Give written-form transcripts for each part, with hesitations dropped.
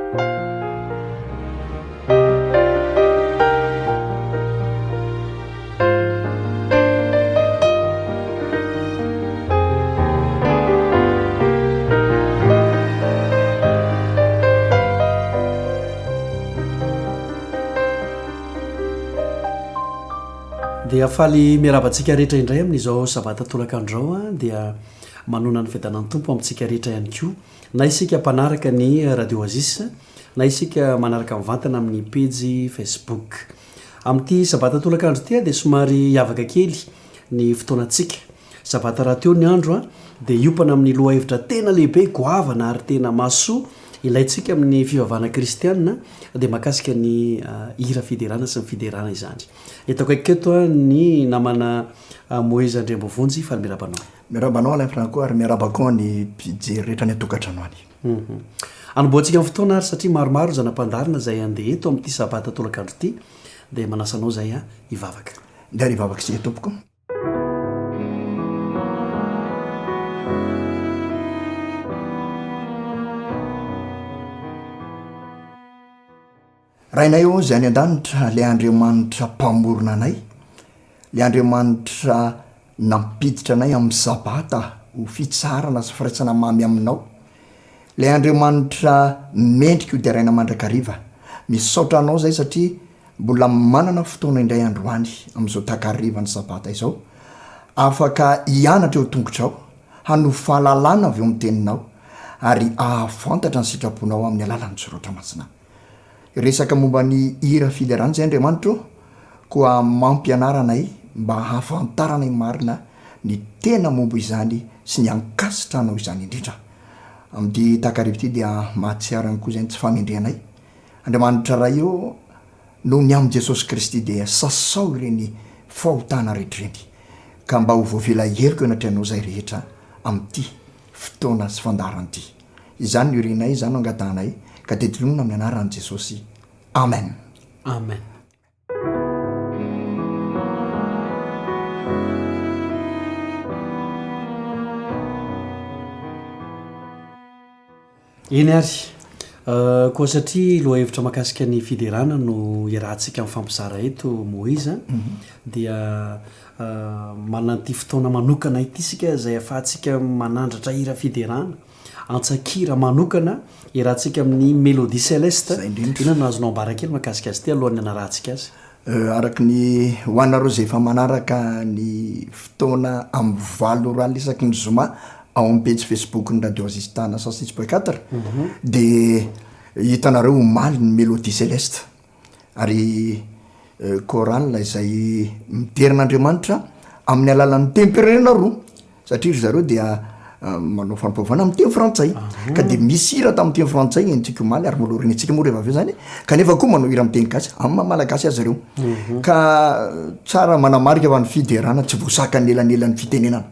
dia faly miarabantsika rehetra indray amin'izao sabata tolakandreo a dia manona ny fiadanan'ny tompo amintsika rehetra ihany koa na isika mpanaraka ny radio azis na isika manaraka mivantana amin'ny pejy facebook amin'ity sabata tolakandro ty a dia somary hiavaka kely ny fotoanantsika sabata raha teo ny andro a dia iompana amin'ny loha hevitra tena lehibe goavana ary tena masoa ilayntsika amin'ny fivavahana kristianina dia mahakasika ny hira fideràna sy ny fideràna izany etako aiketo a ny namana Moïse ANDRIAMBOAVONJY faly mirabanao mirabanao Alain Franco ary mirabako ny mpijery rehetra ny atokantranoany anomboantsika amin'ny fotoana ary satria maromaro zanam-pandarina zay andeha eto amin'ity sabata tolakandro ity dia manasanao zay a hivavaka ndia ary hivavaka sy tompoko rahainay io zay any an-danitra le Andriamanitra mpamorona anay le Andriamanitra nampiditra anay amin'ny Sabata ho fitsarana sy firaisana mamy aminao le Andriamanitra mendrika io dia raina mandraka hariva misaotra anao zay satria mbola manana fotoana indray androany amin'izao takariva ny Sabata izao afaka hianatra eo tongotrao hano fahalalana avy eo amin'ny teninao ary ahafantatra ny sitraponao amin'ny alalan'ny soratra masina resaka momba ny hira fideràna zay Andriamanitra koa mampianaranay mba hahafantaranay marina ny tena momba izany sy ny ankasitranao izany indrindra amin'ity takariva ity dia mahatsiarany koa zany tsy famendreanay Andriamanitra raha io noho ny amin'i Jesosy Kristy dia sasao ireny fahotana rehetrareny ka mba ho voavela heliko anatrehanao zay rehetra amin'ity fotoana sy fandaran'ity izany no irenay izany no angatanay ka tetilomina amin'ny anaran'i Jesosy amen amen eny ary koa satria loha hevitra mahakasika ny fideràna no iarahantsika amin'ny fampizara eto Moïse dia mananty fotoana manokana ity sika zay afahantsika manandratra hira fideràna antsakira manokana iarahantsika amin'ny mélodie céleste ina no azonao ambara kely mahakasika azy ty alohan'ny anarahantsika azy araky ny hoanareo zay efa manaraka ny fotoana amin'ny valo raha lesaky ny zoma ao amin'ny page Facebook ny radio azistana 106.4 dia hitanareo omaly ny mélodie céleste ary chorale izay miderin'Andriamanitra amin'ny alalan'ny temperena roa satria ry zareo dia manao fanompoavana amin'ny teny frantsay ka dia misy hira tamin'ny teny frantsay entsika omaly ary moloriny antsika moa rehefa aveo zany kanefa koa manao hira amin'ny teny gasy amin'ny malagasy azy ireo ka tsara manamarika fa ny fideràna tsy voasaka ny elanelan'ny fitenenana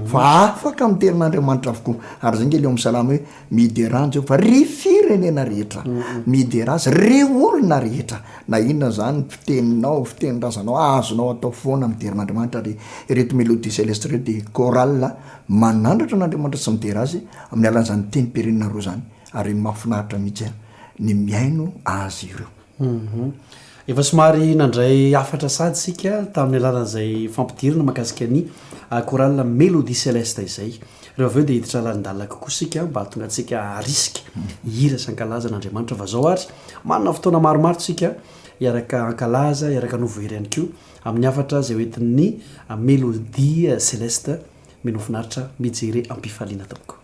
fa afaka amin'ny terin'Andriamanitra avokoa ary zay nge leo amin'ny salama hoe mideranjy fa ry firenena rehetra miderazy re olona rehetra na inona zany fiteninao fitenin-drazanao azonao atao foana amin'ny terin'Andriamanitra ary reto mélodie céleste reto dia chorale manandratra n'Andriamanitra sy midera azy amin'ny alan'izany teny perenina roa zany ary mahafinaritra mihitsy ny miaino azy ireo efa somary nandray afatra sady sika tamin'ny alalan'izay fampidirana mahakasika ny chorale mélodie céleste izay rehefa aveo dia hiditra lalandalina kokoa sika mba tonga antsika arisika hira sy ankalaza n'Andriamanitra fa zao ary manana fotoana maromaro tsika iaraka ankalaza iaraka novohery ihany koa amin'ny afatra zay hoentin'ny mélodie céleste minofinaritra mijery ampifaliana tompoko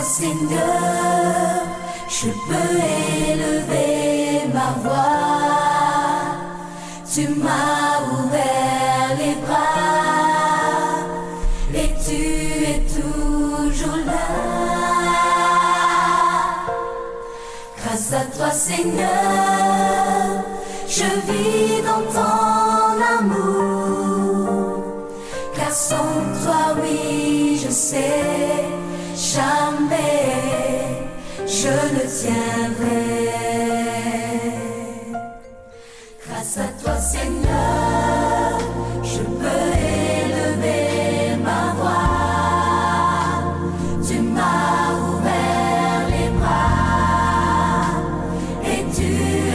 Seigneur, je peux élever ma voix. Tu m'as ouvert les bras et tu es toujours là. Grâce à toi, toi Seigneur, je vis dans ton amour, car sans toi oui je sais, jamais je ne tiendrai. Grâce à toi Seigneur, je peux élever ma voix, tu m'as ouvert les bras, et tu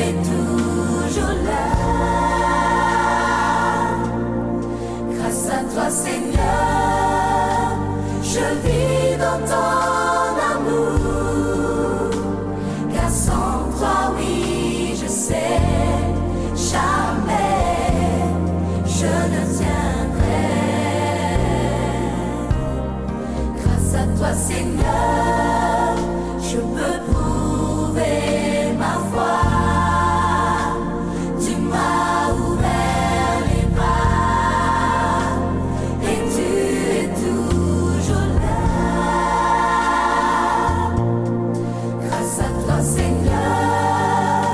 es toujours là. Grâce à toi Seigneur, je vis dans ton amour, car sans toi oui je sais, jamais je ne tiendrai. Grâce à toi Seigneur, je peux prouver ma foi, tu m'as ouvert les bras, et tu es toujours là. Grâce à toi Seigneur,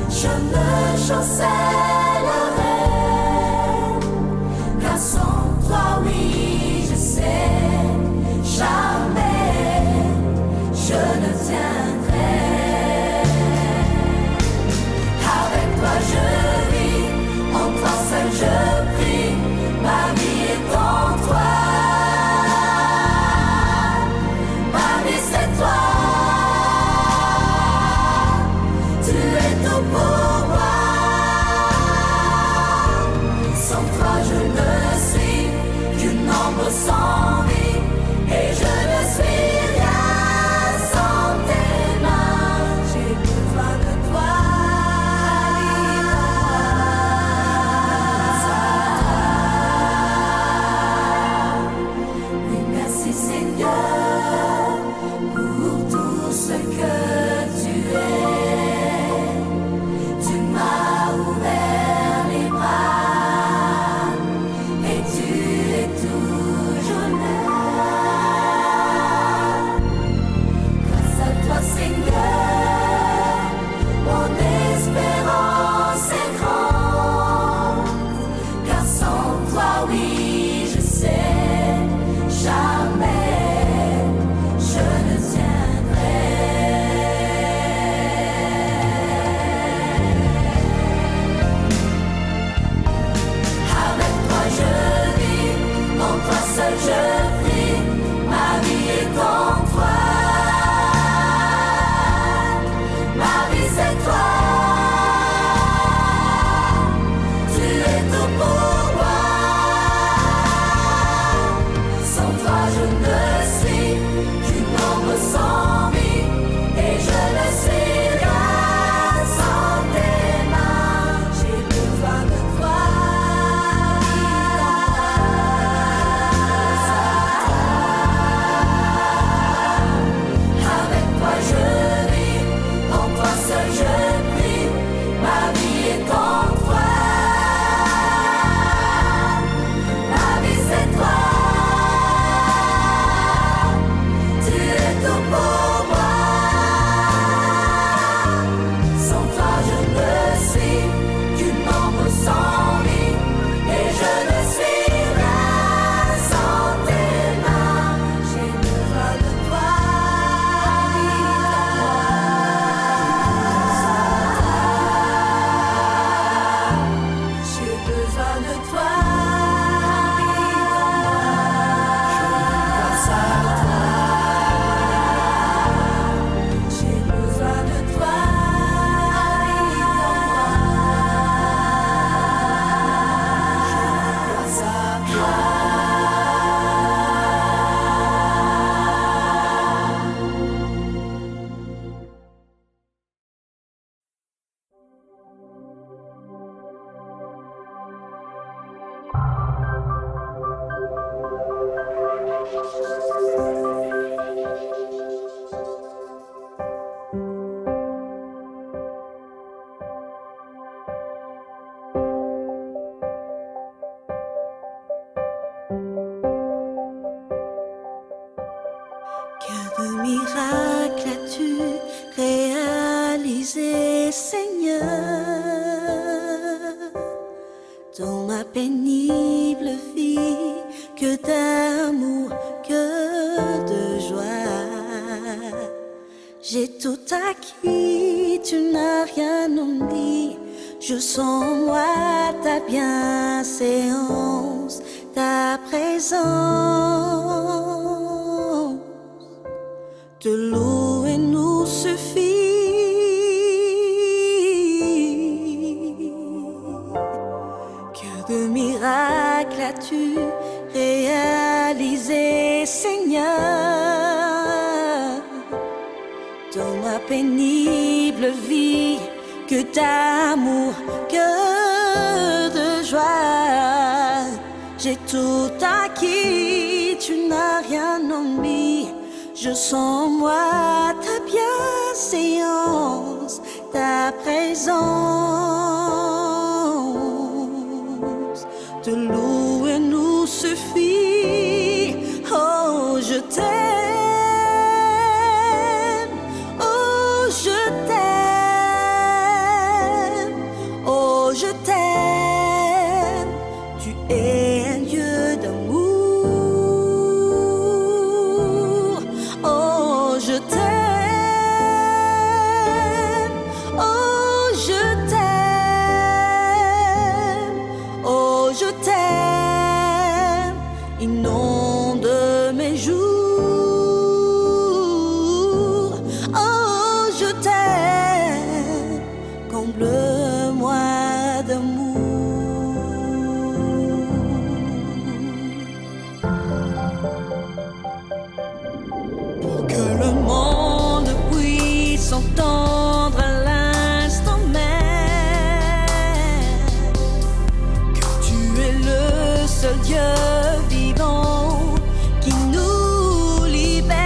je me chancellerai, car sans toi oui je sais, jamais je ne tiendrai. Avec toi je vis, en toi seul je prie, ma vie est en toi, ma vie c'est toi, tu es tout pour moi. Seigneur, dans ma pénible vie, que d'amour, que de joie. J'ai tout acquis, tu n'as rien omis. Je sens moi ta bienséance, ta présence. Te louer nous suffit. Que de miracles as-tu réalisé, Seigneur, dans ma pénible vie. Que d'amour, que de joie. J'ai tout acquis, tu n'as rien omis. Je sens moi ta bienséance, ta présence. Te louer nous suffit. Oh, je t'aime. Oh, je t'aime. Oh, je t'aime. Tu es un Dieu d'amour. Oh, je t'aime. Oh, je t'aime. Oh, je t'aime. Inonde mes jours. Oh, je t'aime. Comble-moi d'amour. Pour que le monde puisse entendre à l'instant même que tu es le seul Dieu vivant qui nous libère.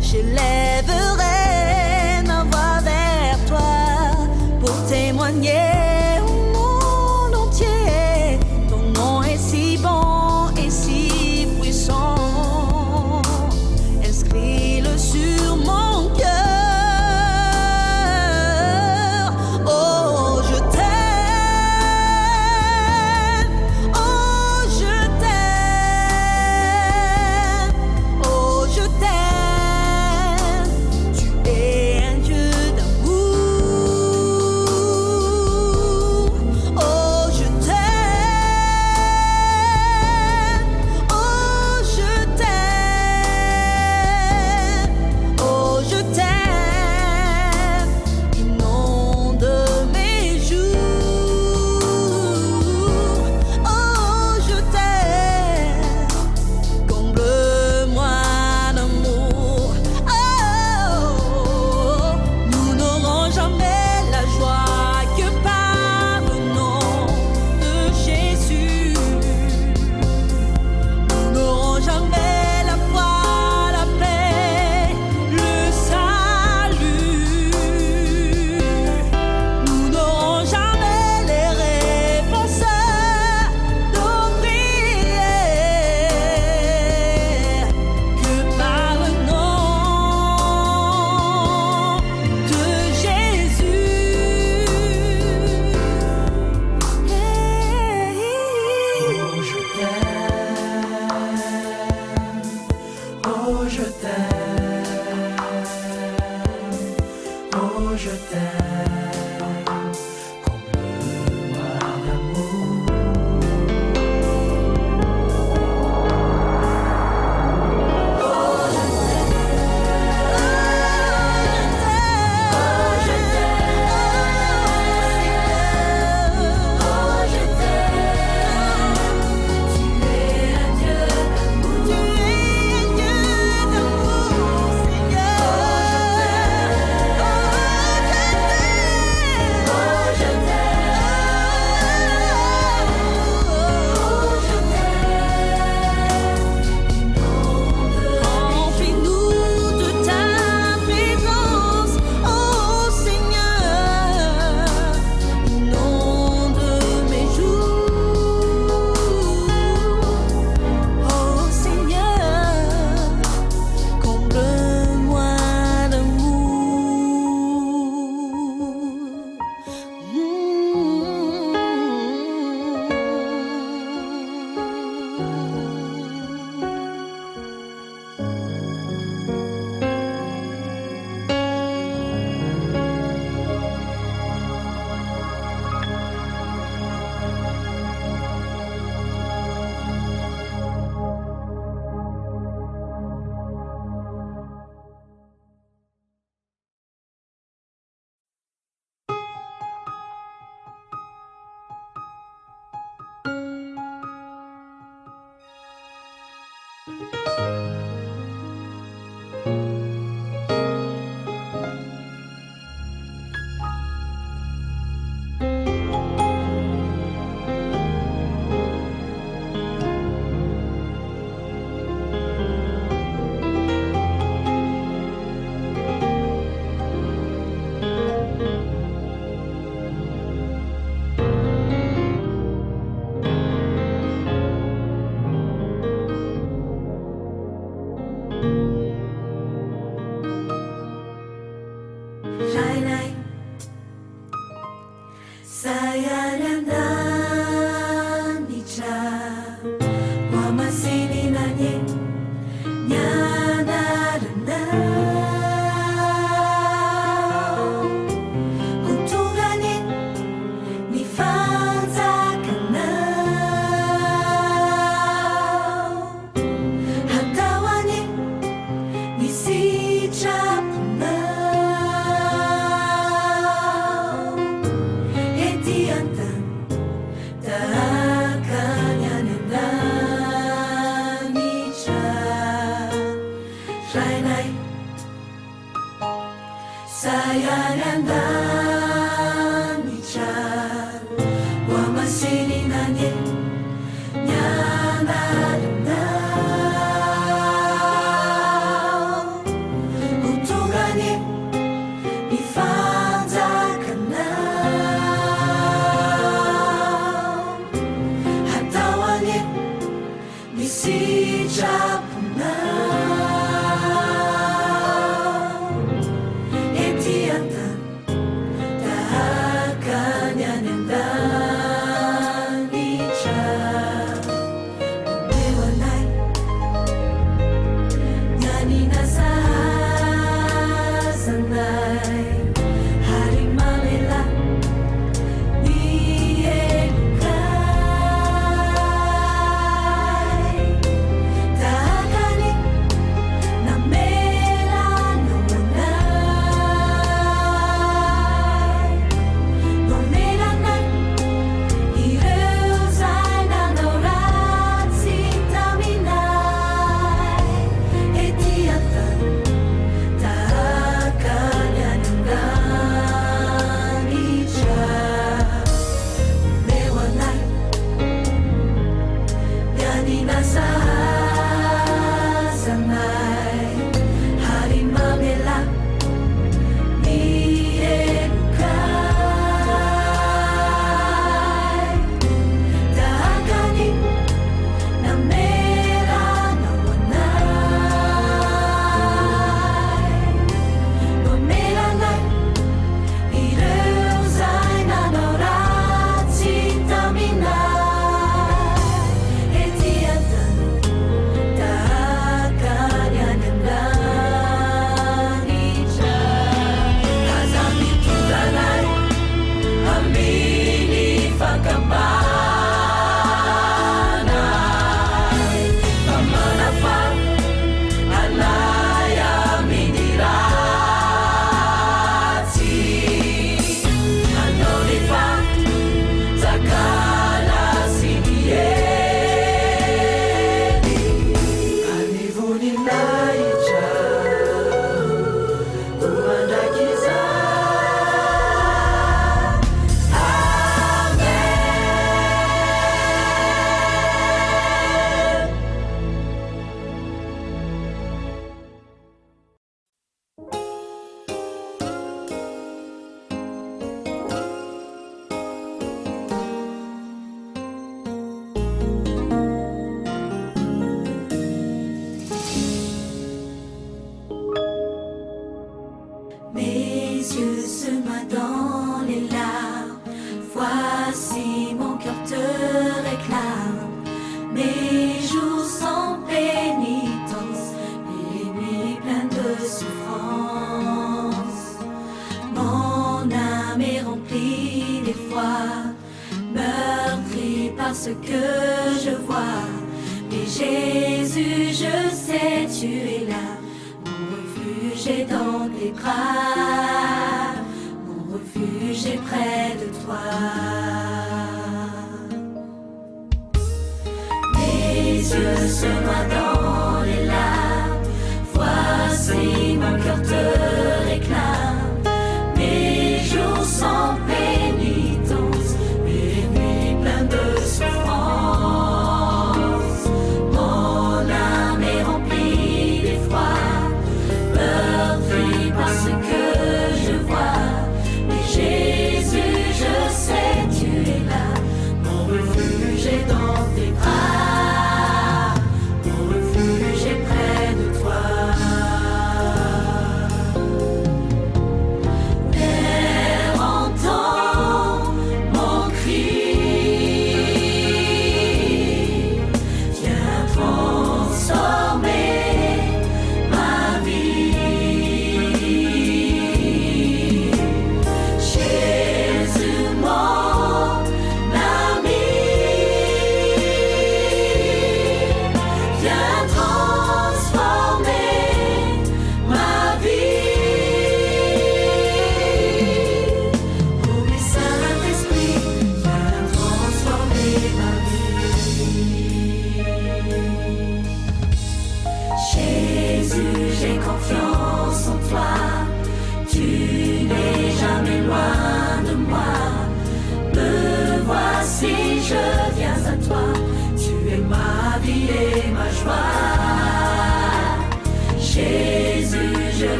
J'élèverai ma voix vers toi pour témoigner au monde entier. Ton nom est si bon et si puissant. Inscris-le sur mon cœur. Oh, je t'aime. Oh, je t'aime. Oh, je t'aime. Tu es un Dieu d'amour. Oh, je t'aime. Oh, je t'aime. Oh, je t'aime. Inonde mes jours. Oh, je t'aime. Comble-moi d'amour. Oh, nous n'aurons jamais la joie que par le nom de Jésus. Nous n'aurons jamais la foi, la paix, le salut. Nous n'aurons jamais les réponses nos prières que par le nom de Jésus. Oh, je t'aime. Oh, je t'aime. Comble-moi d'amour. Seigneur. Ce que je vois, mais Jésus, je sais, tu es là. Mon refuge est dans tes bras, mon refuge est près de toi. Mes yeux se noient dans les larmes, voici mon cœur te réclame. Mes jours sans pénitence, mes nuits pleines de souffrance. Mon âme est remplie d'effroi, meurtrie par ce que je vois. Mais Jésus, je sais, tu es là. Mon refuge est dans tes bras, mon refuge est près de toi.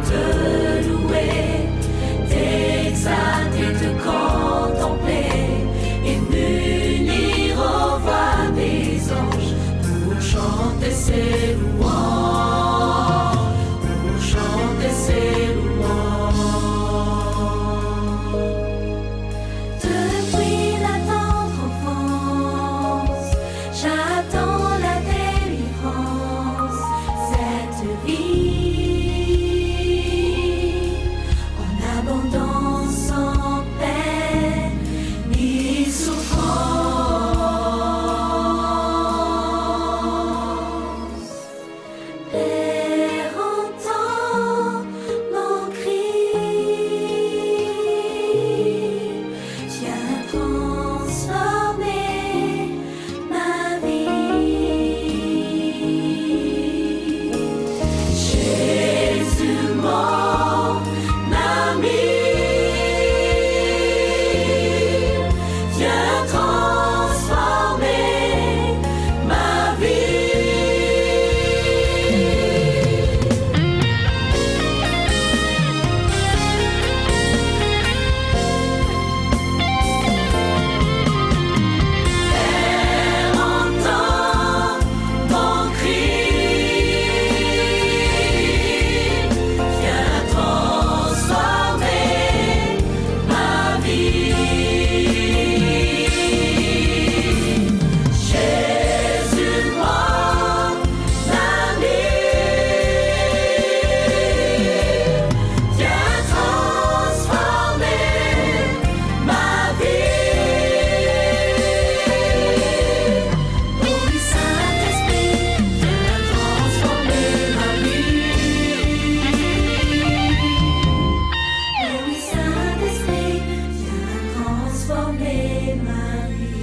te louer, t'exalter, te contempler et m'unir aux voix des anges pour chanter ses louanges, pour chanter ses louanges. Depuis la tendre enfance, j'attends la délivrance, cette vie en abondance, sans peine ni souffrance. Père, entends mon cri, viens transformer ma vie. Jésus, mon ami, viens transformer ma Père, entends mon cri, viens transformer ma vie. Jésus, mon ami, viens transformer ma vie. Oui, Saint-Esprit, viens transformer ma vie. Oui, Saint-Esprit, viens transformer ma vie.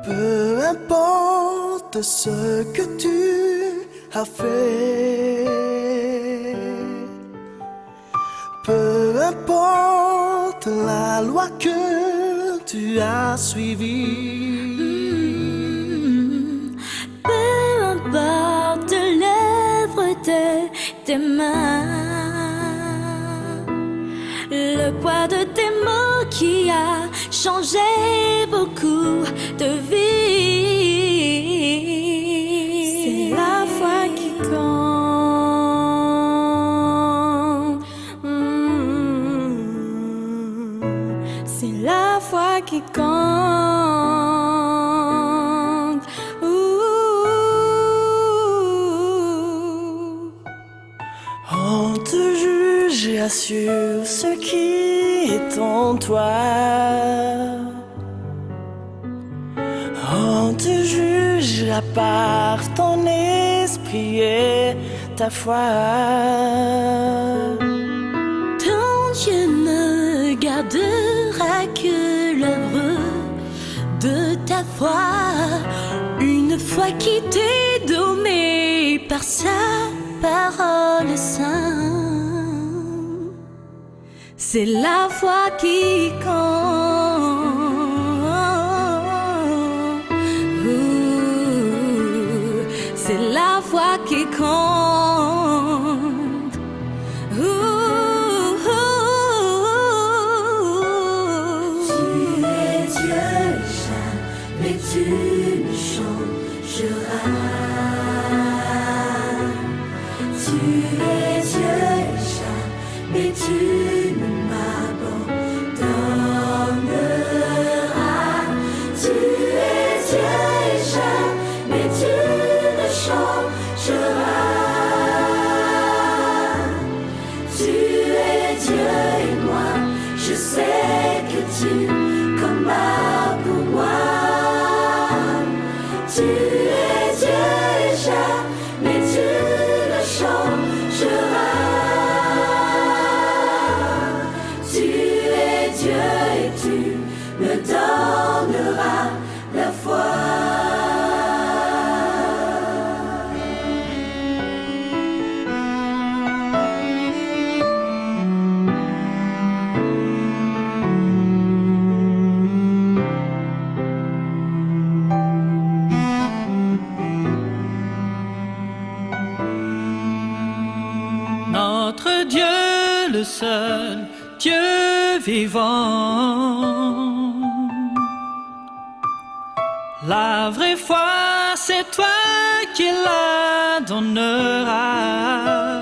Peu importe ce que tu as fait, peu importe la loi que tu as suivie, Peu importe l'œuvre de tes mains, le poids de tes mots qui a changé beaucoup de vie. C'est la foi qui compte. C'est la foi qui compte. on te juge et assure ce qui est en toi. On te juge à part ton esprit et ta foi. Ton Dieu ne gardera que l'œuvre de ta foi, une foi qui t'est donnée par sa parole sainte. C'est la foi qui compte. C'est la foi qui compte. Tu es Dieu, jamais tu ne changeras. Tu es Dieu, jamais tu ne m'abandonneras. Tu es Dieu, jamais tu ne changeras. Tu es Dieu et moi, je sais que tu combats pour moi. es Dieu et jamais tu ne changeras. Tu es Dieu et tu me donneras la foi. Notre Dieu, le seul Dieu vivant. La vraie foi, c'est toi qui la donneras.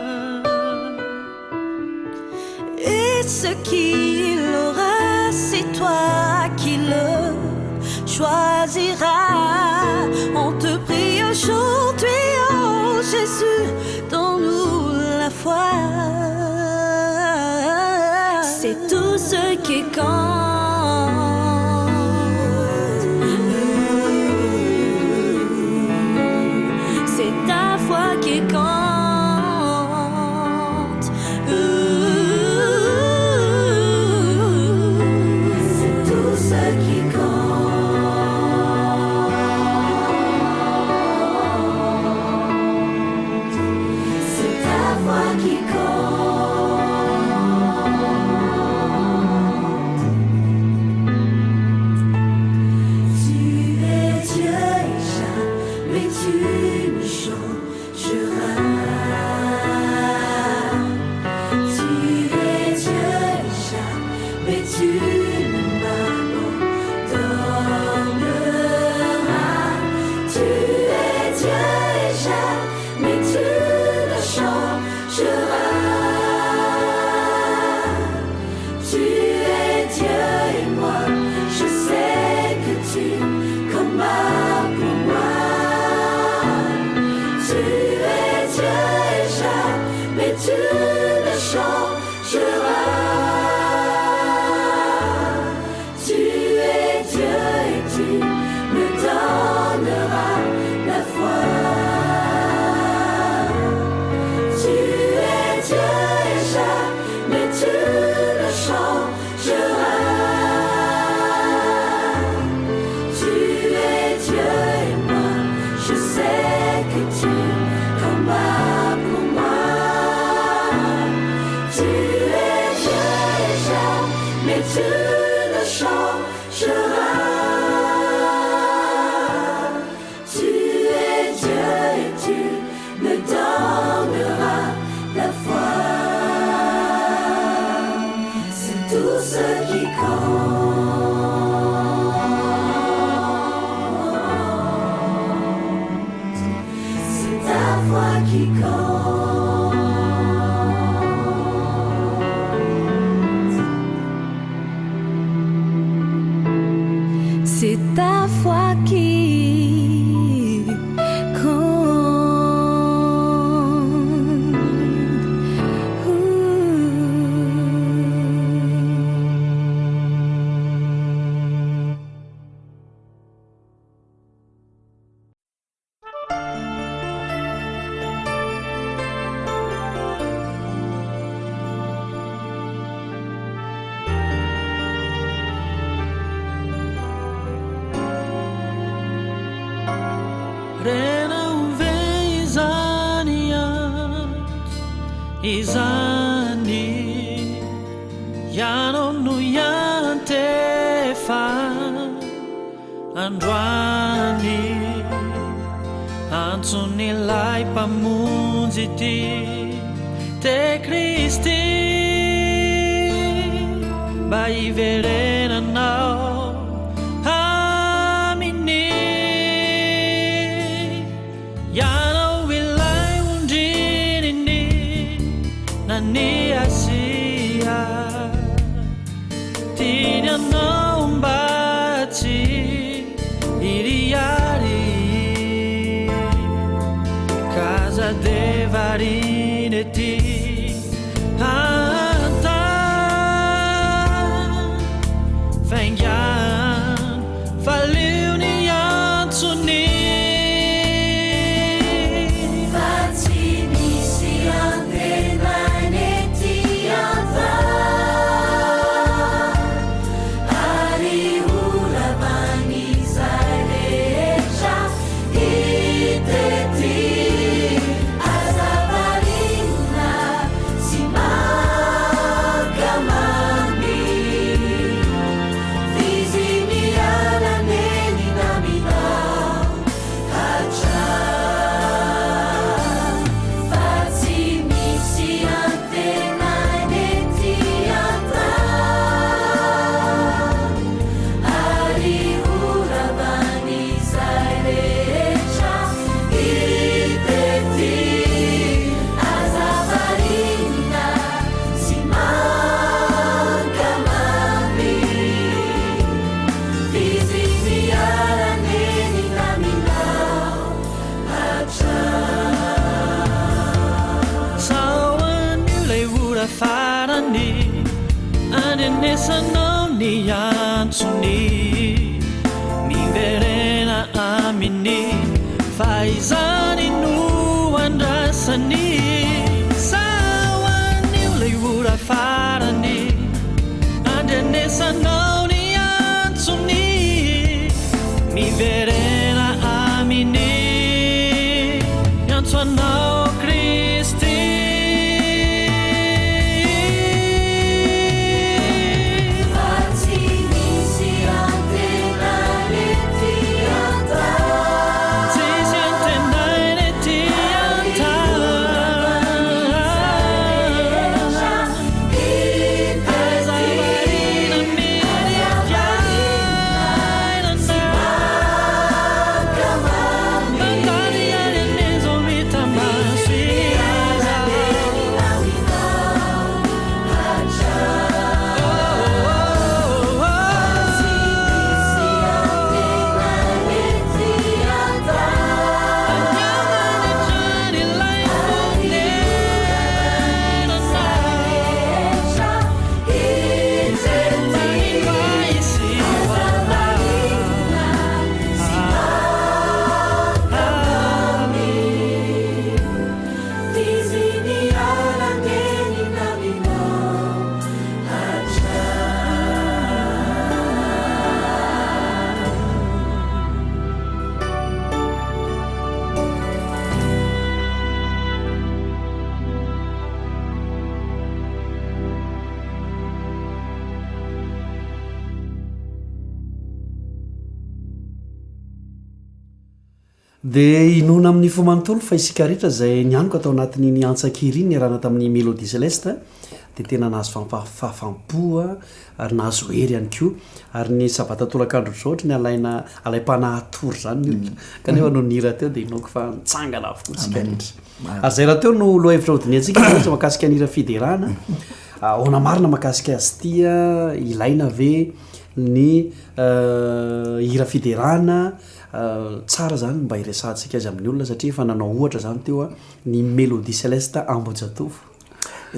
Et ce qu'il aura, c'est toi qui le choisiras. On te prie aujourd'hui, oh Jésus, donne-nous la foi. C'est tout ce qui compte. C'est ta foi qui compte. C'est tout ce qui compte. C'est ta foi qui compte. Tu es Dieu et jamais tu ne changeras. Tu es Dieu et jamais tu ne m'abandonneras. Tu es Dieu et jamais tu ne changeras. Tu es Dieu et moi, je sais que tu combats pour moi. Tu es Dieu et jamais tu ne changeras. Tu es Dieu et tu me donneras la foi. Tu es Dieu et jamais tu ne changeras. Tu es Dieu et moi, je sais que tu combats pour moi. Tu es Dieu et jamais tu ne changeras. Tu es Dieu et tu me donneras la foi. C'est tout ce qui compte. C'est ta foi qui compte. C'est ta foi qui Izani Yanonu yantefa Androani Antsonilay pamonjy ty te Kristi mba hiverenanao aminy ianao ilay ondrininy na ny Asia tiany anao mba tsy iriary casa de varine ty anta faingan faliony antsony andesanao ny antsony miverena aminy fa izany no andrasany saoan'io lay ora farany andesanao ny antsony miverena aminy antsoanao Kristy dia inona amin'ny fomanontolo fa isika rehetra zay nianiko atao anatin'ny antsakiry ny rahana tamin'ny mélodie céleste dia tena nahazo fafampoa ary nahazo hery ihany koa ary ny sabata tolakandro zao ohatra ny alaim-panahatory zany kanefa no nira teo dia inaoko fa nitsangana avokotsika ary zay raha teo no loha hevitra hodiny antsika ohatra mahakasika nira fideràna ona marina mahakasika azy tia ilaina ve ny hira fideràna tsara zany mba iresantsika azy amin'ny olona satria efa nanao ohatra zany teo ny mélodie céleste ambojatovo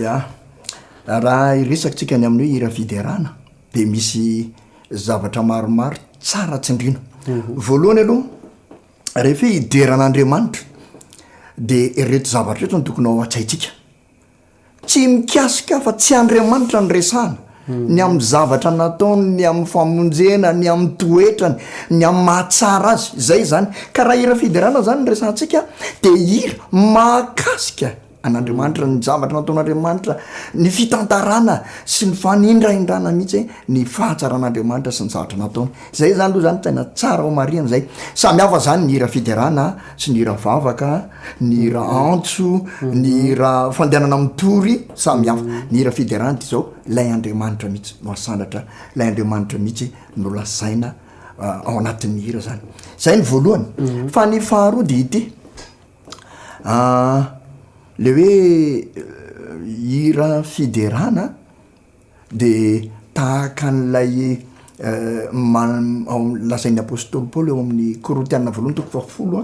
ya raha iresaksika ny amin'ny hoe hira fideràna dia misy zavatra maromaro tsara tsindrina voalohany aloha rehefa hideran'Andriamanitra dia ireto zavatra reto no tokony ao an-tsaitsika tsy mikasika fa tsy Andriamanitra ny resahana ny amin'ny zavatra nataony ny amin'ny famonjena ny amin'ny toetrany ny amin'ny mahatsara azy zay zany ka raha hira fideràna zany ny resantsika dia hira mahakasika an'Andriamanitra ny zavatra nataon'Andriamanitra ny fitantarana sy ny fanindraindrana mihitsy ny fahatsaran'Andriamanitra sy ny zavatra nataony zay zany aloha zany tena tsara ao mariana zay samy hafa zany ny hira fideràna sy ny hira vavaka ny hira antso ny hira fandehanana amin'ny tory samy hafa ny hira fideràna dia zao lay Andriamanitra mihitsy no asandratra lay Andriamanitra mihitsy no lasaina ao anatin'ny hira zany zay ny voalohany fa ny faharoa dia ity le hoe hira fideràna dia tahaka an'ilay lasain'ny apôstôly Paoly eo amin'ny Korintiana voalohany toko fahafolo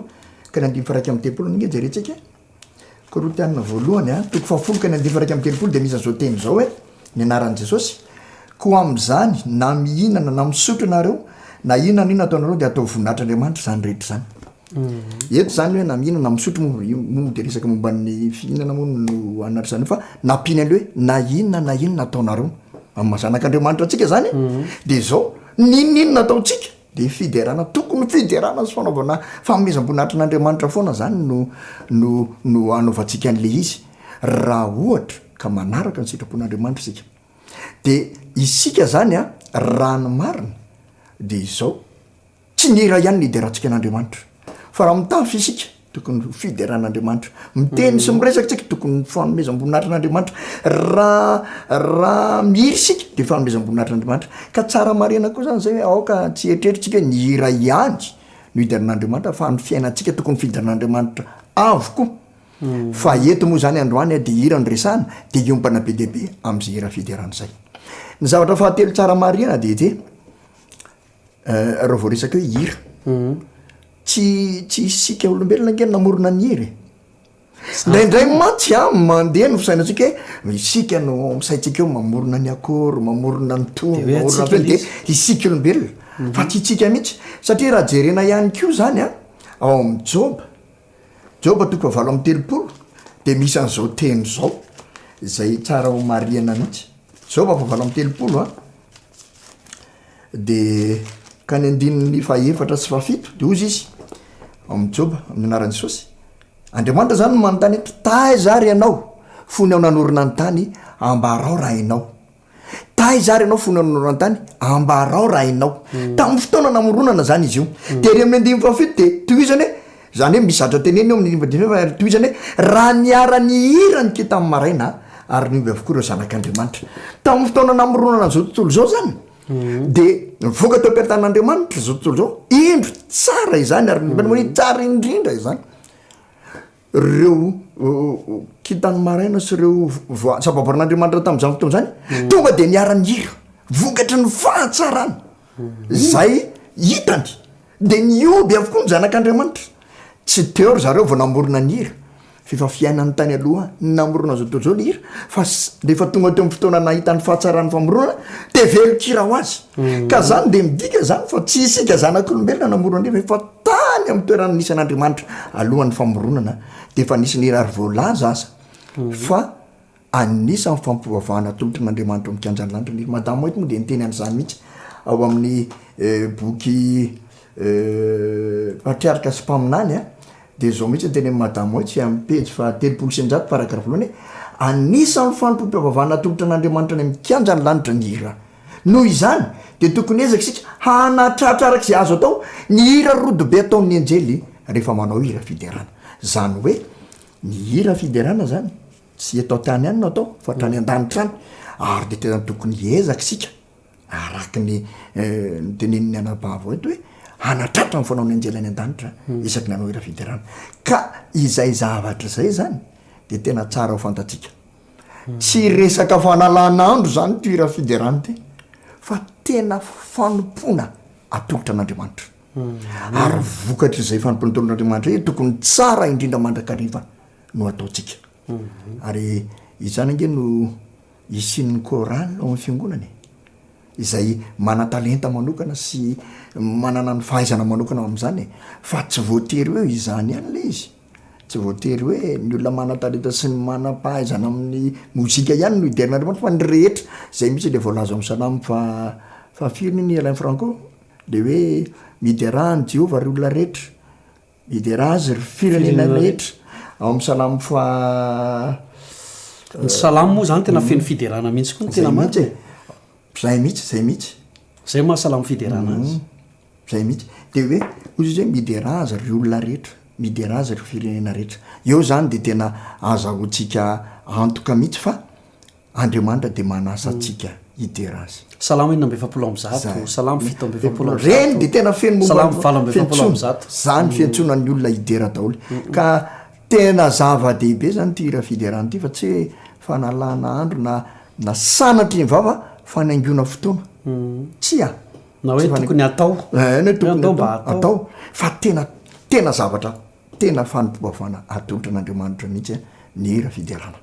ka ny andimy faraika amin'ny telopolo ninge jerentsika Korintiana voalohany toko fahafolo ka ny andimy faraika amin'ny telopolo dia misy an'izao teny zao hoe ny anaran'i Jesosy koa amin'izany na mihinana na misotro ianareo na inona n'inona ataonareo dia atao voninahitr'Andriamanitra zany rehetra zany eto zany hoe na mihinana misotro moa dia resaka momba ny fihinana moa no anatra zany fa nampiny an'le hoe na inona ataonareo amin'ny mahazanak'Andriamanitra antsika zany dia zao ninona ataontsika dia fideràna tokony fideràna sy fanaovana fanomezam-boninahitra n'Andriamanitra foana zany no anaovantsika an'le izy raha ohatra ka manaraka ny sitrapon'Andriamanitra isika dia isika zany raha ny marina dia izao tsy nira ihany ny hiderantsika n'Andriamanitra fa raha mitafy isika tokony fideran'Andriamanitra miteny sy miresaka tsika tokony fanomezam-boninahitra n'Andriamanitra raha mihiry isika dia fanomezam-boninahitran'Andriamanitra ka tsara marina koa zany zay hoe aoka tsy eritreretritsika ny hira ihany no hideran'Andriamanitra fa ny fiainantsika tokony fideran'Andriamanitra avokoa fa eto moa zany androany dia hira ny resahana dia iompana be dehibe amin'izay hira fideràna zay ny zavatra fahatelo tsara marina dia ity raha vao resaka hoe hira tsy isika olombelona nge namorona ny hira ndraindray mantsy a mandeha no fisainatsika hoe isika no misaitsika eo mamorona ny akoro mamorona ny tomorona de isika olombelona fa tsy itsika mihitsy satria raha jerena ihany ko zany a ao amin'ny joba toko fa 7:30 de misy an'izao teny zao zay tsara ho mariana mihitsy joba fa 7:30 a de ka ny andininy faefatra sy fafito de ozy izy amin'ny joba amin'ny anaran'i Jesosy Andriamanitra zany no manontany eto taizary ianao fony ao nanorina ny tany ambarao raha hainao taizary ianao fony ao nanorina ny tany ambarao raha hainao tamin'ny fotoana namoronana zany izy io de ry amin'ny 15 de toizany hoe zany hoe misatra teneny eo amin'ny 15 toizany hoe raha niara-ny hira ny ke tamin'ny maraina ary nioby avokoa ireo zanak'Andriamanitra tamin'ny fotoana namoronana zao tontolo zao zany de voka teo am-piatan'Andriamanitra zao tontolo zao indro tsara izany ary mani tsara indrindra izany reo kitany maraina sy reo sababarin'Andriamanitra tamin'izany fotoana zany tonga de niara-ny hira vokatry ny fahatsarany zay hitany de nioby avokoa ny zanak'Andriamanitra tsy teo ry zareo vao namorona ny hira fifafiainany tany aloha namorona zao tontolo zao ny hira fa rehefa tonga teo amin'ny fotoana nahitany fahatsarany famoronana de velokira ho azy ka zany de midika zany fa tsy isika zanak'olombelona namorona ny hira fa tany amin'ny toerana nisy an'Andriamanitra alohan'ny famoronana de efa nisy ny hira voalaza aza fa anisan'ny fampovavahana tolotra n'Andriamanitra mikanjany lanitra ny madamo hoeto moa de niteny an'izany mihitsy ao amin'ny boky patriarika sy mpaminany a de zao mihitsy teny amin'ny madamo hoe tsy amin'ny pejy fa 300 paragraphe voalohany anisan'ny fampovavahana tolotra n'Andriamanitra ny mikanjany lanitra ny hira noho izany de tokony ezaka isika hanatratraraka izay azo atao ny hira rodobe ataon'ny anjely rehefa manao hira fiderana zany hoe ny hira fiderana zany tsy atao tany ihany no atao fa trany an-danitra any ary de tena tokony ezaka isika araky ny tenenin'ny anabavo eto hoe hanatratra ny fanao ny anjely any an-danitra isaky nanao hira fiderana ka izay zavatra zay zany de tena tsara ho fantatsika tsy resaka fanalan'andro zany ty hira fiderana ty fa tena fanompona atolotra an'Andriamanitra ary vokatra izay fanompona atolotra tokony tsara indrindra mandrakariva no ataotsika ary izany ange no isin'ny koraly ao amin'ny fiangonany izay mana-talenta manokana sy manana ny fahaizana manokana amin'izany fa tsy voatery hoe izany ihany le izy tsy voatery hoe ny olona mana-talenta sy ny mana-pahaizana amin'ny mozika ihany no iderin'Andriamanitra fa ny rehetra zay misy le voalaza amin'ny salamy fa firy ny Alain Franco de hoe midera ny Jehovah ry olona rehetra midera azy ry firenena rehetra ao amin'ny salamy fa ny salamy moa zany tena feno fiderana mihitsy koa ny tena matsy zay mihitsy zay mahasalamy fiderana azy zay mihitsy de hoe ozy izy hoe midera azy ry olona rehetra midera azy ry firenena rehetra eo zany de tena azahoantsika antoka mihitsy fa Andriamanitra de manasa atsika hidera azy salamy 9:7 salamy 7:7 reny de tena feno salamy 7:7 zany fiantsonan'ny olona hidera daholo ka tena zava-dehibe zany ty hira fiderana ty fa tsy hoe fanalana andro na sanatry ny vava fanaingona fotoana tsy na hoe tokony atao fa tena zavatra tena fanompobavana atolotra n'Andriamanitra mihitsy ny hira fiderana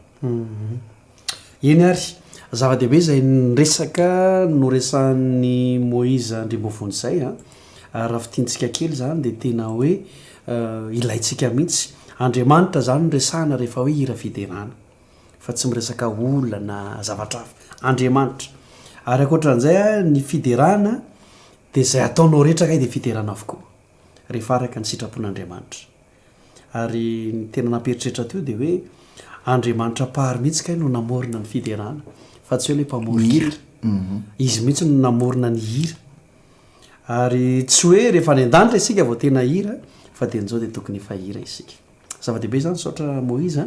eny ary zava-dehibe zay resaka no resan'ny Moïse andriambovony zay raha fitiantsika kely zany de tena hoe ilaitsika mihitsy Andriamanitra zany resahana rehefa hoe hira fiderana fa tsy miresaka olona na zavatra Andriamanitra ary akoatran'izay ny fiderana de zay ataonao rehetra kay de fiderana avokoa rehefa araka ny sitrapon'Andriamanitra ary ny tena namperitreritra teo de hoe Andriamanitra pahary mihitsy kay no namorona ny fiderana fa tsy hoe le mpamorona hira izy mihitsy no namorona ny hira ary tsy hoe rehefa ny an-danitra isika vao tena hira fa de nzao de tokony efa hira isika zava-dehibe zany saotra Moïse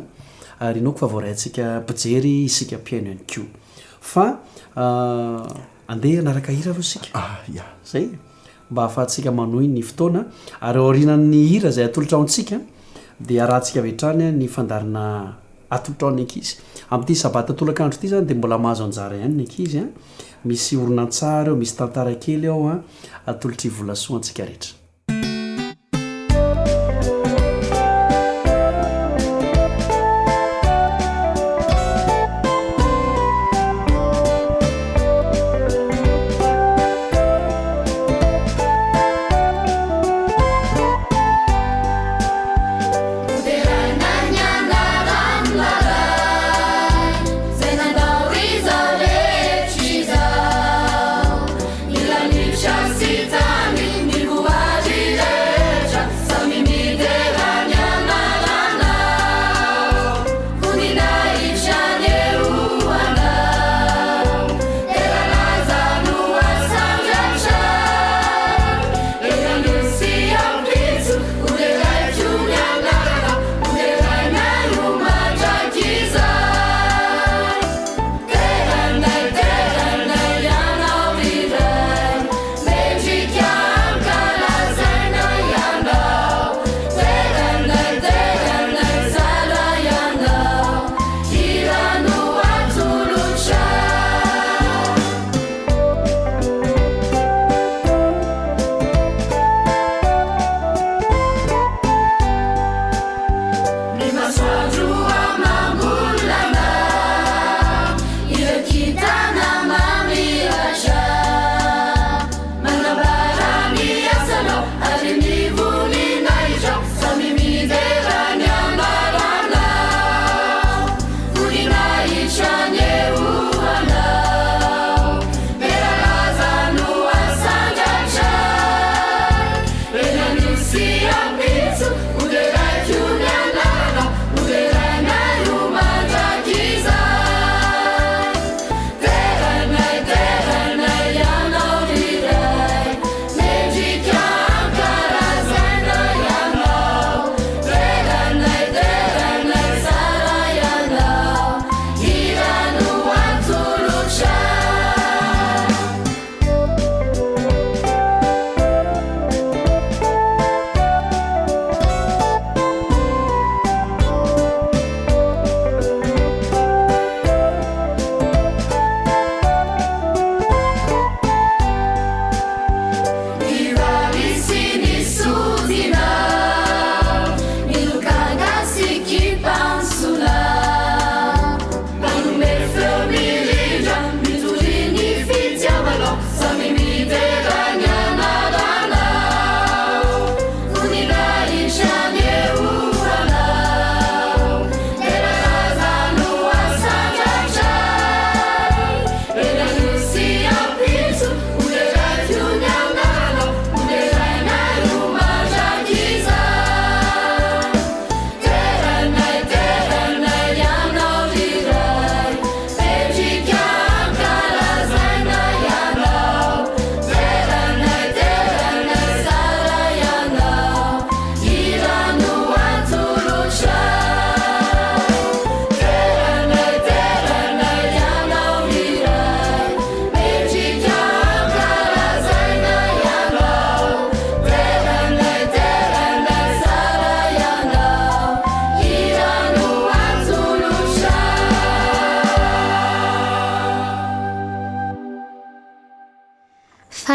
ary inoko fa voarayntsika mpijery isika mpiaino ihany ko fa andeha anaraka hira aloha isika zay mba ahafahantsika manohy ny fotoana ary aorinan'ny hira zay atolotra ao antsika de arahantsika avetrany ny fandarina atolotra ao ny ankizy amin'ity sabata tolakandro ity zany de mbola mahazo anjara ihany ny ankizy misy oronantsara eo misy tantara kely ao atolotry Volasoa antsika rehetra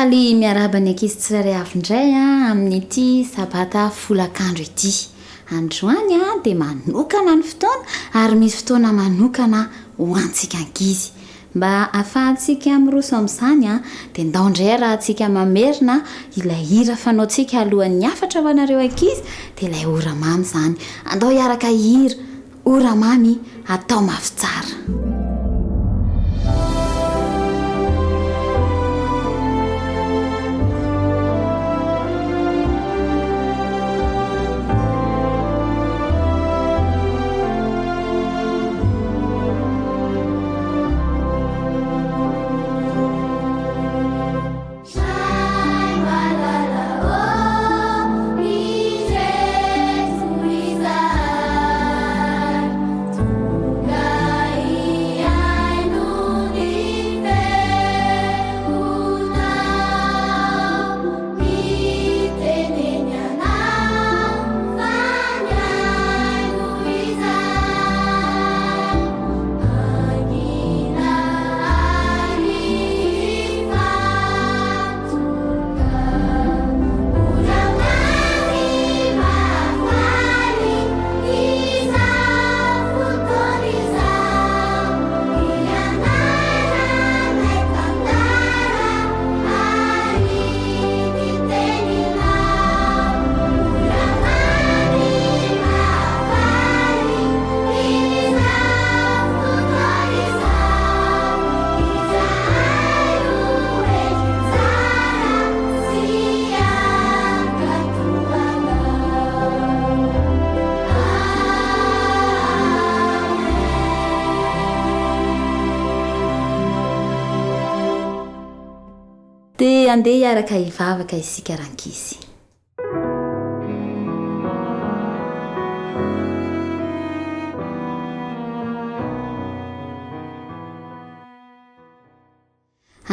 faly miarabany ankizy tsirairay avy indray amin'ity sabata folakandro ity. Androany dia manokana ny fotoana ary misy fotoana manokana ho antsika ankizy. Mba ahafahantsika miroso amin'izany dia ndao indray raha antsika mamerina ilay hira fanaontsika alohan'ny afatra ho anareo ankizy dia ilay ora mamy izany. Andao hiaraka hira ora mamy atao mafy tsara. Dia andeha hiaraka hivavaka isika rankizy.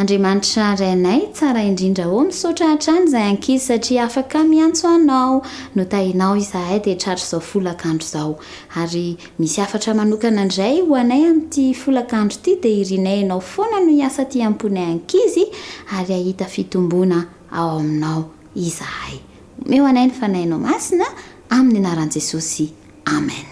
Andriamanitra rainay tsara indrindra ho misaotra hatrany izay ankizy satria afaka miantso anao. Notahinao izahay dia tratra izao folakandro izao. Ary misy afatra manokana indray ho anay amin'ity folakandro ity dia irinay ianao foana no hiasa ity amponay ankizy ary ahita fitombona ao aminao izahay. Omeo anay ny fanahinao masina amin'ny anaran'i Jesosy. Amen.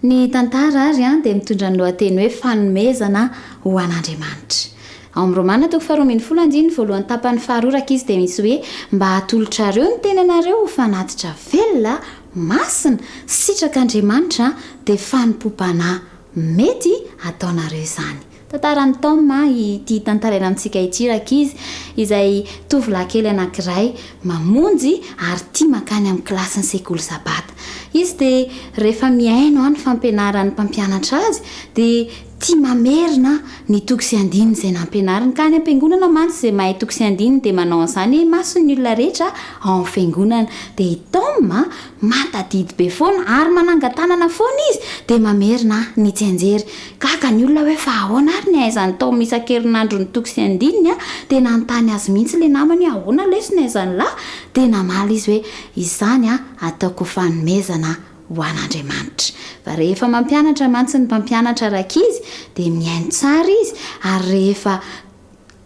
Ny tantara ary dia mitondra ny lohateny hoe fanomezana ho an'Andriamanitra. Ao amin'ny Romana 4:10 voalohany tapany faharoraka izy dia misy hoe mba hatolotrareo ny tenanareo ho fanatitra velona, masina, sitrak'Andriamanitra dia fanompom-panahy mety ataonareo izany. Tantarany Toma ity tantaraina amintsika ity rankizy izay tovolahy kely anankiray mamonjy ary tia makany amin'ny kilasy ny sekoly Sabata. Izy dia rehefa miaino ny fampianaran'ny mpampianatra azy dia tia mamerina ny toko sy andininy izay nampianariny. Ka ny am-piangonana mantsy izay mahay toko sy andininy dia manao an'izany mason'ny olona rehetra ao amin'ny fiangonana. Dia i Toma matadidy be foana ary manangan-tanana foana izy dia mamerina ny tsianjery. Kaka ny olona hoe fa ahoana ary ny aizany Toma isan-kerinandro ny toko sy andininy dia nanontany azy mihitsy ilay namany ahoana lesona aizany lahy dia namaly izy hoe izany ataoko fanomezana ho an'Andriamanitra. Fa rehefa mampianatra mantsy ny mpampianatra rankizy dia miaino tsara izy ary rehefa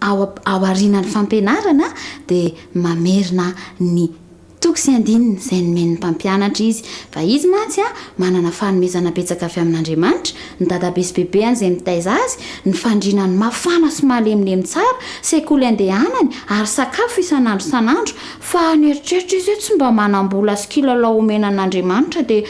ao aorian'ny fampianarana dia mamerina ny toko sy andininy izay nomeny mpampianatra izy. Fa izy mantsy manana fanomezana betsaka avy amin'Andriamanitra. Ny dadabe sy bebeany izay mitaiza azy, ny fandrinany mafana sy malemilemy tsara, sekoly andehanany ary sakafo isan'andro san'andro. Fa nieritreritra izy tsy mba manam-bola sy kilalao omena an'Andriamanitra dia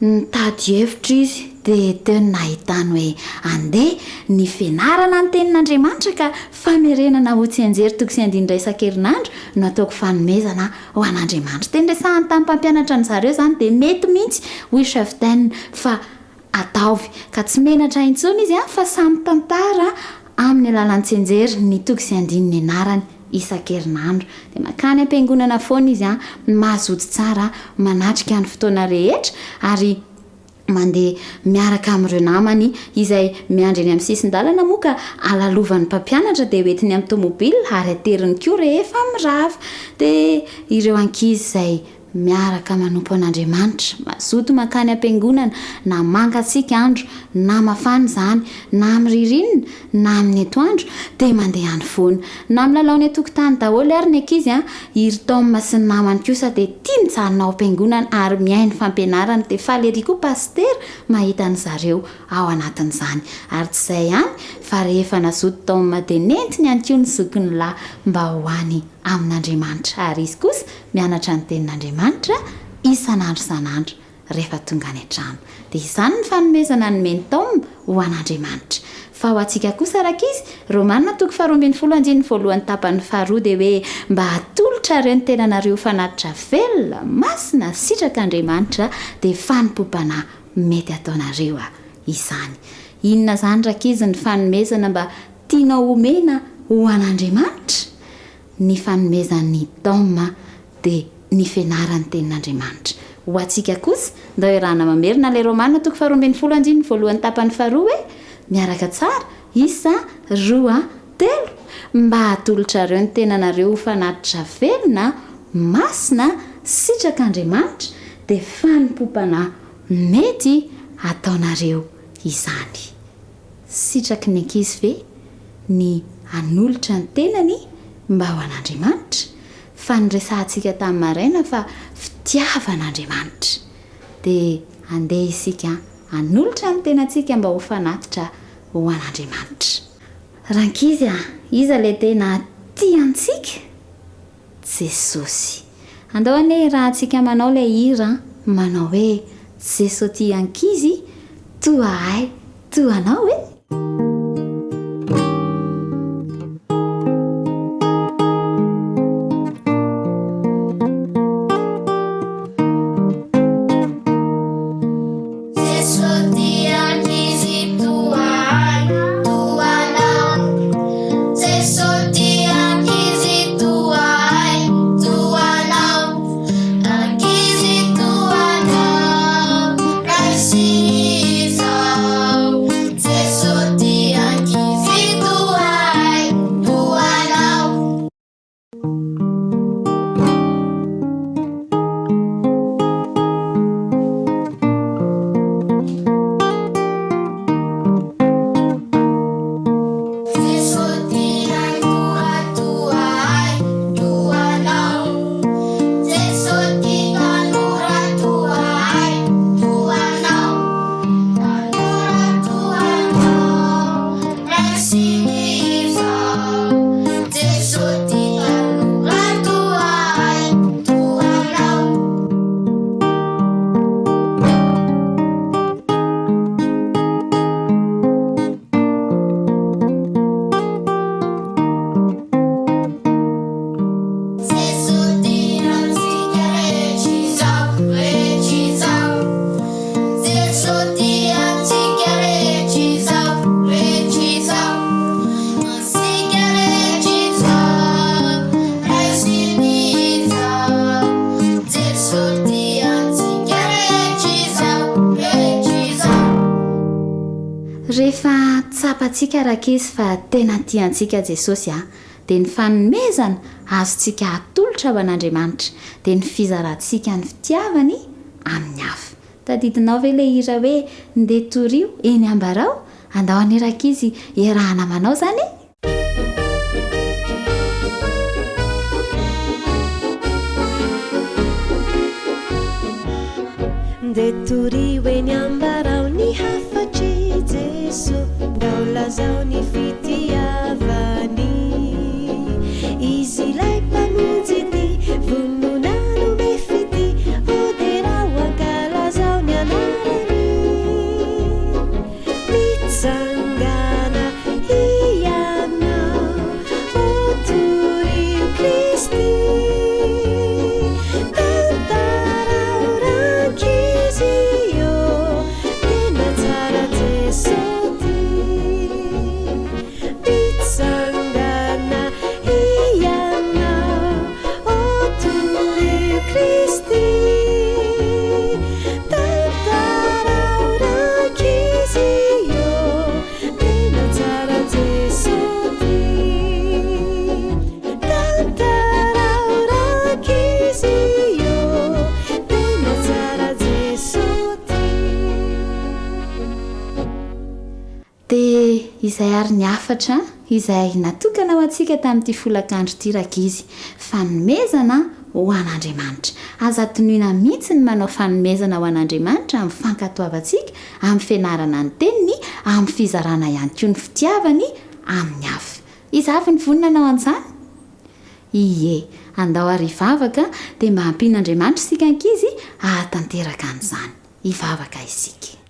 nitady hevitra izy dia teo nahitany hoe andeha ny fianarana ny tenin'Andriamanitra ka famerenana ho tsianjery toko sy andinindray isan-kerinandro no ataoko fanomezana ho an'Andriamanitra. Teny resahany tamin'ny mpampianatra ny zareo izany dia mety mihitsy ho chef-taine fa ataovy ka tsy menatra intsony izy fa samy tantara amin'ny alalan'ny tsianjery ny toko sy andininy anarany isan-kerinandro. Dia makany am-piangonana foana izy mazoto tsara manatrika ny fotoana rehetra ary mandeha miaraka amin'ireo namany izay miandry eny amin'ny sisin-dalana moa ka alalovan'ny mpampianatra dia hoentiny amin'ny tomobila ary ateriny koa rehefa mirava. Dia ireo ankizy izay miaraka manompo an'andriamanitra mazoto makany am-piangonana na mangatsika andro na mafany izany na amiririnina na amin'ny atoandro dia mandeha any foana na milalao ny atokotany daholo ary ny ankizy iry taoma sy ny namany kosa dia tia mijanona ao am-piangonana ary miainy fampianarana dia faly ery koa pastera mahita ny zareo ao anatin'izany ary tsy izay ihany fa rehefa nazoto taoma dia nentiny ihany koa ny zokiny lahy mba ho any amin'andriamanitra ary izy kosa mianatra ny tenin'andriamanitra isan'andro san'andro rehefa tonga any an-trano dia izany ny fanomezana ny meny taoma ho an'andriamanitra fa ho antsika kosa rakizy Romanina 12:12 voalohany tapany faharoa dia hoe mba hatolotra ireo ny tenanareo fanatitra velona masina sitraka andriamanitra dia fanimpopana mety ataonareo izany inona izany rakizy ny fanomezana mba tianao omena ho an'andriamanitra ny fanomezan'ny taoma dia ny fianaran'ny tenin'andriamanitra ho antsika kosa nda iarahana mamerina ilay Romanina 12:12 voalohany tapany faharoa hoe miaraka tsara isa 2 3 mba hatolotra ireo ny tenanareo ho fanatitra velona masina sitraka andriamanitra dia fanimpopana mety ataonareo izany sitraky ny ankizy ve ny hanolotra ny tenany mba ho an'andriamanitra fa nyresantsika tamin'ny maraina fa fitiavan'andriamanitra dia andeha isika hanolotra ny tenantsika mba ho fanatitra ho an'andriamanitra rankizy iza ilay tena tiantsika Jesosy andao ane raha antsika manao ilay hira manao hoe Jesosy tia ankizy toa ay toa anao hoe rehefa tsapantsika rakizy fa tena tiantsika Jesosy dia ny fanomezana azontsika hatolotra ho an'andriamanitra dia ny fizarantsika ny fitiavany amin'ny hafa tadidinao ve ilay hira hoe ndeha torio eny ambarao andao any rakizy iarahana manao zany ndeha torio eny ambarao ny hafatry Jesu ndao lazao ny fitiavany izy ilay mpamonjy ny vononano mefity odera ho ankalazao ny anarany mitsangana ianao o torio Kristy tantarao rankizy io tena tsara Jesosy izay ary ny afatra izay natokana ho antsika tamin'ity folakandro ity rakizy fanomezana ho an'Andriamanitra. aza tonoina mihitsy ny manao fanomezana ho an'Andriamanitra amin'ny fankatoavantsika amin'ny fianarana ny teniny amin'ny fizarana ihany koa ny fitiavany amin'ny hafa. Izavy ny voninanao an'izany? Ie, andao ary hivavaka dia mba hampian'Andriamanitra isika ankizy ahatanteraka an'izany. Hivavaka isika.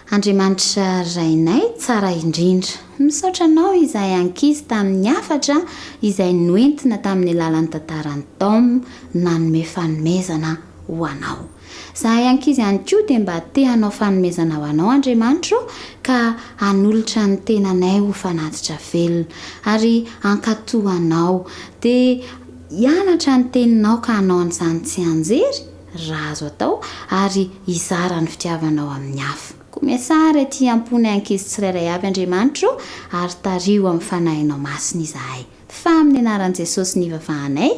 Andriamanitra rainay tsara indrindra, misaotra anao izay ankizy tamin'ny afatra izay noentina tamin'ny alalan'ny tantarany Tom nanome fanomezana ho anao. Zahay ankizy ihany koa dia mba te hanao fanomezana ho anao Andriamanitra ka hanolotra ny tenanay ho fanatitra velona ary hankatoanao dia hianatra ny teninao ka hanao an'izany tsy anjery raha azo atao ary hizara ny fitiavanao amin'ny hafa. Komesara ety ampony ankizy tsirairay avy Andriamanitra ary tario amin'ny fanahinao masina izahay. Fa amin'ny anaran'i Jesosy ny vavahanay.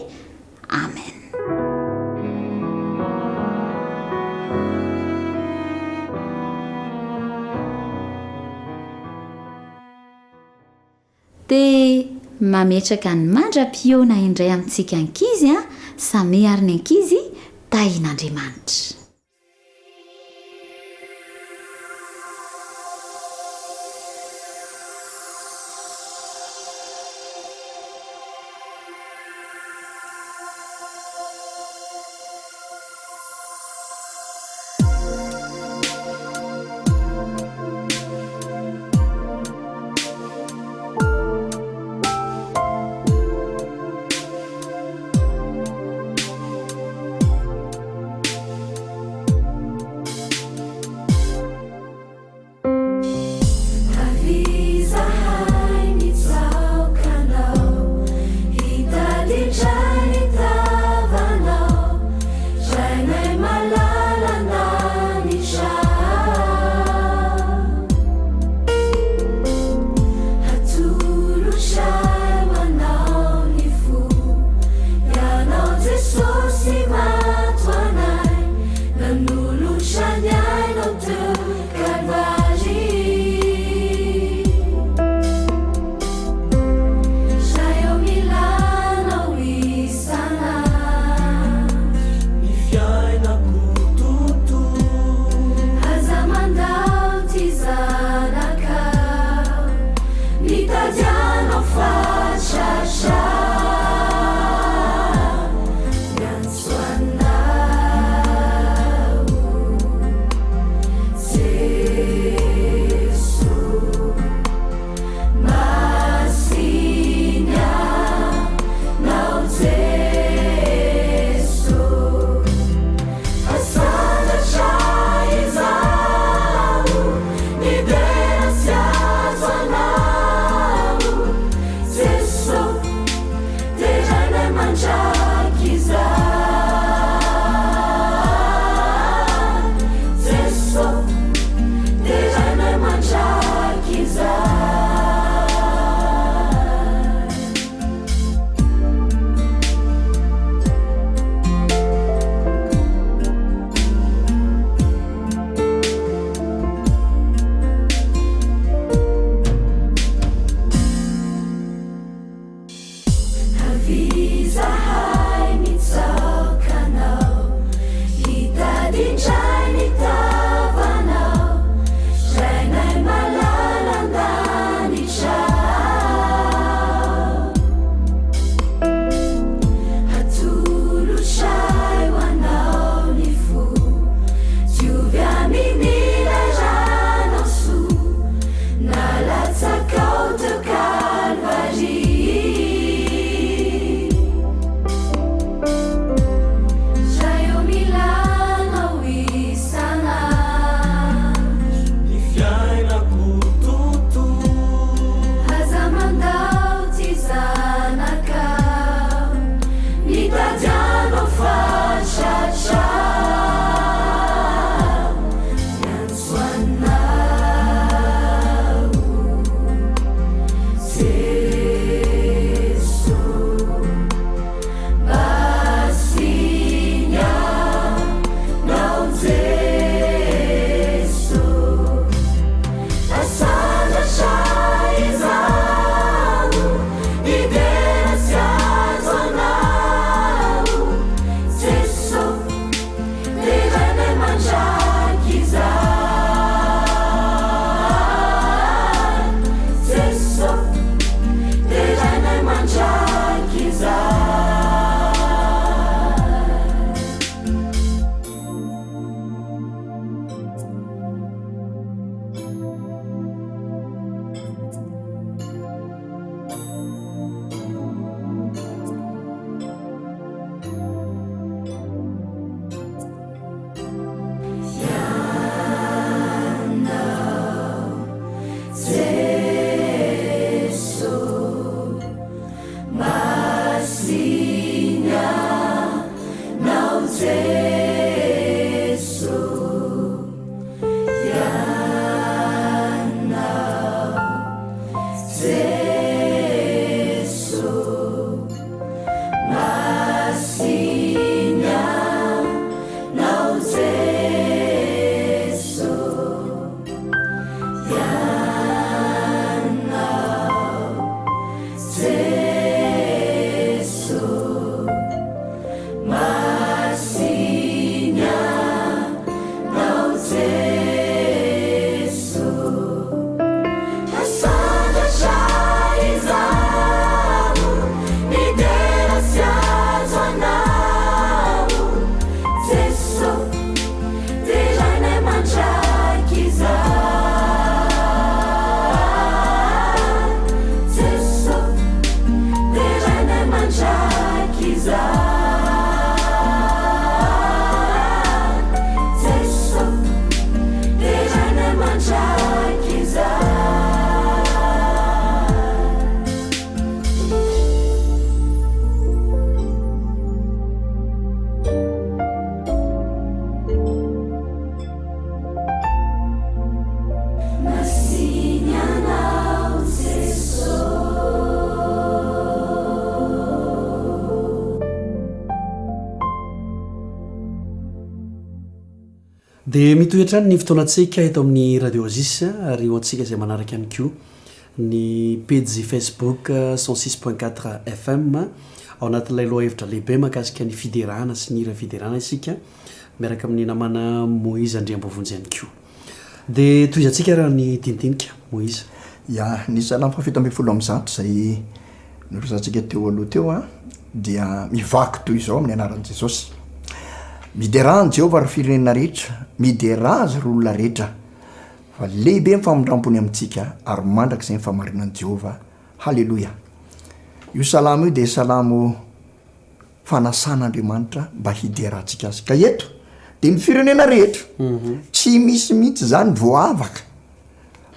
Amen. Dia mametraka ny mandra-piona indray amintsika ankizy samy ary ny ankizy tahin'Andriamanitra. dia mitoetrany ny fotoanantsika eto amin'ny radio azis ary eo antsika izay manaraka ihany ko ny page Facebook 106.4 FM ao anatin'ilay loha hevitra lehibe mahakasika ny Fideràna sy ny hira Fideràna isika miaraka amin'ny namana Moïse ANDRIAMBOAVONJY ihany ko. Dia toizantsika raha ny tinitinika Moïse. Ya ny salamo fafito amby folo am'zato zay noresantsika teo aloha teo a dia mivaky toy izao amin'ny anaran'i Jesosy. Miderany Jehovah ry firenena rehetra, miderazy ry olona rehetra, fa lehibe ny famondrampony amintsika ary mandraka izay ny famarinan'i Jehovah. Halleloia. Io salamo io dia salamo fanasan'Andriamanitra mba hiderantsika azy. Ka eto dia ny firenena rehetra, tsy misy mihitsy zany voavaka.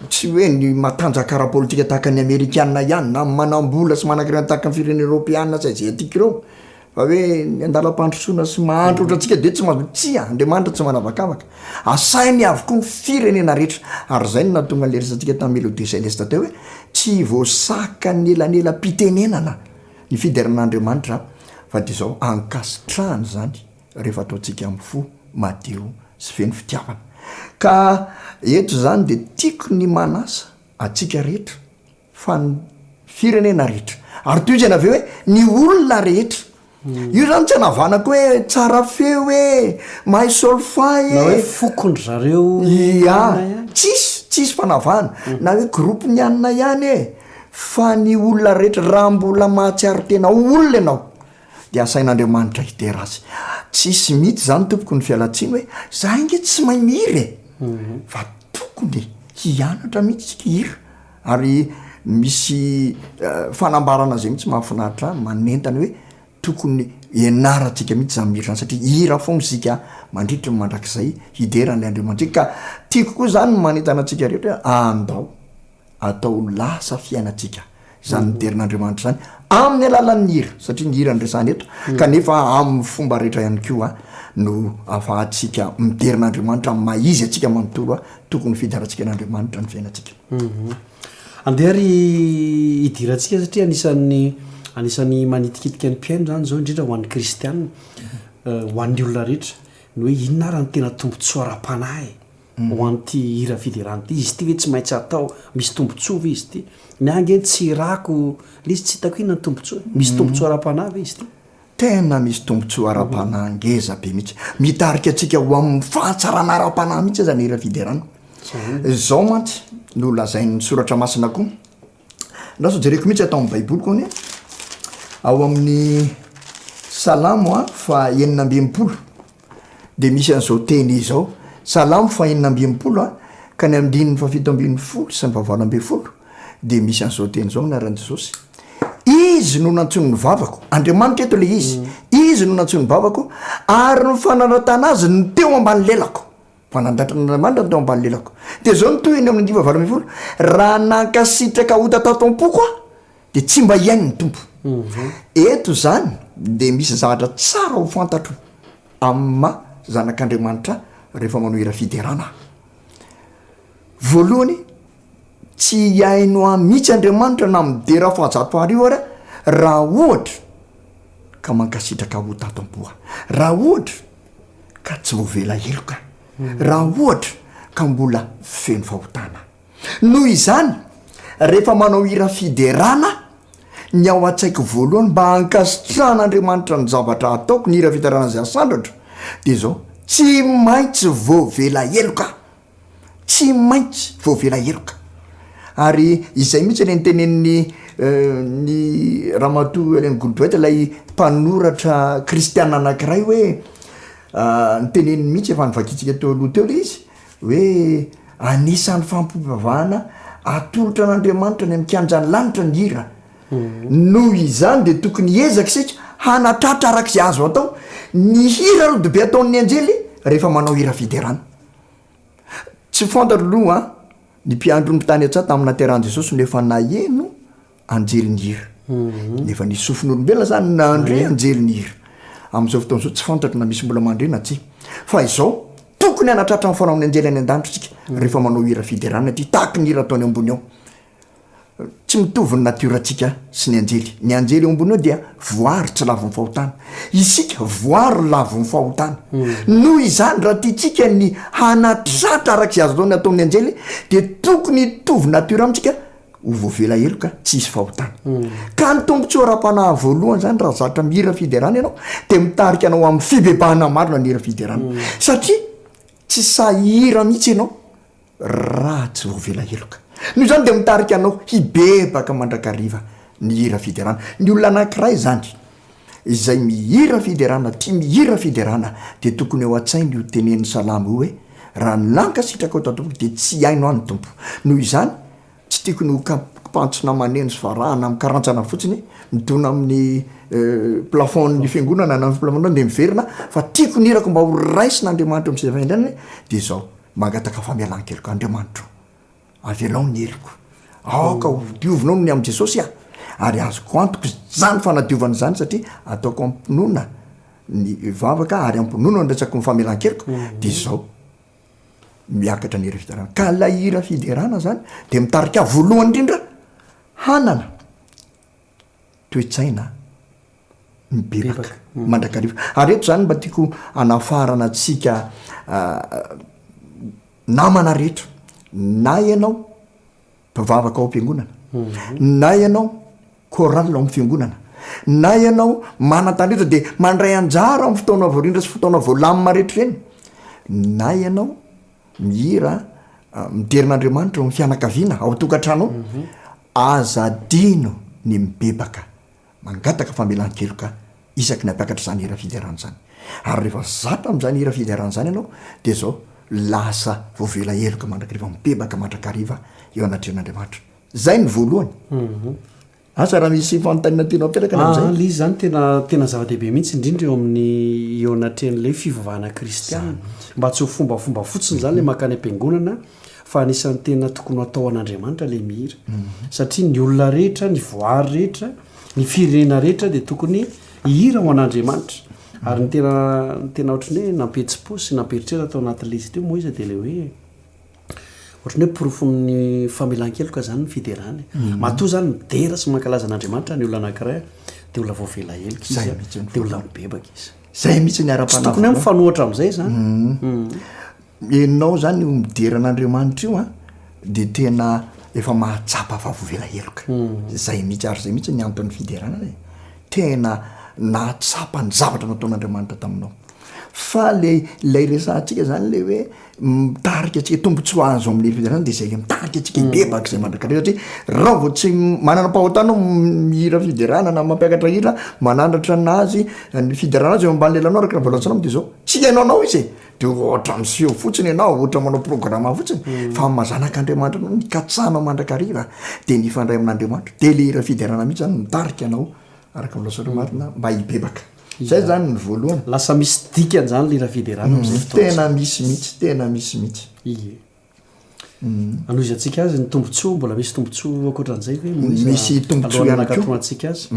Tsy hoe ny matanjaka ara-politika tahaka ny Amerikanina ihany na manambola sy manakirana tahaka ny firenena Europeana sy aziatika ireo. Fa hoe ny andalam-pandrosoana sy mahandro ohatrantsika dia tsy mahazo tsia, Andriamanitra tsy manavakavaka. Asainy avokoa ny firenena rehetra. Ary zay no nahatonga le resantsika tamin'ny Mélodie Céleste teo hoe tsy voasaka ny elanelam-pitenenana ny fideran'Andriamanitra fa dia izao ankasitrahany zany rehefa ataontsika amin'ny fo madio sy feno fitiavana. Ka eto zany dia tiako ny manasa atsika rehetra fa ny firenena rehetra. Ary toy izay naveo hoe ny olona rehetra. Io zany tsy hanavanako hoe tsara feo hoe mahay solfay na hoe fokondry zareo tsisy fanavana na hoe groupe ny anina ihany fa ny olona rehetra raha mbola mahatsiaro tena olona ianao dia asain'Andriamanitra hitera azy. Tsisy mihitsy zany tompoko ny fialatsiny hoe za inge tsy mahay mihira fa tokony hianatra mihitsy hira. Ary misy fanambarana zay mihitsy mahafinaritra manentana hoe tokony ianarantsika mihitsy zany mihira zany satria hira foana sika mandritra mandrakizay hideran'ilay Andriamanitra. Ka tiako koa zany manentana antsika rehetra andao atao lasa fiainantsika zany miderin'Andriamanitra zany amin'ny alalan'ny hira satria ny hira ndresany eto kanefa amin'ny fomba rehetra ihany koa no afahantsika miderin'Andriamanitra maizy atsika manontolo tokony fidarantsika n'Andriamanitra ny fiainantsika. Andeha ary hidirantsika satria anisany manitikitika ny mpiaino zany zao indrindra ho an'ny kristianina ho an'ny olona rehetra ny hoe inona raha ny tena tombontsoa ara-panahy ho an'ity hira Fideràna ty. Izy ty hoe tsy maintsy atao misy tombontsoa izy ty ny angeny tsy rako le izy tsy hitako inona ny tombontsoa misy tombontsoa ara-panahy izy ty. Tena misy tombontsoa ara-panahy ngeza be mihitsy mitarika atsika ho amin'ny fahatsarana ara-panahy mihitsy zany hira Fideràna. Zao mantsy no lazain'ny soratra masina koa naso jereko mihitsy atao amin'ny baiboly koa ao amin'ny salamo fa 6 dia misy an'izao teny izao salamo fa 6 ka ny amin'ny 710 sy ny 720 dia misy an'izao teny izao anaran'i Jesosy. Izy no nantsony ny vavako, Andriamanitra eto le izy no nantsony ny vavako ary ny fanaratana azy ny teo ambany lelako. Fanandratra teo ambany lelako. Dia zao ny toy eny amin'ny 9:20 raha nankasitraka ho tatatom-poko dia tsy mba hiainy ny tompo. Eto zany dia misy zavatra tsara ho fantatro amin'ny zanak'Andriamanitra rehefa manao hira Fideràna. Voalohany tsy haino mihitsy Andriamanitra na midera fahazato fahariva raha ohatra ka mankasitraka ho tatam-poa, raha ohatra ka tsy voavela heloka, raha ohatra ka mbola feno fahotana. Noho izany rehefa manao hira Fideràna ny ao an-tsaiko voalohany mba hankasitrahan'Andriamanitra ny zavatra ataoko ny hira Fideràna izay asandratra dia zao tsy maintsy voavela heloka, tsy maintsy voavela heloka. Ary izay mihitsy ilay nytenen'ny ny ramatoa Alain Goldwait ilay mpanoratra kristiana anankiray hoe nyteneniny mihitsy efa nivakitsika teo aloha teo le izy hoe anisan'ny fampivavahana atolotra an'Andriamanitra ny amikanjany lanitra ny hira. Noho izany dia tokony ezaka isika hanatratra arak'izay azo atao ny hira aloha dia be ataon'ny anjely rehefa manao hira Fideràna. Tsy fantatra aloha ny mpiandro ny tany atsy tamina terahn' Jesosy nefa naheno anjely ny hira. Nefa ny sofin'olombelona zany nandre anjely ny hira. Amin'izao fotoana izao tsy fantatra na misy mbola mandrena tsy. Fa izao tokony hanatratra ny fanaon'ny anjely any an-danitra isika rehefa manao hira Fideràna ty tahaka ny hira ataony ambony ao. tsy mitovy ny natioratsika sy ny anjely eo ambony eo dia voaritsy lavo ny fahotana isika voary lavo ny fahotana noho izany raha tiatsika ny hanatratra arak'izay azo ataony ataon'ny anjely dia tokony tovy natiora amitsika ho voavela heloka tsy isy fahotana ka ny tombontsoa ra-panahy voalohany zany raha zatra mihira fiderana ianao dia mitarika anao amin'ny fibebahana marina ny hira fiderana satria tsy sahira mihitsy ianao raha tsy voavela heloka noho zany dia mitarika anao hibebaka mandrakariva ny hira fiderana ny olona anankiray zany izay mihira fiderana tia mihira fiderana dia tokony eo a-tsainy io tenen'ny salamy io hoe raha nlankasitraka ao tatompo dia tsy haino any tompo noho izany tsy tiakony ho kapantsona maneno sy varahana amin'ny karantsana fotsiny mitona amin'ny plafond ny fiangonana na plafond dia miverina fa tiako ny hirako mba ho raisina andriamanitra amin'izay faindrany dia zao mangataka famialan-keloko andriamanitro avelao ny heliko aoka ho diovinao ny amin'i jesosy ary azoko antoko zany fanadiovana zany satria ataoko ampinoana ny vavaka ary ampinoana ndratsako ny famelan-keloko dia zao miakatra ny hira fiderana ka la hira fiderana zany dia mitarika voalohany indrindra hanana toetsaina mibebaka mandrakariva ary eto zany mba tiako anafarana atsika namana rehetra na ianao mpivavaka ao am-piangonana na ianao koral ao amin'ny fiangonana na ianao manatandretra dia mandray anjara amin'ny fotoana voarindra sy fotoana voalamina rehetra reny na ianao mihira miderin'andriamanitra eo amin'ny fianakaviana ao tokantrano azadino ny mibebaka mangataka famelan-keloka isaky ny ampiakatra zany hira fiderana zany ary rehefa zatra amin'izany hira fiderana zany ianao dia zao lasa voavela heloka mandrakariva mibebaka mandrakariva eo anatrehan'andriamanitra zay ny voalohany asa raha misy fanontanina tena apetraka l izy zany tena zava-dehibe mihitsy indrindra eo amin'ny eo anatrehan'lay fivavahana kristiana mba tsy ho fombafomba fotsiny zany le makany am-piangonana fa anisan'ny tena tokony atao an'andriamanitra le mihira satria ny olona rehetra ny voary rehetra ny firenena rehetra dia tokony hihira ho an'andriamanitra ary ny tena ohatrany hoe nampetsi-posy namperitrera atao anatin'le izy teo Moïse dia le hoe ohatrany hoe porofon'ny famelan-keloka zany ny fiderana matoa zany midera sy mankalaza an'andriamanitra ny olona anankiray dia olona voavela heloka izy dia olona mibebaka izy zay mihitsy ny tsy tokony hoe mifanohatra amin'izay zany enao zany mideran'andriamanitra io dia tena efa mahatsapa fa voavela heloka zay mihitsy ary zay mihitsy ny anton'ny fiderana tena nahatsapa ny zavatra nataon'andriamanitra taminao fa lay resantsika zany le hoe mitarika atsika tombontso azo amin'ny fiderana dia zay le mitarika atsika hibebaka zay mandrakariva satria raha vao tsy manana mpahotana mihira fiderana na mampiakatra hira manandratra anazy ny fiderana azy eo ambany lelanao araka raha voalantsana dia zao tsy hainao izy dia ohatra miseho fotsiny ianao ohatra manao programma fotsiny fa mazanak'andriamanitra anao nikatsanao mandrakariva dia nifandray amin'andriamanitra dia le hira fiderana mihitsy zany mitarika anao araka volasotra marina mba hibebaka zay zany ny voalohany lasa misy dikany zany lira fiderana am'izay tena misy mihitsy ie anoizy atsika azy ny tombontsoa mbola misy tombontsoa akoatran'izay hoe misy tombontsoa ihany koa atsika azy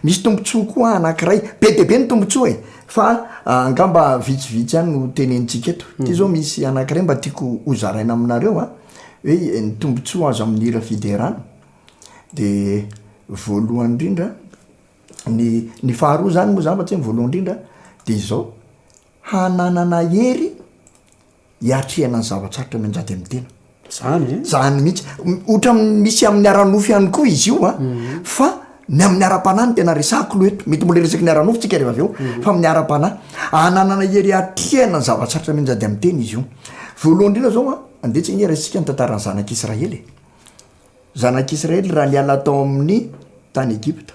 misy tombontsoa koa anankiray be dia be ny tombontsoa fa angamba vitsivitsy ihany no tenentsika eto ty zao misy anankiray mba tiako hozaraina aminareo hoe ny tombontsoa azo amin'ny hira fiderana dia voalohany indrindra ny faharoa zany moa zany fa tsy voalohany indrindra dia izao hananana hery hiatrehana ny zavatsarotra mianjady amin'ny tena zany mihitsy ohatra misy amin'ny aranofo ihany koa izy io fa ny amin'ny ara-panahy ny tena resako lo eto mety mbola resaky ny aranofo tsika rehefa avy eo fa amin'ny ara-panahy hananana hery hiatrehana ny zavatsarotra mianjady amin'ny tena izy io voalohany indrindra zao andetsika ny resika ny tantarany zanak'Israely zanak'Israely raha niala tao amin'ny tany Egypta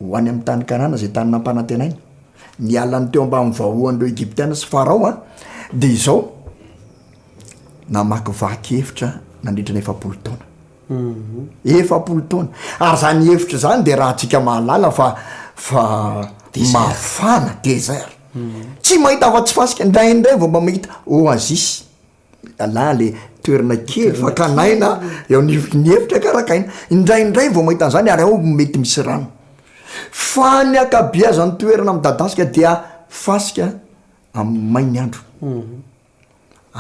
ho any amin'ny tany Kanana zay tany nampanantenainy nialany teo ambany vahoan'ireo Egyptiana sy Farao dia izao namakivaky hevitra nandritra ny 7 taona 7 taona ary zany hevitra zany dia raha antsika mahalala fa mafana désert tsy mahita afa-tsy fasika indraindray vao mba mahita oazisy ala le toerana kely fa kanaina eo ny hevitra karakaina indraindray vao mahita an'izany ary ao mety misy rano fa ny akabeazany toerana midadasika dia fasika amin'ny mainy andro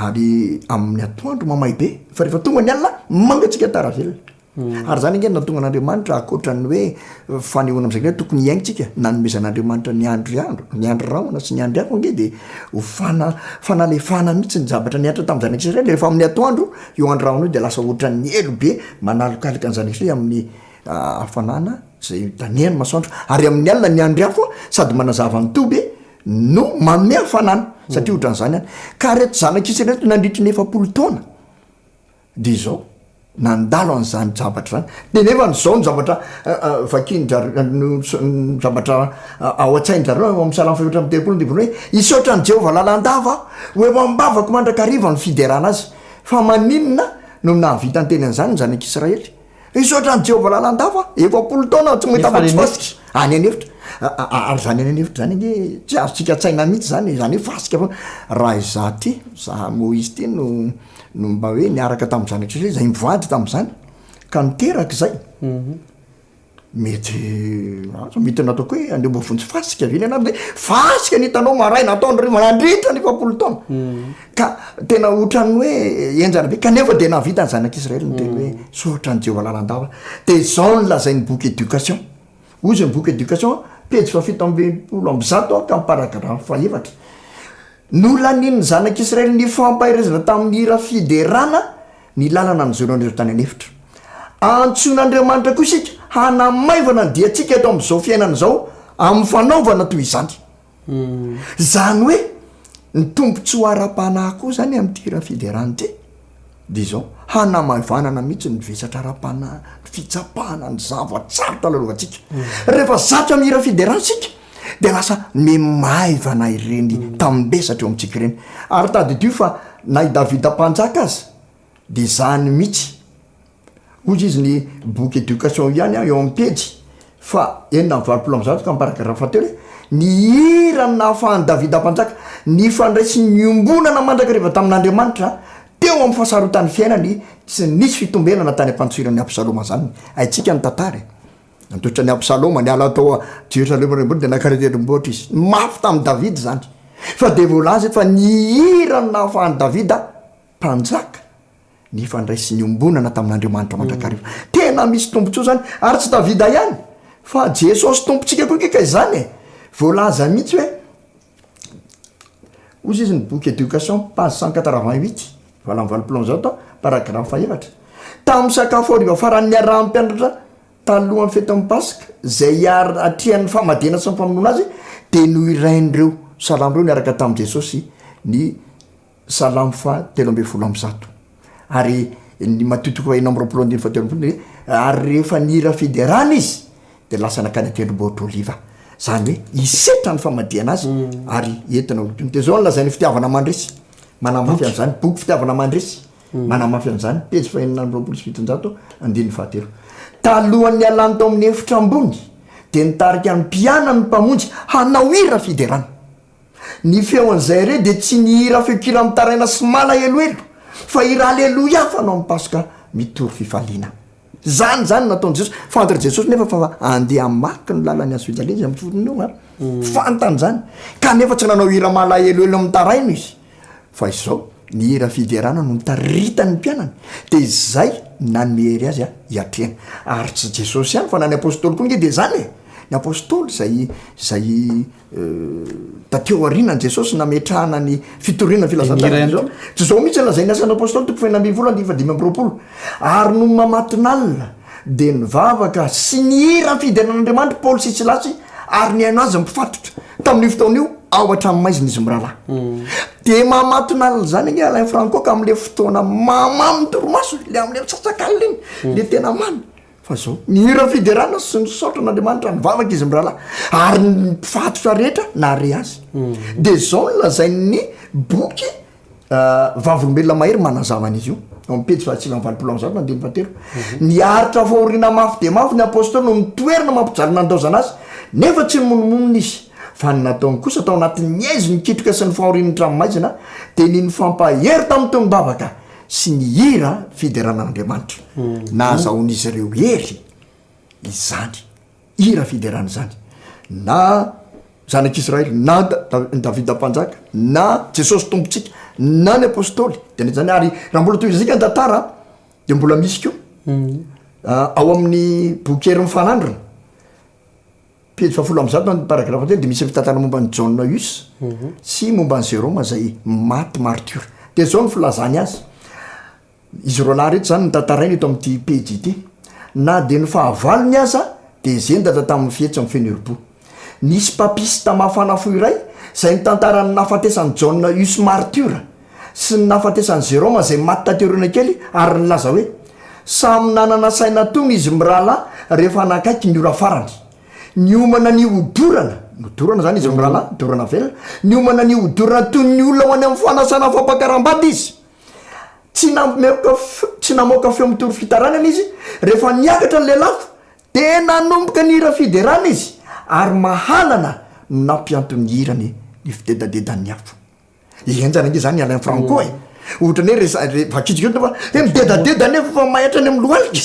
ary amin'ny atoandro mamay be fa rehefa tonga ny alina mangatsika taravelona ary zany ingeny natonga an'andriamanitra akoatrany hoe fanehoana am'zay tokony iaintsika nanomezan'andriamanitra ny andro raona sy ny andriako nge de fanalefana mihitsy ny zavatra niatra tamin'izany Israely rehefa amin'ny atoandro io andro raona io de lasa ohatran'ny elo be manalokaloka an'izany Israely amin'ny hafanana zay taniany masoandro ary amin'ny alina ny andriafo sady manazava ny tobe no manome hafanana satria ohatran'izany any ka reto zanak'Israely reto nandritry ny 7 taona de zao nandalo an'izany zavatra zany de nefa nyzao ny zavatra vakiny zavatra ao an-tsainjareo amin'ny Salamo 7:30 hoe isotra ny Jehovah lalandava hoe mambavako mandraka hariva ny fiderana azy fa maninona no nahavita ny teny an'izany ny zanak'Israely isotra ny Jehovah lalandava 7 taona tsy mahita fasika any anefitra ary zany any anefitra zany nge tsy azotsika tsaina mihitsy zany zany hoe fasika foana raha iza ty za Moïse ty no mba hoe niaraka tamin'ny zanak'Israely zay mivoady tamin'izany ka niteraka zay mety nataoko hoe andeha mba vonjy fasika vily ana de fasika ny hitanao maray nataony riva nandritra ny 7 taona ka tena ohatrany hoe enjana be kanefa de nahavita ny zanak'Israely ny teny hoe sotra ny Jehovah lalandava de zao ny lazain'ny boky éducation ozy ny boky éducation pejy 720 ka paragraphe 7 nolanin'ny zanak'Israely ny fampahirezana tamin'ny hira fiderana ny lalana ny zonan'ireo tany anefitra antson'andriamanitra koa isika hanamaivana ny diatsika eto amin'izao fiainana zao amin'ny fanaovana toy izany zany hoe ny tombotsy ho ara-panahy koa zany amin'ny hira fiderana ty de zao hanamaivanana mihitsy ny vesatra ara-panahy fitsapahana ny zava-tsara talalovantsika rehefa zatra amin'ny hira fiderana sika de lasa memaivana ireny tambesatra eo amintsika ireny ary tadidio fa na i Davida mpanjaka azy de zany mihitsy ozy izy ny boky éducation ihany eo amin'ny pejy fa 9:20 ka paragraphe teo hoe ny hira nahafahan'ny Davida mpanjaka ny fandraisy niombonana mandraka rehefa tamin'Andriamanitra teo amin'ny fahasarotan'ny fiainany tsy nisy fitombenana tany ampantsiran'ny Absaloma zany aitsika ny tantara antotra ny Absaloma ny ala atao Jerusalema rembolo de nakareterimboatra izy mafy tamin'ny Davida zany fa de voalaza fa ny hira nahafahan'ny Davida mpanjaka ny fandraisy niombonana tamin'Andriamanitra mandrakariva tena misy tombontsoa zany ary tsy Davida ihany fa Jesosy tompontsika koa keka izany voalaza mihitsy hoe ozy izy ny boky éducation page 188 valamivalopolonzao paragraphe 7 tamin'ny sakafo hariva farany niarahan'ny mpianatra talohan'ny fetin'ny Pasika zay atrian'ny famadihana sy ny famonoana azy de no irain'ireo salamo reo niaraka tamin'i Jesosy ny salamo 3:10 ary ny matotoko 4:20 ary rehefa nira fiderana izy de lasa nakany tendrombohitra oliva zany hoe isetra ny famadihana azy ary entina de zao nolazain'ny fitiavana mandresy manamafy an'izany boky fitiavana mandresy manamafy an'izany pejy 4:7 talohan'ny alany tao amin'ny efitra ambony de nitarika ny mpiana ny mpamonjy hanao hira fiderana ny feon'izay re de tsy ny hira feokira mitaraina sy malaheloelo fa hira aleloia fanao amin'ny Pasika mitory fifaliana zany nataon'i Jesosy fantatra Jesosy nefa fa andeha amaky ny lalany azy fijaliana izy amin'ny fotony io fantany zany kanefa tsy nanao hira malaheloelo mitaraino izy fa izao ny hira fiderana no nitaritany mpianany de zay nanomehery azy hiatrena ary tsy Jesosy ihany fa na ny apôstôly koa nge de zany ny apôstôly zay tateo arinany Jesosy nametrahana ny fitoriana filazantany zao tsy zao mihitsy lazainy asan'ny apôstôly toko 2:5 ary no mamatinalina de nivavaka sy ny hira fideran'Andriamanitra Paoly sy Silasy ary ny haino azy mpifatitra tamin'io fotoana io ao hatramin'ny maizina izy mirahalahy de mamatinalina zany nge Alain Franco ka am'le fotoana mamamy toromaso le am'le tsatsak'alina iny le tena mamy fa zao ny hira fiderana sy ny saotra n'Andriamanitra nivavaka izy mirahalahy ary ny mpifatitra rehetra nare azy de zao ny lazain'ny boky vavolombelona mahery manazavany izy io pejy 7:20 niaritra fahoriana mafy de mafy ny apôstôly no nitoerina mampijalina andaozana azy nefa tsy monomonona izy fa ny nataony kosa tao anatin'ny aizy nikitroka sy ny fahorian'ny tranomaizina de ny fampahery tamin'ny tongobavaka sy ny hira fideranan'Andriamanitra nahazaon'izy ireo hery izany hira fiderana zany na zanak'Israely na Davida mpanjaka na Jesosy tompontsika na ny apôstôly de zany ary raha mbola toy izika ny tantara de mbola misy keo ao amin'ny bokery mifanandrona pejy fahafolo am'zato paragrafa telo de misy fitantana momba ny jauna us sy momba ny zeroma zay maty marture de zao ny filazany azy izy roa lahy rehetra zany ny tantarainy eto am'ty pejy ity na de ny fahavalony aza de zendata tamin'ny fietsy am'ny fenerbo nisy papisy tamafana fo iray zay ny tantarany nafatesany jauna us marture sy ny nafatesany zeroma zay maty taterona kely ary nylaza hoe samy nanana saina tony izy mirahalahy rehefa anakaiky ny ora farany ny omana ny odorana zany izy mirahalahy dorana velona ny omana ny odorana toy ny olona ho any amin'ny fanasana fampakaram-bady izy tsy namoaka feo mitoro fitaranana izy rehefa niakatra ny lelafo tena nomboka ny hira fideràna izy ary mahalana nampiantony hirany ny fidedadedany afo enjana nge zany Alain Franco ohatrany hoe vakitsika fa midedadeda nefa fa mahatra ny amin'ny lohalika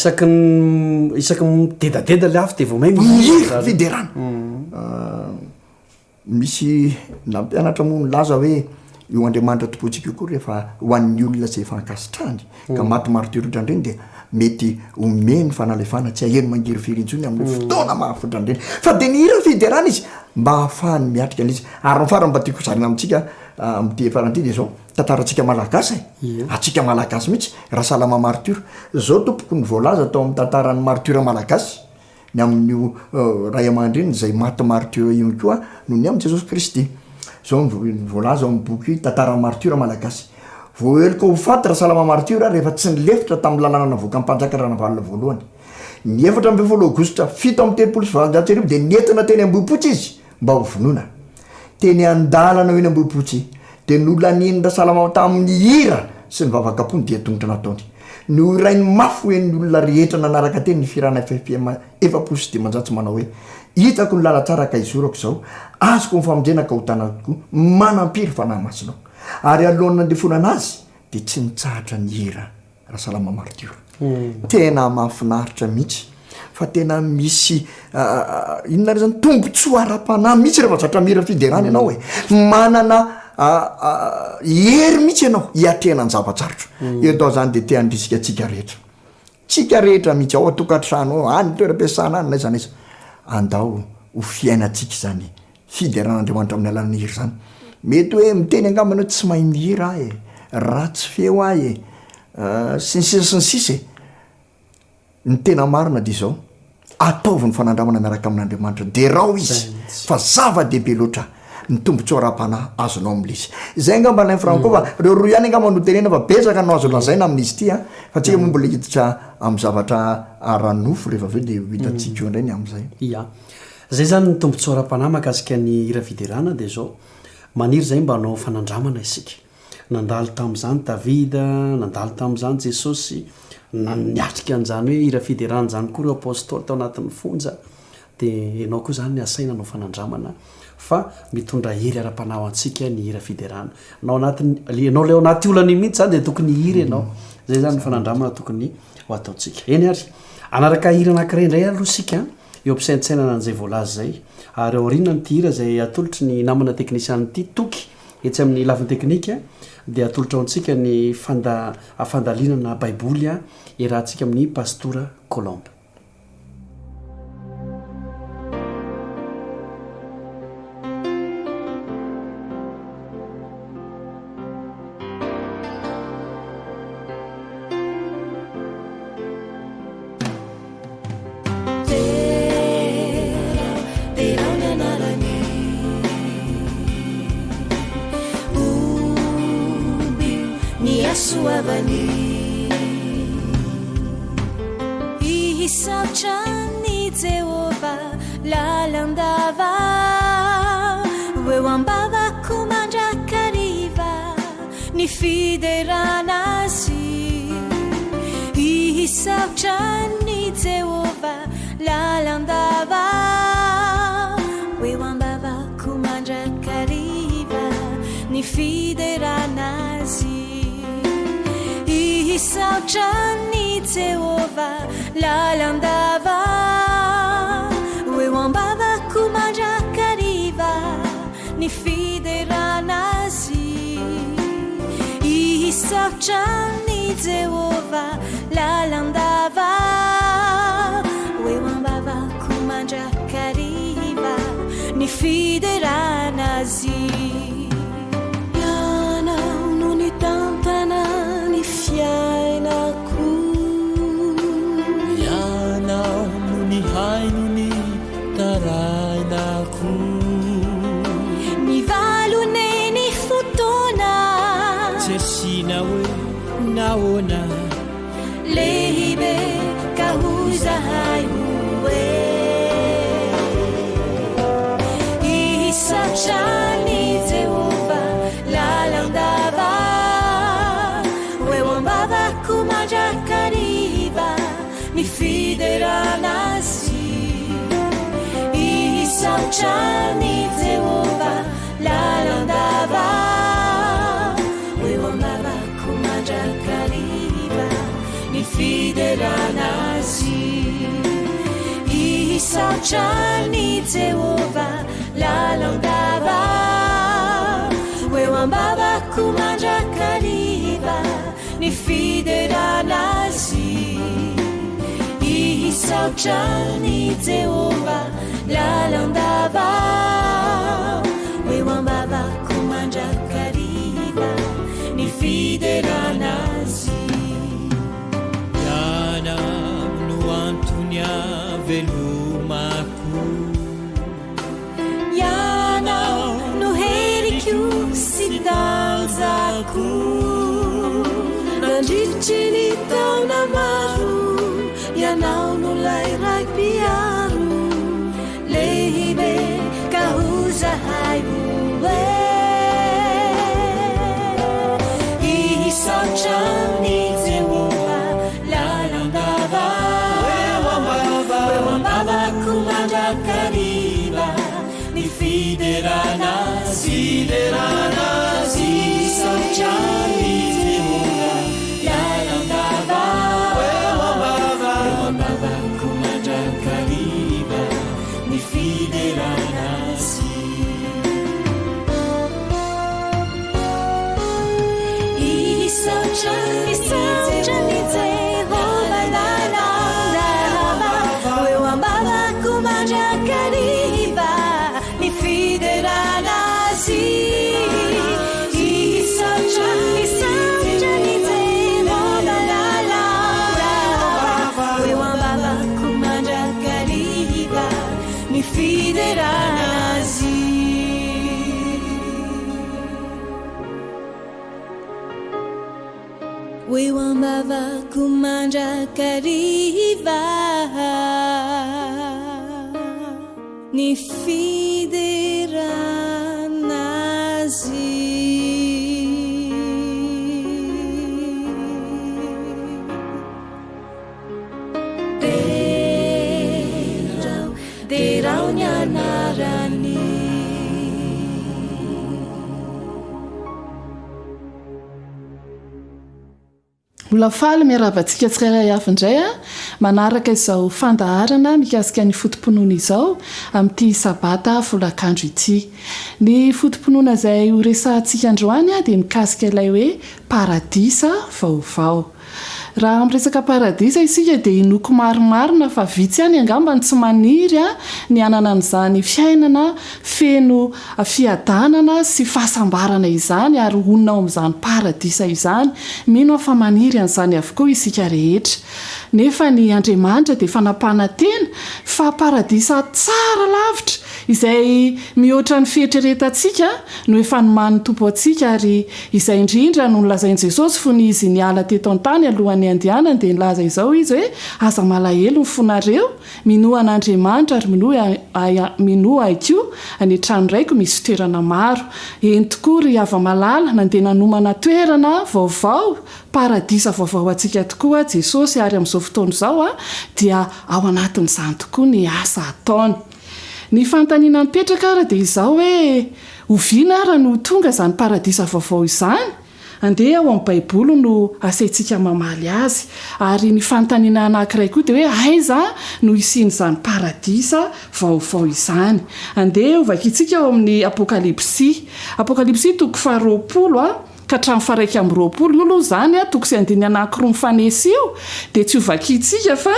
isaky midedadeda le afo de vao may mihira fideràna misy nampianatra moa nylaza hoe io andriamanitra tompontsika io koa rehefa hoan'ny olona zay fankasitrany ka maty martirotranireny de mety omeny fanalefana tsy aheno mangiry firintsony amin'ny fotoana mahafotrandreny fa de ny hira fideràna izy mba hahafahany miatrika an'izy ary ny farany mba tiako zarina amitsika amty faranty de zao tantaratsika malagasy atsika malagasy mihitsy raha salama marture zao tompoko ny voalaza atao amin'ny tantaran'ny marture malagasy ny amin'io ray aman-dreny zay maty marture io koa noho ny amin'i jesosy kristy zao voalaza amin'ny boky tantaran'ny marture malagasy voaeloko ho faty raha salama marture rehefa tsy nilefitra tamin'ny lalàna navoaka ampanjaka raha navalina voalohany ny efatra amby folo aogositra fito amin'ny telopolo sy valonjato arivo de nentina teny ambohipotsy izy mba ho vonoina teny andalana eny ambohipotsy de nolaninra salama tamin'ny hira sy ny vavakapony dia tongotra nataony no irainy mafy hoen'ny olona rehetra nanaraka teny ny firana FFM efapolo de manjatsy manao hoe hitako ny lala tsara ka izorako zao azoko mifamondrenaka ho tanako manampiry fanahy masinao ary alohany nandefonana azy de tsy nitsahatra ny hira raha salama marture tena mahafinaritra mihitsy fa tena misy inona re zany tombontsoa ara-panahy mihitsy rehefa zatra mihira fideràna ianao manana hery mihitsy ianao hiatrena ny zavatsarotra eto zany de te andrisika tsika rehetra mihitsy ao atokantrano any toeram-piasana any naiza naiza andao ho fiainatsika zany fideràn'andriamanitra amin'ny alalan'ny hira zany mety hoe miteny angambana hoe tsy mahay mihira ratsy feo sy ny sisa ny tena marina de zao ataovy ny fanandramana miaraka amin'andriamanitra de rao izy fa zava-dehibe loatra ny tombontsoa ara-panahy azonao am'le izy zay angamba Alain Franco fa reo roa ihany angamba no tenena fa betsaka no azo lazaina amin'izy ity fa tsika momba le hiditra amin'ny zavatra aranofo rehefa aveo de hitatsika eo indrany am'izay zay zany ny tombontsoa ara-panahy mahakasika ny hira fideràna de zao maniry zay mba hanao fanandramana isika nandalo tam'izany davida nandalo tam'izany jesosy niatrika an'izany hoe hira fideràna zany koa reo apôstôly tao anatin'ny fonja de ianao koa zany niasaina nao fanandramana fa mitondra hery ara-panahy ho antsika ny hira fideràna nao anao le ao anaty olany mihitsy zany de tokony hira ianao zay zany fanandramana tokony ho ataotsika eny ary anaraka hira anankiray indray aloha sika eo ampisaintsainana an'izay voalazy zay ary aorina nyty hira zay atolotry ny namana teknisianyity toky etsy amin'ny laviny teknika de atolotra ao antsika ny fandalinana baiboly irahantsika amin'ny Pst Colombe. Ihisaotrany Jehovah lalandava eo ambavako mandrakariva ny fideràna azy ihisaotrany Jehovah lalandava eo ambavako mandrakariva ny fideràna azy ihisaotrany Jehovah lalandava eo ambavako mandrakariva ny fideràna azy ihisaotrany Jehovah lalandava ny fideràna azy ianao no ny tantana ny fiainako ianao no ny haino ny tarainako mivalone ny fotoana tsersina hoe nahoana lehibe ka ho zahay hoe isatrany Jehova lalandava eo ambavako mandrakariva ny fideràna azy isatrany Jehova lalandava eo ambavako mandrakariva ny fideràna azy isatrany Jehova lalandava eo ambavako mandrakariva ny fideràna azy isatrany Jehova lalandava eo ambavako mandrakariva ny fideràna azy ianao no antony avelomako ianao no heriko sy tanjako nandrifitry ny taona maro ianao no lay ray mpiaro lehibe ka ho zahay hoe isatrany Jehova lalandava eo ambavako mandrakariva ny fideràna azy isatrany Jehova lalandava eo ambavako mandrakariva ny fideràna azy isatrany Jehova lalandava eo ambavako mandrakariva ny fideràna azy isatrany Jehova lalandava eo ambavako mandrakariva ny fideràna azy eo ambavako mandrakariva ny fideràna azy derao ny anarany mbola faly miaravantsika tsirairay avy indray a manaraka izao fandaharana mikasika ny fotomponoana izao amin'ity sabata volakandro ity ny fotomponoana izay ho resantsika androany a dia mikasika ilay hoe paradisa vaovao raha miresaka paradisa isika dia inoko maromarina fa vitsy ihany angambany tsy maniry a ny anana an'izany fiainana feno fiadanana sy fahasambarana izany ary onona ao amin'izany paradisa izany mino fa maniry an'izany avokoa isika rehetra nefa ny Andriamanitra dia fanapana tena fa paradisa tsara lavitra izay mihoatra ny fieritreretantsika no efa nomany tompo antsika ary izay indrindra no nolazain'i Jesosy fony izy niala teto an-tany alohan'ny andianana dia nilaza izao izy hoe aza malahelo ny fonareo minoa an'Andriamanitra ary minoa aiko any trano raiko misy toerana maro eny tokoa ry ava-malala nandeha nanomana toerana vaovao paradisa vaovao antsika tokoa Jesosy ary amin'izao fotoana izao dia ao anatin'izany tokoa ny asa ataony ny fantaniana mipetraka ara dia izao hoe oviana ara no tonga izany paradisa vaovao izany andeha ao amin'ny baiboly no asaintsika mamaly azy ary ny fantaniana anankiray koa dia hoe aiza no isian'izany paradisa vaovao izany andeha ovakitsika ao amin'ny apokalipsy toko 20 ka hatramin'ny faraiky amby roapolo io aloha zany a toko sy andiny anankiroa mifanesy io dia tsy ho vakitsika fa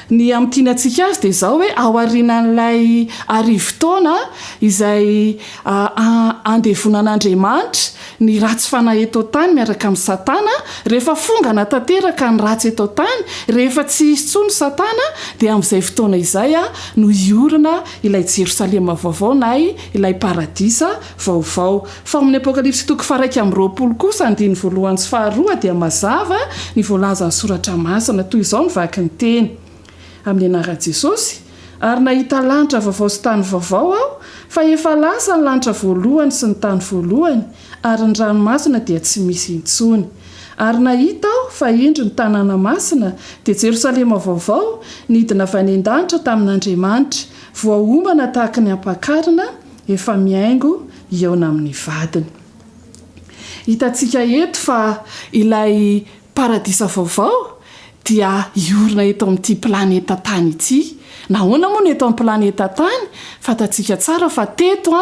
ny amin'ny tianantsika azy dia izao hoe ao aorianan'ilay arivo-taona izay andevonan'Andriamanitra ny ratsy fanahy eto tany miaraka amin'ny Satana. Rehefa fongana tanteraka ny ratsy eto tany, rehefa tsy hisy intsony Satana, dia amin'izay fotoana izay no iorina ilay Jerosalema vaovao na ilay paradisa vaovao. Fa amin'ny apokalipsy toko faraiky amby roapolo kosa andiny voalohany sy faharoa dia mazava ny voalaza ny soratra masina toy izao ny vaky ny teny amin'ny anaran'i Jesosy. Ary nahita lanitra vaovao sy tany vaovao aho, fa efa lasa ny lanitra voalohany sy ny tany voalohany, ary ny ranomasina dia tsy misy intsony. Ary nahita aho fa indro ny tanàna masina dia Jerosalema vaovao nidina avy any an-danitra tamin'Andriamanitra, voaombana tahaka ny ampakarina, efa miaingo eo amin'ny vadiny. Hitantsika eto fa ilay paradisa vaovao dia iorina eto amin'ity planeta tany ity. Nahoana moa ny eto amin'ny planeta tany? Fantatsika tsara fa teto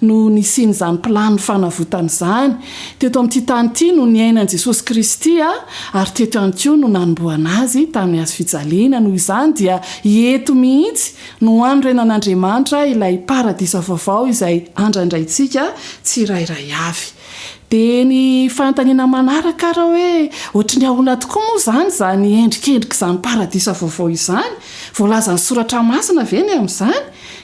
no nisian'izany plano fanavotana izany. Teto amin'ity tany ity no niainan' Jesosy Kristy ary teto ihany koa no nanomboana azy tamin'ny hazo fijaliana. Noho izany dia eto mihitsy no anorenan'Andriamanitra ilay paradisa vaovao izay andrandraitsika tsirairay avy. Dia ny fanontaniana manaraka raha hoe ohatry ny ahoana tokoa moa zany endrikendrika izany paradisa vaovao izany, voalaza ny soratra masina ve ny amin'izany?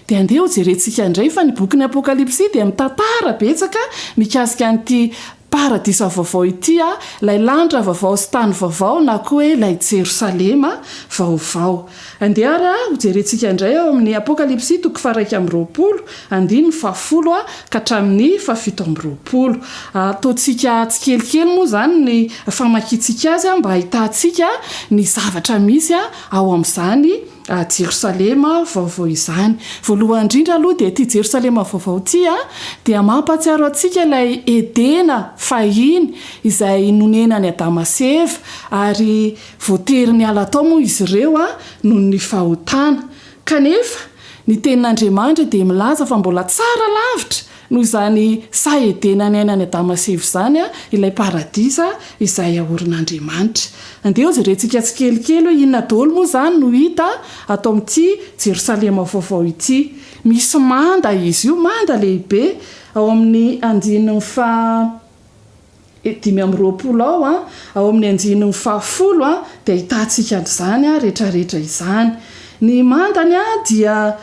Dia andeha ho jerentsika indray fa ny boky ny apokalipsy dia mitantara betsaka mikasika an'ity paradisa vaovao ity, ilay lanitra vaovao sy tany vaovao na koa hoe ilay Jerosalema vaovao. Andeha ho jerentsika indray ao amin'ny apokalipsy toko faraiky amby roapolo andiny fafolo ka hatramin'ny fafito amby roapolo. Ataontsika tsikelikely moa zany ny famakitsika azy mba ahitantsika ny zavatra misy ao amin'izany Jerosalema vaovao izany. Voalohany indrindra aloha dia ity Jerosalema vaovao ity dia mampatsiaro antsika ilay Edena fahiny izay nonenany Adama sy Eva, ary voatery ny ala tao moa izy ireo noho ny fahotana. Kanefa ny tenin'Andriamanitra dia milaza fa mbola tsara lavitra noho izany sa Edena ny ainany Adama sy Eva izany ilay paradisa izay aorin'Andriamanitra. Andeha jerentsika tsikelikely hoe inona daholo moa zany no hita atao amin'ity Jerosalema vaovao ity. Misy manda izy io, manda lehibe ao amin'ny andininy dimy amby roapolo ao amin'ny andininy fahafolo dia hitantsika an'izany rehetrarehetra izany. Ny mandany dia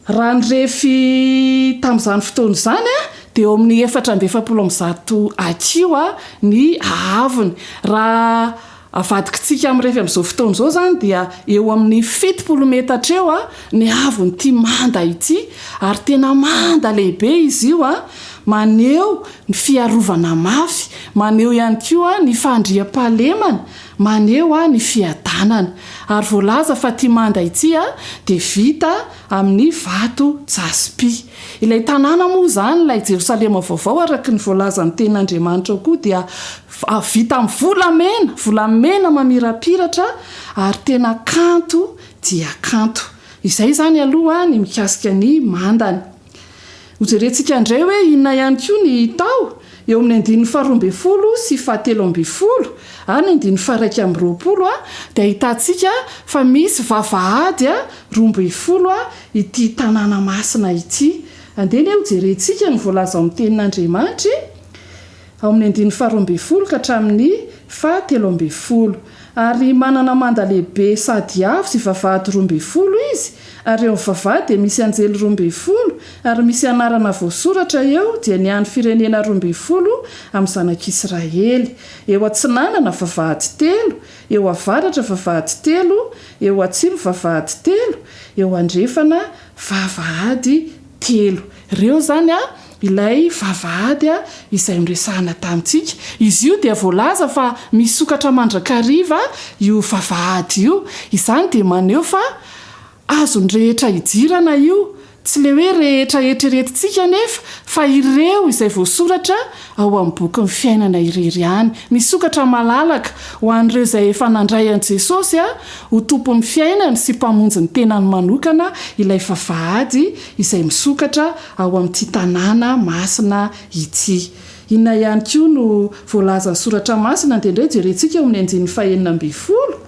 raha nyrefy tamin'izany fotoana izany dia eo amin'ny 420 akio ny ahavony. Raha avadikitsika amin'ny refy amin'izao fotoana izao zany dia eo amin'ny 70 metatra eo ny ahavon'ity manda ity, ary tena manda lehibe izy io maneho ny fiarovana mafy, maneho ihany koa ny fandriam-pahalemana, maneho ny fiadanana. Ary voalaza fa ity manda ity dia vita amin'ny vato jaspi. Ilay tanàna moa zany ilay Jerosalema vaovao araka ny voalaza ny tenin'Andriamanitra koa dia vita amin'ny volamena mamirapiratra, ary tena kanto dia kanto. Izay zany aloha ny mikasika ny mandany. Hojerentsika indray hoe inona ihany koa ny tao eo amin'ny andininy faharoambinifolo sy fahatelo ambinifolo ny andininy faraiky amby roapolo dia hitantsika fa misy vavahady roambinifolo ity tanàna masina ity. Andeha ho jerentsika ny voalaza amin'ny tenin'Andriamanitra ao amin'ny andininy faharoambinifolo ka hatramin'ny fahatelo ambinifolo. Ary manana manda lehibe sady avo sy vavahady roambinifolo izy, ary eo vavahady dia misy anjely roambinifolo, ary misy anarana voasoratra eo dia ny an'ny firenena roambinifolo amin'ny zanak'Israely. Eo atsinanana vavahady telo, eo avaratra vavahady telo, eo atsimo vavahady telo, eo andrefana vavahady telo. Ireo zany ilay vavahady izay miresahana tamintsika. Izy io dia voalaza fa misokatra mandrakariva io vavahady io. Izany dia maneho fa azony rehetra hijirana io, tsy le hoe rehetra eritreretintsika nefa fa ireo izay voasoratra ao amin'ny boky ny fiainana irery ihany, misokatra malalaka ho an'ireo izay efa nandray an' Jesosy ho tompon'ny fiainany sy mpamonjy ny tenany manokana ilay vavahady izay misokatra ao amin'ity tanàna masina ity. Inona ihany koa no voalaza ny soratra masina dia indray jerentsika amin'ny andiny 240.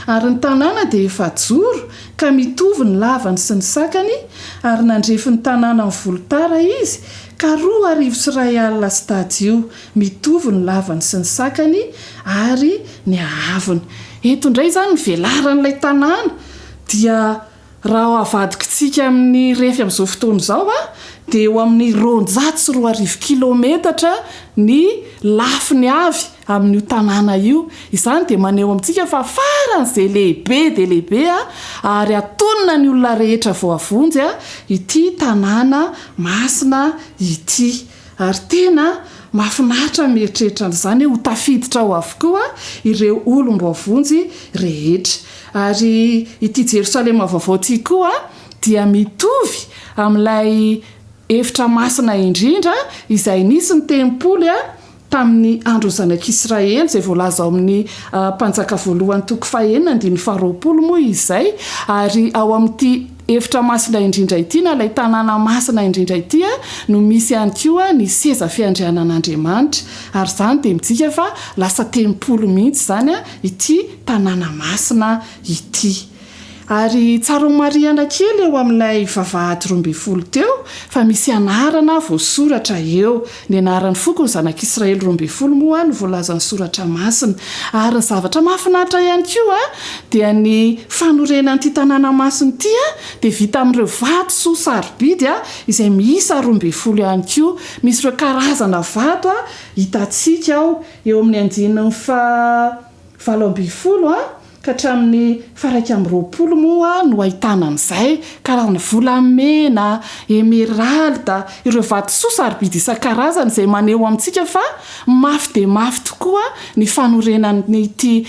Ary ny tanàna dia efajoro ka mitovy ny lavany sy ny sakany, ary nandrefy ny tanàna ny volotara izy ka 2 sy 1 alina stadio, mitovy ny lavany sy ny sakany ary ny ahaviny. Eto indray zany ny velaran'ilay tanàna dia raha avadikitsika amin'ny refy amin'izao fotoana izao dia eo amin'ny 240 kilometatra ny lafiny avy amin'io tanàna io. Izany dia maneho amintsika fa faran'izay lehibe dia lehibe ary atonina ny olona rehetra vao avonjy ity tanàna masina ity. Ary tena mahafinaritra mieritreritra an'izany ho tafiditra ao avokoa ireo olom-boavonjy rehetra. Ary ity Jerosalema vaovao ity koa dia mitovy amin'ilay efitra masina indrindra izay nisy ny tempoly tamin'ny andro zanak'Israely izay voalaza ao amin'ny mpanjaka voalohany toko 420 moa izay. Ary ao amin'ity efitra masina indrindra ity na ilay tanàna masina indrindra ity no misy ihany koa ny seza fiandrianan'Andriamanitra. Ary izany dia midika fa lasa tempolo mihitsy zany ity tanàna masina ity. Ary tsara mariana kely eo amin'ilay vavahady 12 teo fa misy anarana voasoratra eo. Ny anaran'ny foko ny zanak'Israely 12 moa no voalaza ny soratra masina. Ary ny zavatra mahafinaritra ihany koa dia ny fanorenan'ity tanàna masina ity dia vita amin'ireo vato sy sarobidy izay miisa 12 ihany koa. Misy ireo karazana vato hitantsika eo amin'ny andininy 20 ka hatramin'ny 120 moa no ahitana an'izay, karazana volamena, emeralda, ireo vato sy sarobidy isan-karazany izay maneho amintsika fa mafy dia mafy tokoa ny fanorenan'ity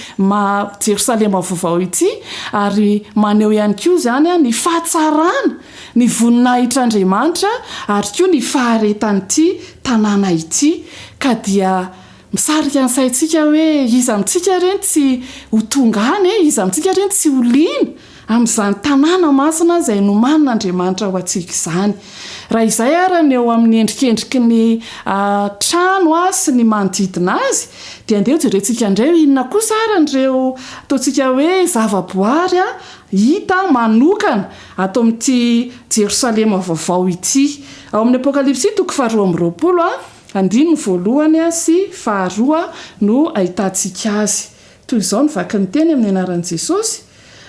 Jerosalema vaovao ity. Ary maneho ihany koa zany ny fahatsarana, ny voninahitr'Andriamanitra ary koa ny faharetan'ity tanàna ity. Ka dia misarika ny saintsika hoe iza amintsika ireny tsy ho tonga any, iza amintsika ireny tsy ho liana amin'izany tanàna masina izay nomanin'Andriamanitra ho antsika izany. Raha izay ary ny eo amin'ny endrikendriky ny trano sy ny manodidina azy dia andeha jerentsika indray inona kosa ary ireo ataontsika hoe zavaboary hita manokana ato amin'ity Jerosalema vaovao ity. Ao amin'ny Apokalipsy toko 2:20 andiny ny voalohany sy 2 no ahitantsika azy. Toy izao ny vaky ny teny amin'ny anaran'i Jesosy: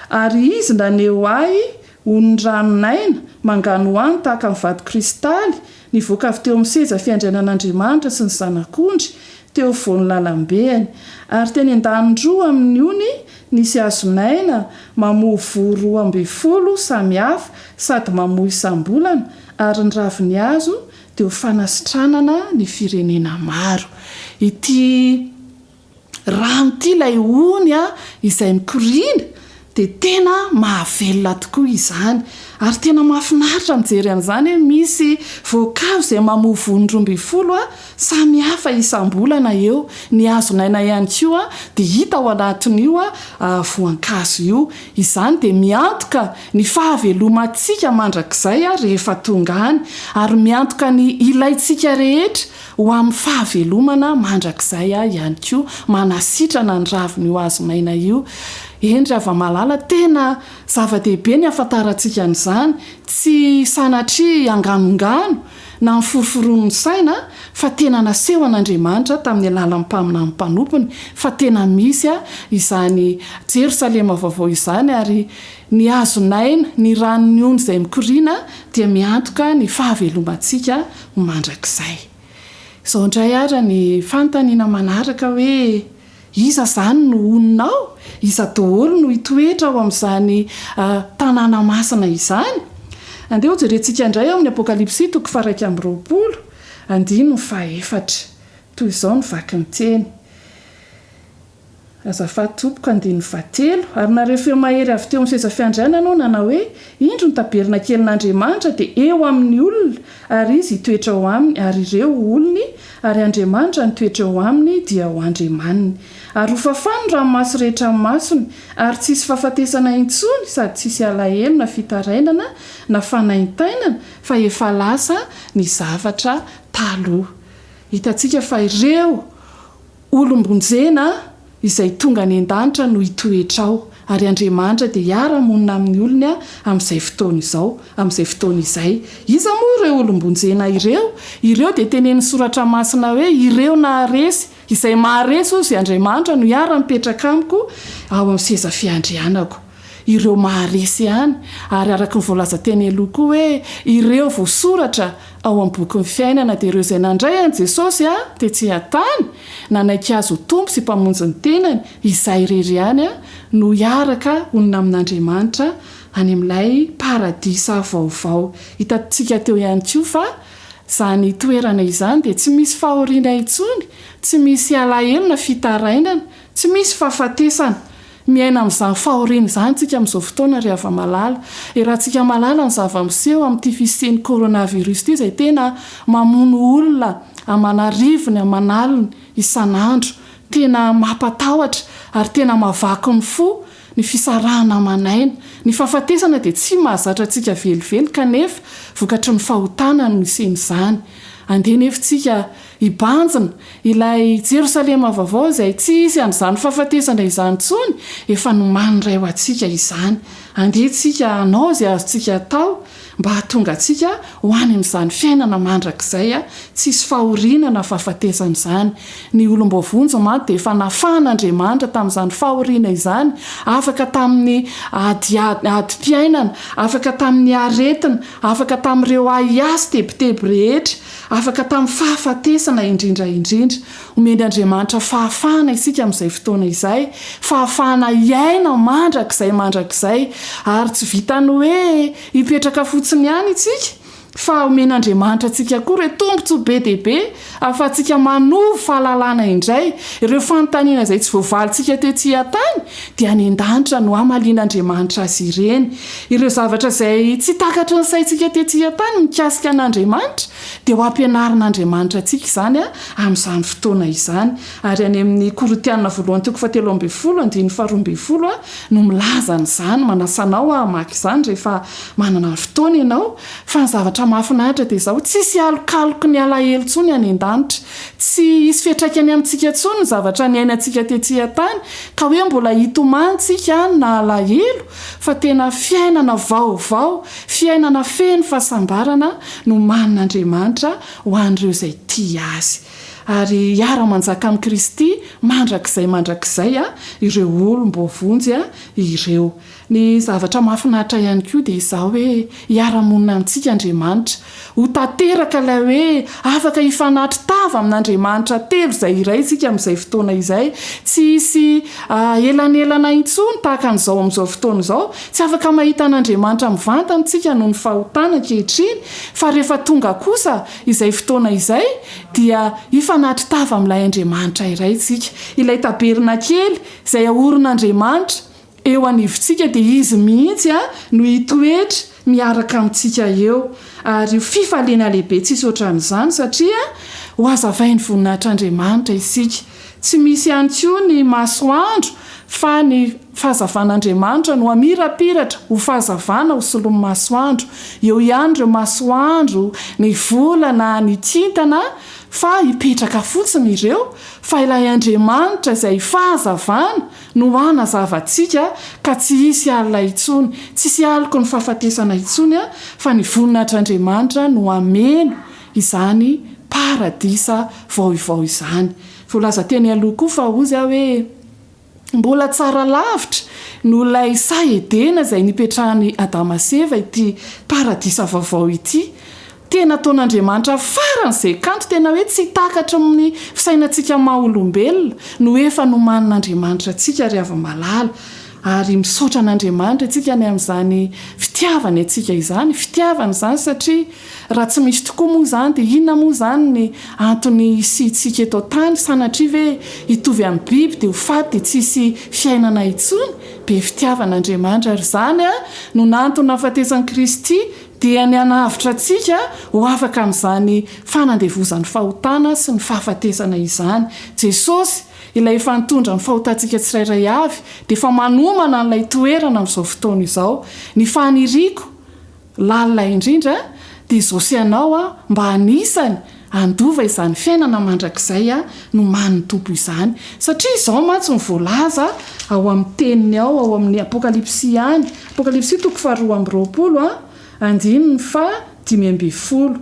ary izy naneho ahy onyn-dranonaina mangano any tahaka ny vato kristaly, nivoaka avy teo amin'ny seza fiandrianan'Andriamanitra sy ny zanak'ondry teo voan'ny lalambeany. Ary teny an-danindroa amin'ny ony nisy hazonaina mamoha voro 12 samihafa sady mamoha isam-bolana, ary ny raviny hazo dia ho fanasitranana ny firenena maro. Ity rano ity ilay ony izay mikoriana dia tena mahavelona tokoa izany. Ary tena mahafinaritra mijery an'izany misy voankazo izay mamoha voany 12 samy hafa isam-bolana eo. Ny hazonaina ihany koa dia hita ao anatin'io voankazo io. Izany dia miantoka ny fahavelomantsika mandrakizay rehefa tonga any, ary miantoka ny ilaintsika rehetra ho amin'ny fahavelomana mandrakizay ihany koa, manasitrana ny ravin'io hazonaina io. Endry ava-malala tena zava-dehibe ny afantarantsika an'izany, tsy sanatria anganongano na ny foroforon'ny saina fa tena naseho an'Andriamanitra tamin'ny alalan'ny mpaminany mpanompony fa tena misy izany Jerosalema vaovao izany. Ary ny hazonaina, ny ranony ony izay mikoriana dia miantoka ny fahavelomantsika mandrakizay. Izao indray ary ny fanontaniana manaraka hoe iza zany no oninao, iza daholo no hitoetra ao amin'izany tanàna masina izany. Andeha jerentsika indray ao amin'ny Apokalipsy toko 1:20 andiny ny 4. Toy izao ny vaky ny teny: azafady tompoko 17 ary nareo mahery avy teo amin'ny seza fiandriana anao nana hoe indro ny taberina kelin'Andriamanitra dia eo amin'ny olona ary izy hitoetra ao aminy ary ireo olony ary Andriamanitra ny toetra ao aminy dia ho Andriamaniny ary ho fafany ranomasy rehetra amin'ny masony ary tsisy fahafatesana intsony sady tsisy alahelo na fitarainana na fanaintainana fa efa lasa ny zavatra taloha. Hitantsika fa ireo olombonjena izay tonga any an-danitra no hitoetra ao ary Andriamanitra dia hiara-monina amin'ny olony amin'izay fotoana izao amin'izay fotoana izay. Iza moa ireo olombonjena ireo dia tenen'ny soratra masina hoe ireo naharesy izay maharesy ozy Andriamanitra no hiara-mipetraka amiko ao amin'ny seza fiandrianako. Ireo maharesy ihany ary araka ny voalaza teny aloha koa hoe ireo voasoratra ao amin'ny boky ny fiainana dia ireo izay nandray an'i Jesosy dia tsy hatany nanaiky azy ho tompo sy mpamonjy ny tenany izay irery ihany no hiaraka onona amin'Andriamanitra any amin'ilay paradisa vaovao. Hitantsika teo ihany koa fa izany toerana izany dia tsy misy fahoriana intsony, tsy misy alahelo na fitarainana, tsy misy fahafatesana. Miaina amin'izany fahoriana izany tsika amin'izao fotoana rehefa malala. Raha tsika malala ny zava-miseho amin'ity fisian'ny coronavirus ity izay tena mamono olona amanarivony amanaliny isan'andro, tena mampatahotra ary tena mavaky ny fo ny fisarahana amanaina. Ny fahafatesana dia tsy mahazatra antsika velively kanefa vokatry ny fahotana no isen'izany. Andeha nefitsika hibanjina ilay Jerosalema vaovao izay tsy isy an'izany fahafatesana izany tsony efa nomany iray ho antsika izany. Andeha tsika anao izay azontsika atao mba hahatonga antsika ho any amin'izany fiainana mandrakizay tsisy fahoriana na fahafatesana izany. Ny olom-bavonjy mantsy dia efa nafahan'Andriamanitra tamin'izany fahoriana izany, afaka tamin'ny adi-piainana, afaka tamin'ny aretina, afaka tamin'ireo aiasy tebiteby rehetra, afaka tamin'ny fahafatesana indrindra. Omeny Andriamanitra fahafahana isika amin'izay fotoana izay, fahafahana iaina mandrakizay ary tsy vitany hoe hipetraka fotsiny ihany isika fa omen'Andriamanitra antsika koa hoe tombotso be dia be afa-tsika manovy fahalalana indray. Ireo fanontaniana izay tsy voavalintsika teo tsy hatany dia any an-danitra no hamalian'Andriamanitra azy ireny. Ireo zavatra izay tsy takatry ny saintsika teo tsy hatany mikasika an'Andriamanitra dia ho ampianarin'Andriamanitra antsika izany amin'izany fotoana izany. Ary any amin'ny Korintiana voalohany 12:12 no milaza n'izany, manasanao hamaky izany rehefa manana fotoana ianao fa ny zavatra mahafinaritra dia izao tsisy alokaloky ny alahelo tsony any an-danitra, tsy hisy fiantraikany amintsika tsony ny zavatra ny ainantsika tetsy hatany ka hoe mbola hitomantsika na alahelo fa tena fiainana vaovao, fiainana feno fahasambarana no manin'Andriamanitra ho an'ireo izay tia azy. Ary hiara-manjaka amin'i Kristy mandrakizay ireo olom-bavonjy ireo. Ny zavatra mahafinaritra ihany koa dia izao hoe hiara-monina amintsika Andriamanitra, ho tanteraka ilay hoe afaka hifanatry tava amin'Andriamanitra telo izay iray isika amin'izay fotoana izay, tsy hisy elanelana intsony tahaka an'izao amin'izao fotoana izao, tsy afaka mahita an'Andriamanitra mivanta amintsika noho ny fahotana ankehitriny fa rehefa tonga kosa izay fotoana izay dia hifanatry tava amin'ilay Andriamanitra iray isika. Ilay taberina kely izay aorin'Andriamanitra eo anivontsika dia izy mihitsy no hitoetra miaraka amintsika eo ary fifaliana lehibe tsisy ohatran'izany satria ho azavain'ny voninahitr'Andriamanitra isika. Tsy misy ihany koa ny masoandro fa ny fahazavan'Andriamanitra no amirapiratra ho fahazavana ho solon'ny masoandro. Eo ihany ireo masoandro, ny volana, ny kintana fa hipetraka fotsiny ireo fa ilay Andriamanitra izay fahazavana no hanazavantsika ka tsy hisy alina intsony, tsisy aliko ny fahafatesana intsony fa ny voninahitr'Andriamanitra no ameno izany paradisa vaovao izany. Voalaza teny aloha koa fa ozy hoe mbola tsara lavitra no ilay saedena izay nipetrahany Adama sy Eva ity paradisa vaovao ity. Tena ataon'Andriamanitra faran'izay kanto, tena hoe tsy takatra amin'ny fisainantsika maha olombelona no efa nomanin'Andriamanitra antsika rehefa malala. ary misaotra an'andriamanitra atsika ny amin'izany fitiavany atsika izany fitiavany izany satria raha tsy misy tokoa moa izany dia inona moa izany ny antony isitsika eto tany sanatria ve hitovy amin'ny biby dia ho faty dia tsisy fiainana intsony be fitiavan'andriamanitra ary izany no nantony nahafatesan'i Kristy dia ny anahavitra antsika ho afaka amin'izany fanandevozan'ny fahotana sy ny fahafatesana izany. Jesosy ilay efa nitondra ny fahotantsika tsirairay avy dia efa manomana n'ilay toerana amin'izao fotoana izao. Ny faniriako lalina indrindra dia izao sy ianao mba hanisany andova izany fiainana mandrakizay no man'ny tompo izany satria izao mantsy ny voalaza ao amin'ny teniny ao amin'ny apokalipsy any apokalipsy 2:20 andininy fa 5:20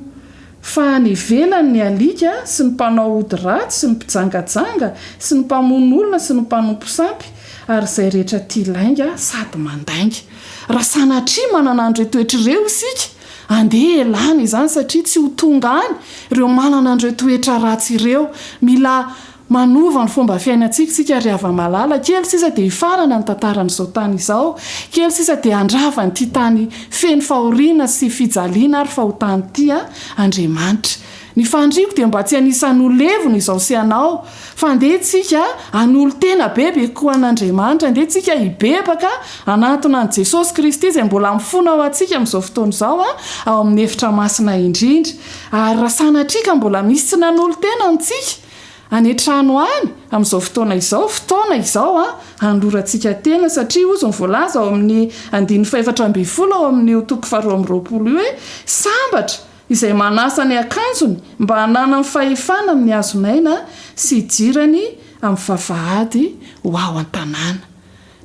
fa ny velany ny alika sy ny mpanao ody ratsy sy ny mpijangajanga sy ny mpamono olona sy ny mpanompo sampy ary izay rehetra tia lainga sady mandainga. Raha sanatria manana andreo toetra ireo isika andeha elany izany satria tsy ho tonga any ireo manana andreo toetra ratsy ireo. Mila manova ny fomba fiainantsika sika ary ava-malala kely sisa dia hifarana ny tantaran'izao tany izao kely sisa dia andravany ity tany feno fahoriana sy fijaliana ary fahotany tia Andriamanitra. Ny fandriako dia mba tsy hanisany olevona izao sy anao fa andehantsika an'olo tena bebe koa an'Andriamanitra andehantsika hibebaka anatona an' Jesosy Kristy izay mbola mifona ao antsika amin'izao fotoana izao ao amin'ny efitra masina indrindra ary raha sanatrika mbola misy tsy nan'olo tena antsika anetrano any amin'izao fotoana izao anlorantsika tena satria ozy ny voalaza ao amin'ny 5:20 ao amin'ny 2:20 hoe sambatra izay manasa ny akanjony mba hanana ny fahefana amin'ny hazonaina sy jirany amin'ny vavahady ho ao an-tanàna.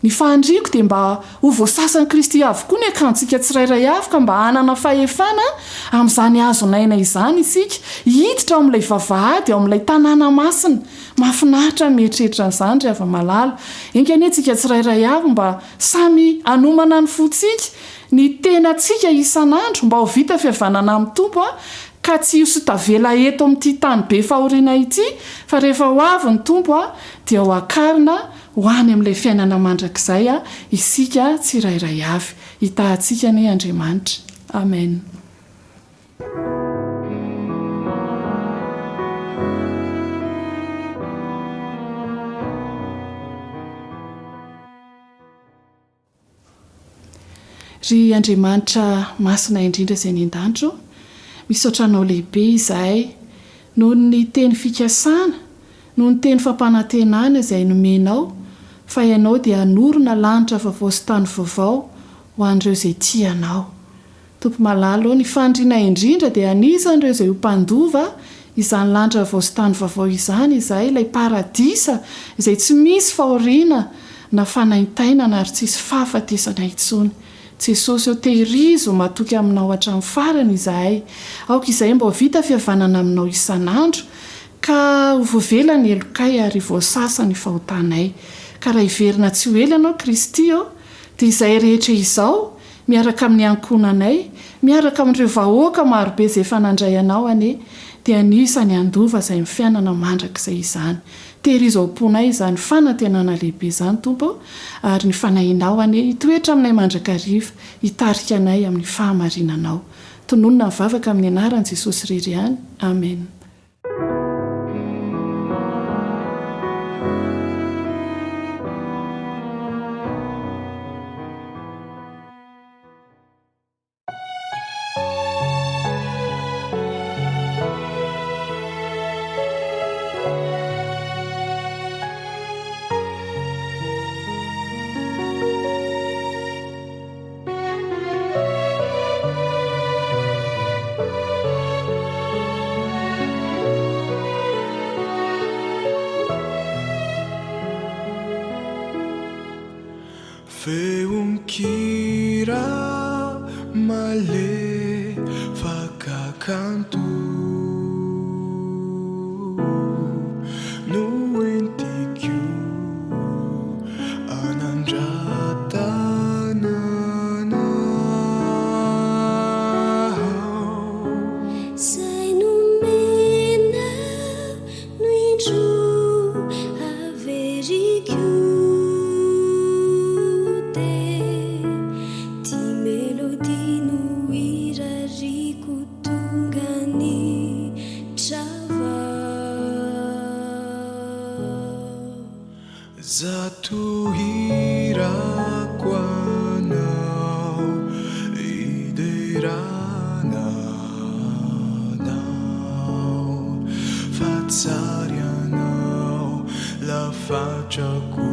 Ny fandriako dia mba ho voasasan'i Kristy avokoa ny akanjonsika tsirairay avy ka mba hanana fahefana amin'izany hazonaina izany isika hiditra ao amin'ilay vavahady ao amin'ilay tanàna masina mahafinaritra mieritreritra an'izany rehefa malala enkany antsika tsirairay avy mba samy anomana ny fotsika ny tenantsika isan'andro mba ho vita fihavanana amin'ny tompo ka tsy io sotavela eto amin'ity tany be fahoriana ity fa rehefa ho avy ny tompo dia ho akarina ho any amin'ilay fiainana mandrakizay isika tsirairay avy hitahantsika ny Andriamanitra. Amen. Ry Andriamanitra masina indrindra izay ny an-danitro misaotranao lehibe izahay noho ny teny fikasana noho ny teny fampanantenana izay nomenao fa ianao dia hanorona lanitra vaovao sy tany vaovao ho an'ireo izay tianao. Tompo malalo ny fandriana indrindra dia anisan'ireo izay ho mpandova izany lanitra vaovao sy tany vaovao izany izahay ilay paradisa izay tsy misy fahoriana na fanaintainana ary tsisy fahafatesana intsony. Jesosy o tehirizo matoky aminao hatramin'ny farany izahay aoka izahay mba ho vita fihavanana aminao isan'andro ka ho voavelany elokay ary voasasa ny fahotanay ka raha hiverina tsy ho ela ianao Kristy dia izahay rehetra izao miaraka amin'ny ankonanay miaraka amin'ireo vahoaka marobe izay efa nandray anao anie dia anisany andova izay mifiainana mandrakizay izany. Tehirizo ao am-ponay izany fanantenana lehibe izany Tompo ary ny fanahinao anie hitoetra aminay mandrakariva hitarika anay amin'ny fahamarinanao. Tononona mivavaka amin'ny anaran'i Jesosy irery ihany. Amen. Feonkira malefaka kanto no entikio anandratanana Sai nomena no indro averikio zatohirako anao iderananao fatsary anao lafatrako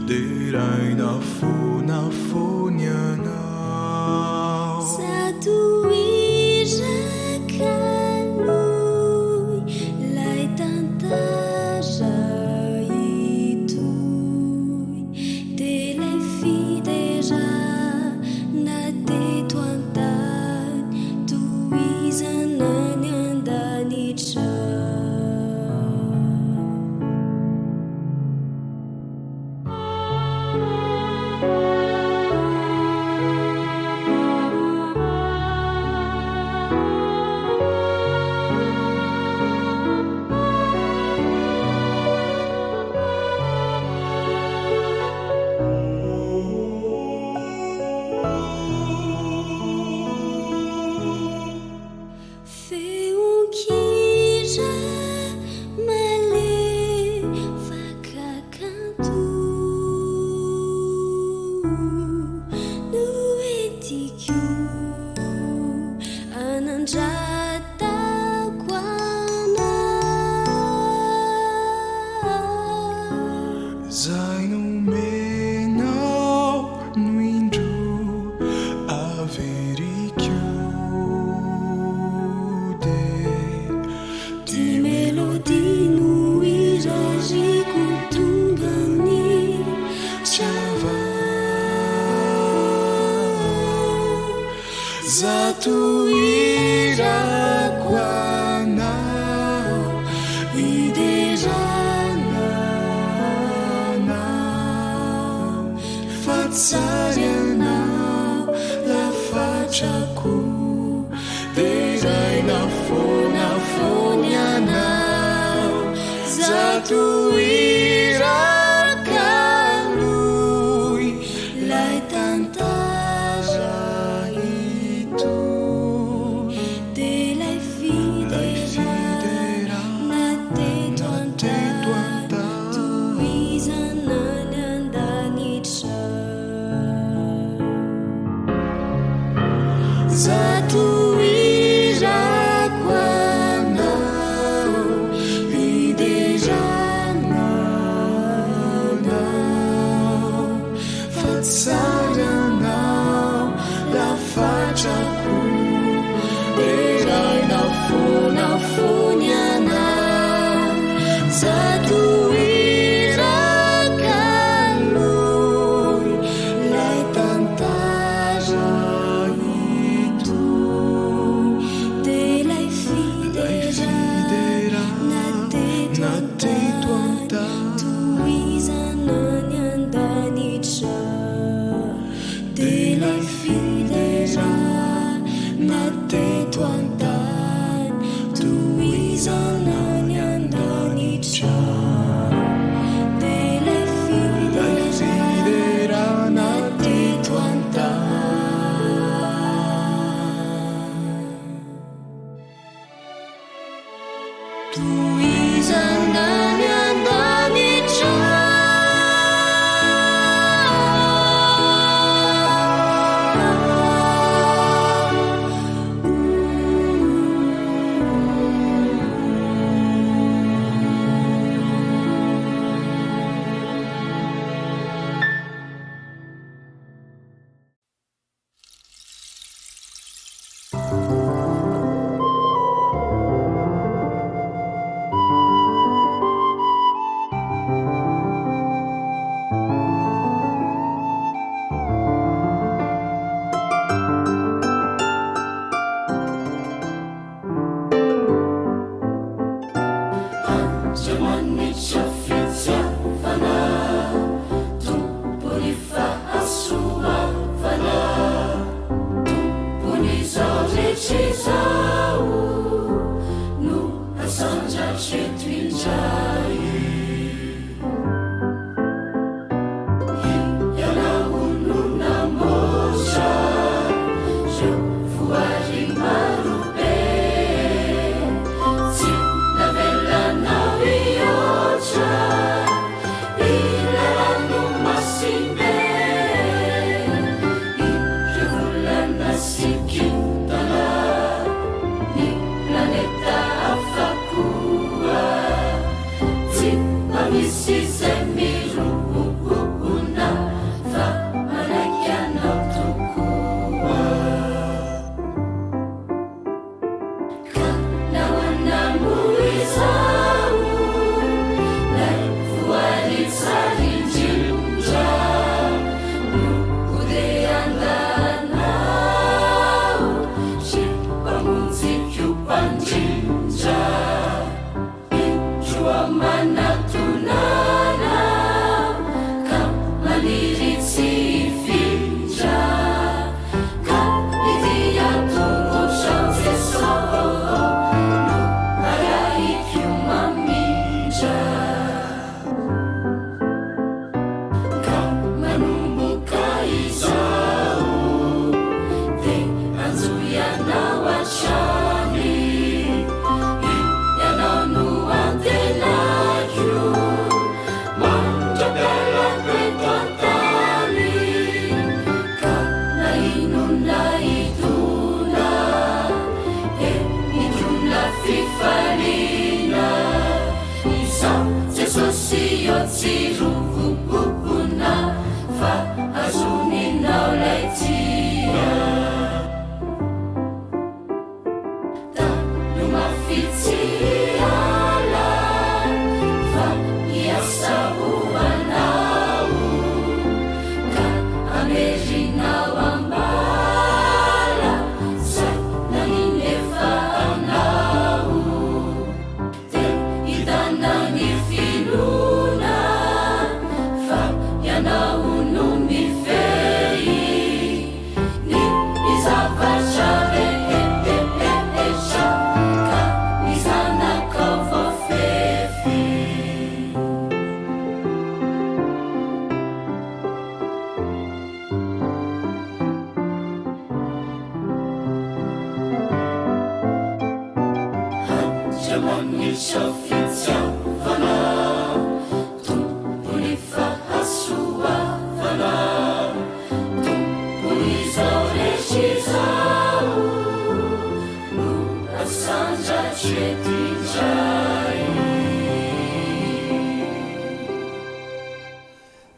deraina fonafony anao zatohirakanoi lay tantara itoy de lay fideràna teto antany toizanany andanitra zatohirako anao iderananao fatsary anao lafatrako deraina fonafony anao zatohirakanoi lay tantara zatohirako anao iderananao fatsary anao lafatrako deraina fonafony anao zatohirakanoi lay tantara nateto antany toizanany andanitra de lay fideràna teto antany toizanany andanitra de lay fideràna teto antany toizanany andanitra Be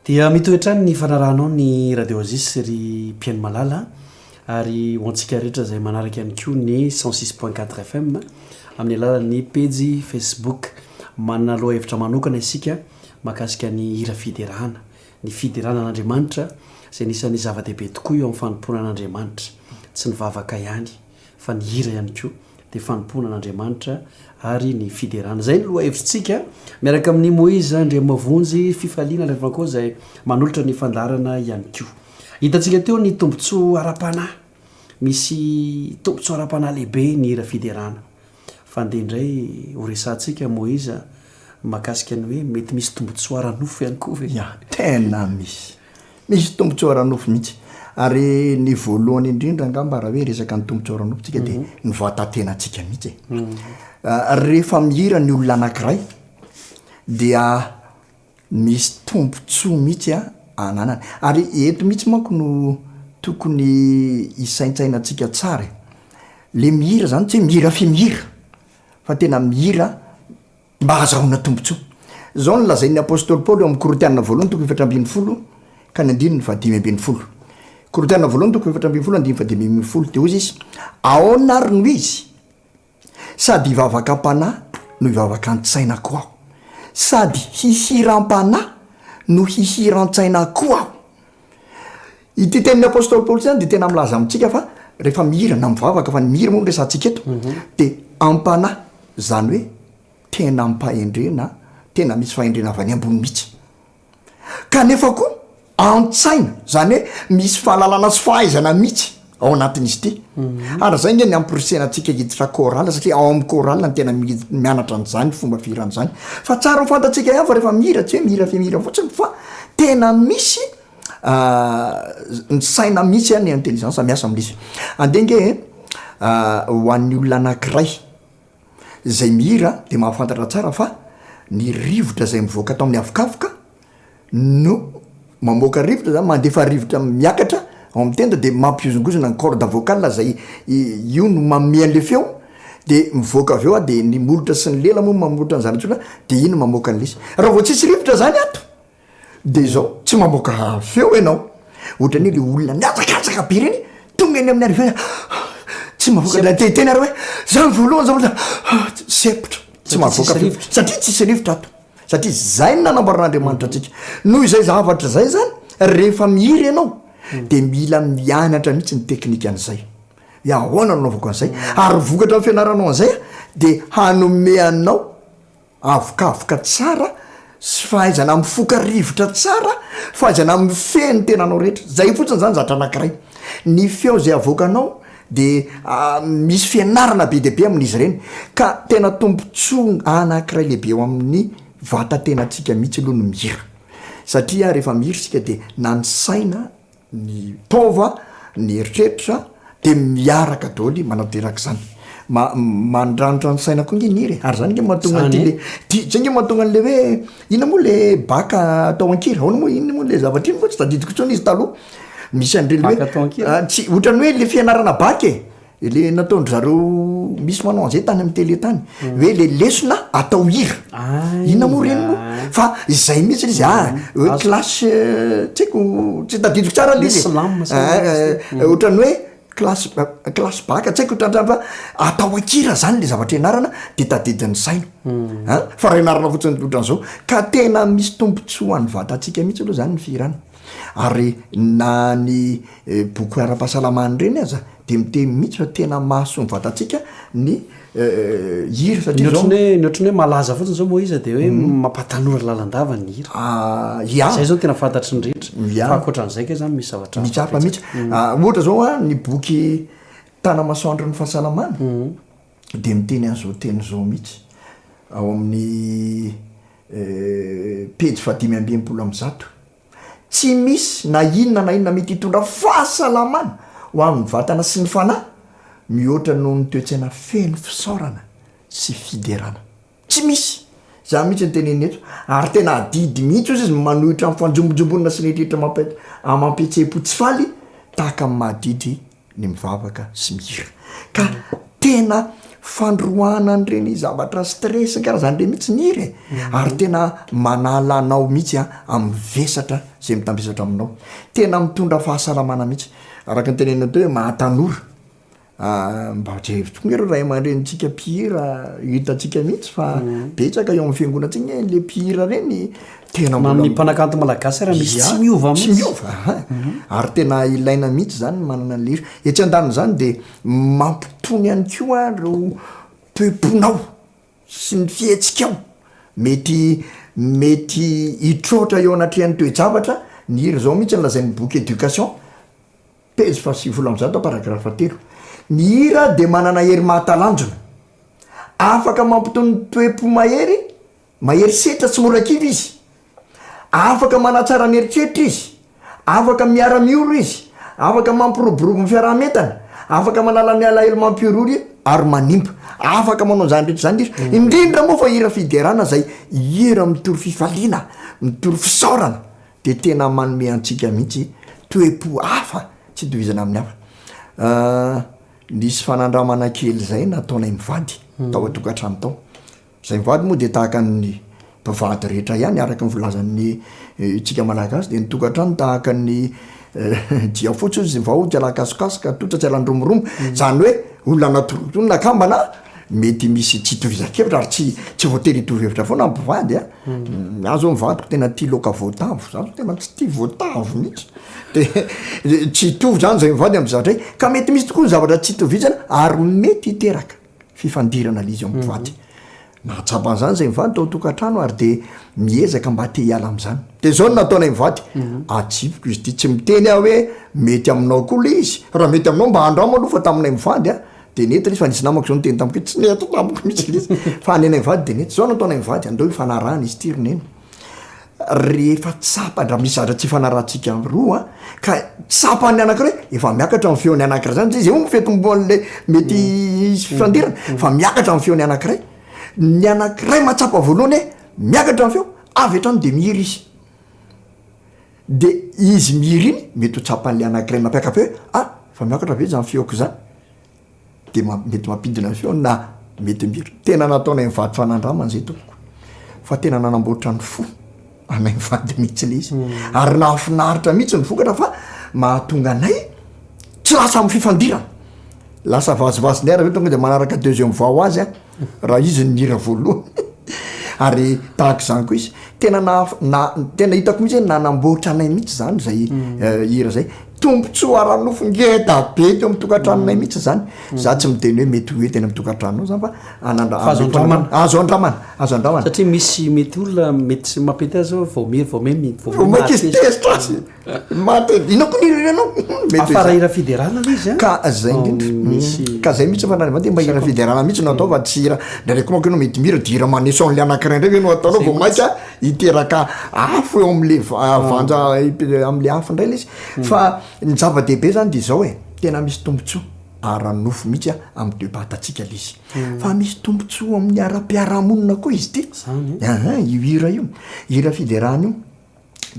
dia mitoetrany ny fanarahnao ny radio azis ry mpiaino malala ary hoantsika rehetra zay manaraka ihany ko ny 106.4 FM amin'ny alalan'ny pejy Facebook manana loha hevitra manokana isika makasika ny hira fideràna ny fideràna an'Andriamanitra zay nisan'ny zava-dehibe tokoa eo amin'ny fanompona an'Andriamanitra tsy ny vavaka ihany fa ny hira ihany ko dia fanompona an'Andriamanitra ary ny fideràna zay ny loha hevitsika miaraka amin'ny Moïse ANDRIAMBOAVONJY FIFALIANA Alain Franco zay manolotra ny fandarana ihany ko hitantsika teo ny tombontsoa ara-panahy misy tombontsoa ara-panahy lehibe ny hira fideràna fa ndeha indray ho resantsika Moïse makasika ny hoe mety misy tombontsoa ara-nofo ihany koa ve tena misy tombontsoa ara-nofo mihitsy ary ny voalohany indrindra angamba raha hoe resaka ny tombontsoa ara-nofo tsika dia ny vatantenantsika mihitsy rehefa mihira ny olona anankiray dia misy tombontsoa mihitsy ananany ary eto mihitsy manko no tokony isaintsainantsika tsara le mihira zany tsy hoe mihira fimihira fa tena mihira mba azahoana tombontsoa zao no lazain'ny apôstôly Paoly eo amin'ny Korintiana voalohany toko 7:20 ka ny 9:10 Korintiana voalohany toko 7:20 9:10 dia hozy izy ahoana ary no izy sady hivavaka am-panahy no hivavaka an-tsaina koa aho sady hihiram-panahy no hihiran-tsaina koa aho ity tenin'ny apôstôly Paoly zany dia tena milaza amintsika fa rehefa mihira na mivavaka fa ny mihira moa no resantsika eto dia am-panahy zany hoe tena mipahendrena tena misy fahendrena avy any ambony mihitsy kanefa koa an-tsaina zany hoe misy fahalalana sy fahaizana mihitsy ao anatin'izy ity ary zay nge ny ampirosenantsika hiditra korala satria ao amin'ny korala ny tena mianatra an'izany fomba fihiran'izany fa tsara ho fantatsika ihany fa rehefa mihira tsy hoe mihira fimihira fotsiny fa tena misy ny saina mihitsy ny intelligence miasa amin'izy andeha nge ho an'ny olona anankiray zay mihira dia mahafantatra tsara fa ny rivotra zay mivoaka atao amin'ny avokavoka no mamoaka rivotra zany mandefa rivotra miakatra ao amin'ny tenda dia mampiozongozona ny corde vocale zay io no mamea an'le feo de mivoaka avy eo a de ny molotra sy ny lela moa mamolotra an'zany ntsona de iny mamoaka an'lesy raha vao tsisy rivotra zany ato de zao tsy mamoaka feo ianao ohatra ny le olona miatsakatsaka be reny tonga eny amin'ny ariva tsy maavoaka teny ary hoe za voalohany za sepotra tsy maavoaka feo satria tsisy rivotra ato satria zay ny nanamboaran'andriamanitra atsika noho izay zavatra zay zany rehefa mihiry ianao de mila mianatra mihitsy ny teknika an'izay ahoana nanaovako an'izay ary vokatra ny fianaranao an'izay de hanome anao avokavoka tsara sy fahaizana mifoka rivotra tsara fahaizana mifeny tenanao rehetra zay fotsiny zany zatra anankiray ny feo zay avoakanao de misy fianarana be deabe amin'izy ireny ka tena tompontsoa anankiray lehibe eo amin'ny vata tena atsika mihitsy aloha no mihira satria rehefa mihiry sika de na ny saina ny tova ny eritreritra de miaraka daoly manao teraka zany mandranitra ny saina koa nge niry ary zany nge mahatonga nyle zay nge mahatonga an'le hoe ina moa le baka atao ankiry aona moa iny moa le zavatra iny moa tsy tadidiko tsony izy taloha misy an'reny hoe tsy ohatrany hoe le fianarana baky le nataondry zareo misy manao an'izay tany amin'ny tele tany hoe le lesona atao hira ina moa reny moa fa izay mihitsy izy hoe klasy tsy haiko tsy tadidiko tsara le ohatrany hoe klasy baka tsy haiko ohatrany fa atao akira zany le zavatra ianarana de tadidin'ny saina fa raha ianarana fotsiny ohatran'izao ka tena misy tompontsoa ny vata atsika mihitsy aloha zany ny fihirana ary na ny boky ara-pahasalamany reny aza de miteny mihitsy fa tena maso ny vatatsika ny hira satria zaonohatrany hoe malaza fotsiny zao Moïse de hoe mampatanora lalandava ny hira zay zao tena fantatry ny rehetra fa akoatran'izay ke zany misy zavatra mitsapa mihitsy ohatra zao a ny boky tanamasoandro ny fahasalamana de miteny an'izao teny zao mihitsy ao amin'ny pejy 520 tsy misy na inona mety hitondra fahasalamana ho amin'ny vatana sy ny fanahy mihoatra noho ny toetsaina feno fisaorana sy fideràna tsy misy za mihitsy ny teneny eto ary tena adidy mihitsy ozy izy manohitra amin'ny fanjombonjombonina sy rehetrehitra mampetse-po tsy faly tahaka amin'ny mahadidy ny mivavaka sy mihira ka tena fandroana n'reny zavatra stress karaha zany re mihitsy ny hiry ary tena manala anao mihitsy amin'ny vesatra zay mitambesatra aminao tena mitondra fahasalamana mihitsy araka ny tenena to hoe mahatanora mba trehevitra raha aman-drenitsika mpihira hitatsika mihitsy fa betsaka eo amin'ny fiangonantsika le mpihira reny tena amin'ny mpanakanto malagasy raha misy tsy miova tsy miova ary tena ilaina mihitsy zany manana ny lira etsy an-dany zany de mampitony ihany koa reo toeponao sy ny fihetsikaao mety hitrotra eo anatrehan'ny toe-javatra ny hira zao mihitsy nylazay ny boky éducation page 7 paragrafa 3 ny hira de manana hery mahatalanjona afaka mampitony toepo mahery setra tsy morakivy izy afaka manatsara ny eritreritra izy afaka miara-mioro izy afaka mampiroborobo ny fiarahametana afaka manala ny alahelo mampiorory ary manimba afaka manao zany rehetra zany izy indrindra moa fa hira fideràna zay hira mitoro fifaliana mitoro fisaorana de tena manome antsika mihitsy toepo hafa tsy tovizana amin'ny hafa nisy fanandramana kely zay nataonay mivady tao atokantrano tao zay mivady moa de tahaka ny mpivady rehetra ihany araka nyvolazan'ny tsika malagasy de nitokantrano tahaka ny dia fotsy izy vaody alakasokasika totra tsy alandromoromo zany hoe olona natorotony nakambana mety misy tsy tovizakevitra ary tsy voatery hitovhevitra foana mpivady azo mivadiko tena ty loka voatavo zany tena tsy ty voatavo mihitsy de tsy hitovy zany zay mivady amy zavatra ka mety misy tokoa ny zavatra tsy hitovizana ary mety hiteraka fifandirana lizy eo mpivady nahatsapan'zany zay mivady tao tokantrano ary de miezaka mba te hiala am'zany de zao no nataonay mivady atsipiko izy ty tsy miteny ah hoe mety aminao koa le izy raha mety aminao mba andramo aloha fa taminay mivady de nety izy fa nisy namako zao niteny tamiko tsy neto tamiko mihitsy izy fa anenay mivady de nety zao nataonay mivady andeo ifanarahana izy ty roneny rehefa tsapandra misy zatra tsy fanarahantsika roa ka tsapany anakiray efa miakatra amin'ny feony anakiray zany zay o mifetomboan'le mety fifandirana fa miakatra amin'ny feony anakiray ny anakiray matsapa voalohany miakatra amin'ny feo avy etrano de mihiry izy de izy mihiry iny mety ho tsapan'le anakiray mampiakapeo fa miakatra ve zany feoko zany de mety mampidina ny feo na mety mira tena nataona mivady fanandramana zay tompoko fa tena nanamboatra ny fo anay mivady mihitsy le izy ary nahafinaritra mihitsy ny vokatra fa mahatonga anay tsy lasa amin'ny fifandirana lasa vazivazy ny ara ve tonga de manaraka deuxième fois ho azy a raha izy ny hira voalohany ary tahaka zany koa izy tena tena hitako mihitsy hoe nanamboatra anay mihitsy zany zay hira zay tombontsoa aranofo ngeda be teo amin'ny tokantranonay mihitsy zany za tsy miteny hoe mety hoe tena mitokantranonao zany fa azo andramana satria misy mety olona mety sy mampety azy zao vomakisy tesitra azy maty inako niranao afara hira fiderana le izy ka zay indrindra ka zay mihitsy fa nany mba hira fiderana mihitsy no atao fa tsy hira ndraiky manko enao mety mira dira maneso an'le anakiray ndraiky no ataonao vo maika hiteraka afo eo am'le vanja am'le afo indray le izy fa ny zava-dehibe zany de zao tena misy tombontsoa aranofo mihitsy amy debatatsika le izy fa misy tombontsoa amin'ny ara-piarahamonina koa izy ty io hira io hira fiderana io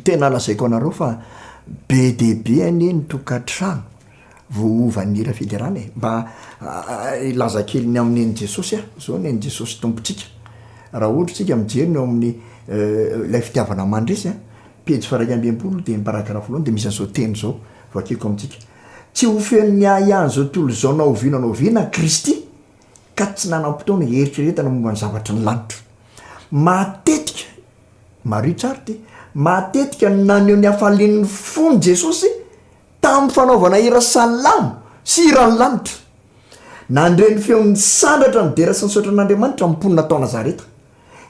tena lazaiko anareo fa be debe anie ny tokantrano voovany hira fiderana mba ilaza kely ny amin'ny eny jesosy zao ny eny jesosy tompotsika raha ohatra tsika mijery ny eo amin'ny lay fitiavana mandresy pejy faraiky ambim-polo de miparakaraha voalohany de misy an'izao teny zao vakeko amitsika tsy ho fenony ihany zao tolo zao naoviana kristy ka tsy nanam-potoana heritreretana momba ny zavatra ny lanitra matetika mario tsara ty matetika naneo ny afalian'ny fony jesosy tamin'ny fanaovana hira salamo sy hirany lanitra nandreny feon'ny sandratra ny dera sy ny sotra n'andriamanitra mimponina tao nazareta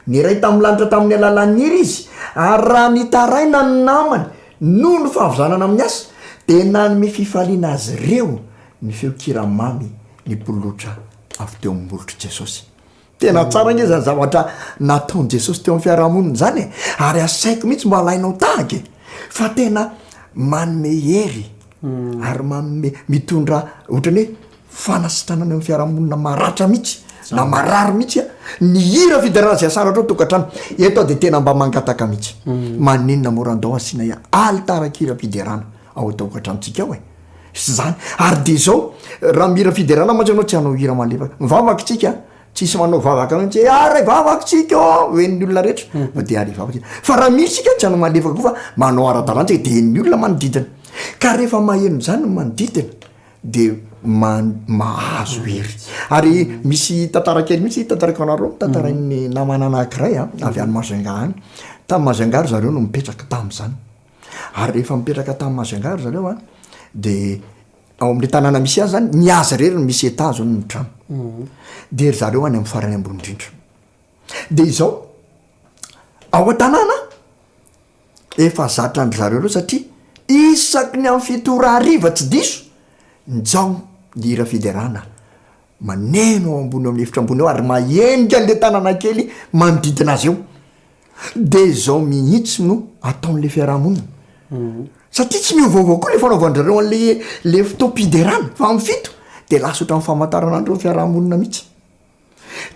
ny ray tamin'ny lanitra tamin'ny alalan'ny hira izy ary raha nitaraina ny namany noho ny fahavizanana amin'ny asa de nanome fifaliana azy reo ny feokiramamy ny polotra avy teo amin'n'olotr' jesosy tena tsara nge zany zavatra nataony jesosy teo amin'ny fiarahamonina zany ary asaiko mihitsy mba alainao tahaka fa tena manome hery ary manome mitondra ohatrany hoe fanasitranany amin'ny fiarahamonina maratra mihitsy na marary mihitsy ny hira fiderana zay asaratra o tokantrano eto de tena mba mangataka mihitsy maninona morandao asina altarakira fiderana ao ataokatranontsika ao sy zany ary de zao raha mihira fiderana mantsy anao tsy hanao hira malefaka mivavakytsika tsisy manao vavaka mihitsy ary vavakytsika hoen'ny olona rehetra de ary vavaky fa raha misy sika tsy hanao malefaka koa fa manao ara-dalantsika de ny olona manodidina ka rehefa maheno zany no manodidina de mahazo hery ary misy tantara kely mihitsy tantarako anareo tantarain'ny namana anakiray avy any Mazangary tamin'ny Mazangary zareo no mipetraka tam'zany ary rehefa mipetraka tamin'ny Mazangary zareo de ao am'le tanàna misy azy zany niaza rery no misy etazo ny trano de ry zareo any amin'ny farany ambony indrindra de izao ao an-tanàna efa zatra andry zareo reo satria isaky ny amin'ny fitora hariva tsy diso njao ny hira fiderana maneno ao ambony amin'ny efitra ambony eo ary mahenika an'le tanàna kely manodidina azy eo de zao mihitsy no ataon'le fiarahamonina satria tsy miovaovao koa le fanaovandrareo an'le fotoam-piderana fa mifito de lasa oatra amin'ny famantaranandreo fiarahamonina mihitsy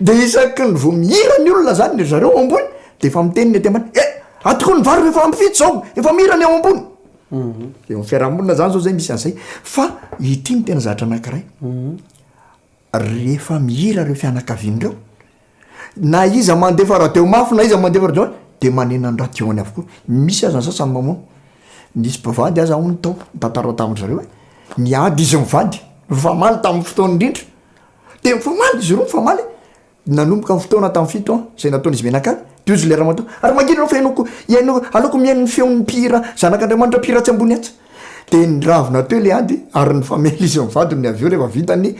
de isaky ny vo mihira ny olona zany ry zareo ambony de efa miteniny atemany atoko ny vary efa mifito zao efa mihirany ao ambony de fiarahamonina zany zao zay misy an'izay fa ity ny tena zatra anakiray rehefa mihira reo fianakavian'ireo na iza mandefa radio mafy na iza mandefa radio de manena ny radiony avokoa misy aza ny sasany mamono nisy mpivady aza hony tao tantara tamin-dry zareo niady izy mivady mifamaly tamin'ny fotoany indrindra de mifamaly izy roa mifamaly nanomboka ny fotoana tamin'ny fito zay nataony izy menakany de izy lera matao ary magidinao fa ianao aloko mihain'ny feon'ny mpira zanak'andriamanitra mpira tsy ambony atsa de nyravina teo le ady ary ny famely izy mivady ny aveo rehefa vitany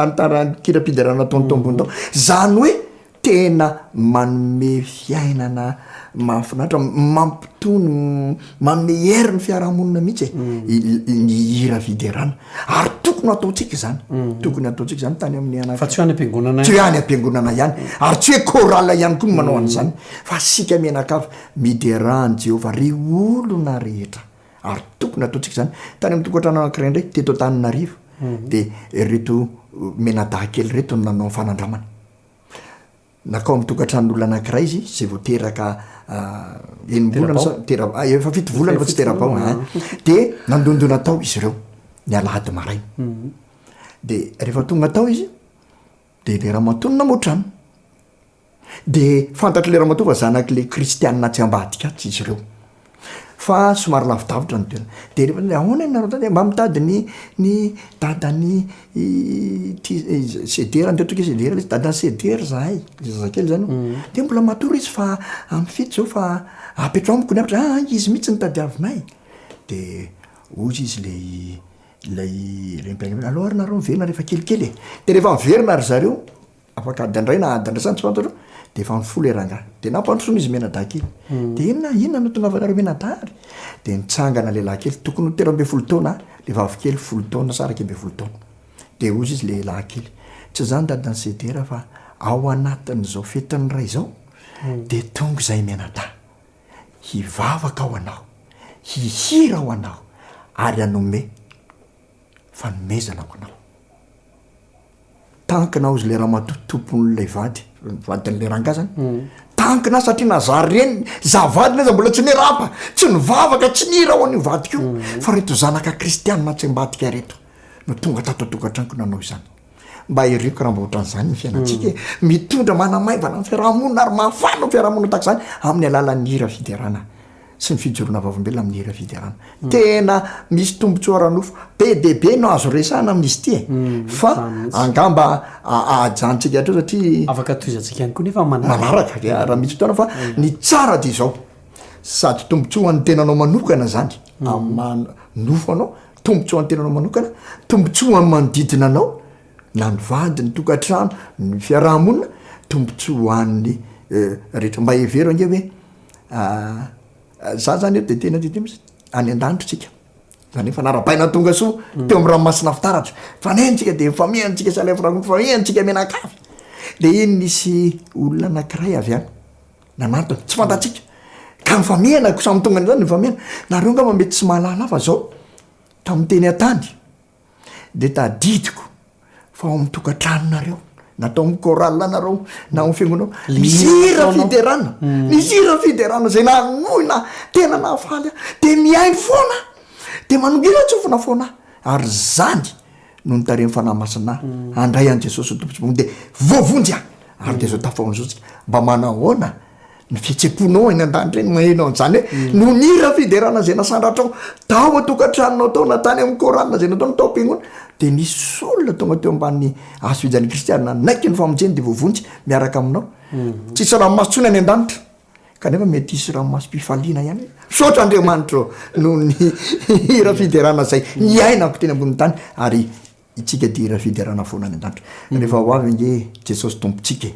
antarakira-piderana taonytombony tao zany hoe tena manome fiainana mahafinaritra mampitony manome hery ny fiarahamonina mihitsy ny hira fiderana ary tokony ataotsika zany tokony ataotsika zany tany amin'ny anafa tsy any am-piangonana tsy any am-piangonana ihany ary tsy hoe korala ihany koa manao an'izany fa sika mianakavy miderany Jehova ry olona rehetra ary tokony ataotsika zany tany amin'ny tokantrano anankiray ndray teto tany Hariva de reto menadahakely reto no nanao fanandramana nakao amin'ny tokantran'olona anankiray izy zay vao teraka enimbolana efa fito volana fa tsy terabao de nandondona tao izy ireo ny alahady maraina de rehefa tonga tao izy de le raha matonona moatrano de fantatro le raha matova zanak'le kristianina tsy ambadika tsy izy ireo fa somary lavidavitra ny toerana de rehefa ahoana nareo tany mba mitady ny dadany cdr nteotoka cdr izy dadany cdr zahay zazakely zany de mbola matory izy fa amy fito zao fa apetrao amiko ny avitra izy mihitsy nitadiavinay de ozy izy lay rempiagna aloha ary nareo miverina rehefa kelikely de rehefa miverina ary zareo afaka adandray na adandrasany tsy fantatro de efa mifolo erangaha de nampandrosomy izy menadakely de inona no tonga avanareo menadary de nitsangana lehilahy kely tokony ho telo ambe folo taona le vavokely folo taona saraka ambe folo taona de ozy izy lehilahy kely tsy zany dadany cdr fa ao anatin'izao fetiny ray zao de tonga zay menada hivavaka ao anao hihira ao anao ary anome fa nomezana ao anao tankinao izy le raha matotompon'lay vadin'le ranga zany tankina satria nazary reny zavady le za mbola tsy nirapa tsy nivavaka tsy nira ao an'io vadiko fa reto zanaka kristianina tsy ambadika reto no tonga tato tongatranko nanao izany mba iriko raha mba ohatran'izany ny fiainatsika mitondra manamaivana ny fiarahamonina ary mafana ny fiarahamonina tahaka zany amin'ny alalan'ny hira fiderana sy ny fijorona vavombelona amin'ny hira fiderana tena misy tombotsoa ranofo be debe no azo resana amin'izy ty fa angamba ajantsika atreo satria afaka toizantsika ihany koa nefa manaraka raha misy fotoana fa ny tsara de zao sady tombotsoa an'ny tenanao manokana zany nofo anao tombotsoa an'ny tenanao manokana tombotsoa any manodidina anao na ny vady ny tokantrano ny fiarahamonina tombotsoa an'ny rehetra mba hevero ange hoe za zany eo de tena misy any an-danitro tsika zany hoe fanarabaina tonga soa teo amy ranomasina fitaratra fanentsika de mifamiantsika salefrako mifamiantsika menakavy de iny nisy olona anankiray avy any nanantony tsy fantatsika ka mifamiana ko samy tonga ny zany mifamiana nareo ngamba mety tsy mahalala fa zao tam'ny teny atany de tadidiko fa ao mitokantranonareo natao amy korala nareo na amy fiangonao mizira fiderana mizira fiderana zay nanoina tena nafaly de miainy foana de manongira tsofona foana ary zany no nitare ny fanahy masina andray an' jesosy tompotsy de voavonjy ary de zao tafaonzotsika mba manahoana ny fitseponao eny an-danitra eny mahenao an'izany hoe no nira fiderana zay nasandratrao tao atokantranonao tao natany amy korala zay natao natao am-piangona de nisy olona tonga teo ambany azo fijany kristianina naiky ny famonjeny de voavonjy miaraka aminao tsisy ranomasotsony any an-danitra kanefa mety isy ranomasom-pifaliana ihany sotra andriamanitra no ny hira fiderana zay niainako teny ambony tany ary itsika de hira fiderana foana any an-danitra rehefa ho avy nge jesosy tompotsika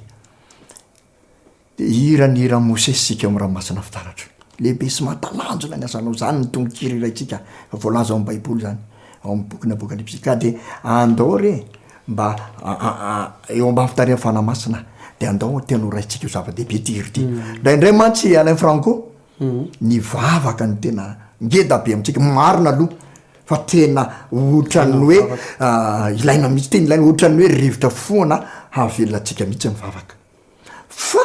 de hira ny hira mosesy sika amy ranomasina fitaratra lehibe sy mahatalanjona ny asanao zany ny tongokiry iraitsika voalaza ao amy baiboly zany ao amy boky ny apokalipsy ka de andao re mba eo amba fitarea fanamasina de andao teno raitsika io zava-dehibe ty hiry ty ndraindray mantsy Alain Franco nivavaka ny tena ngeda be amitsika marina aloha fa tena ohatrany hoe ilaina mihitsy tena ilaina ohatrany hoe rivotra foana havelona atsika mihitsy mivavaka fa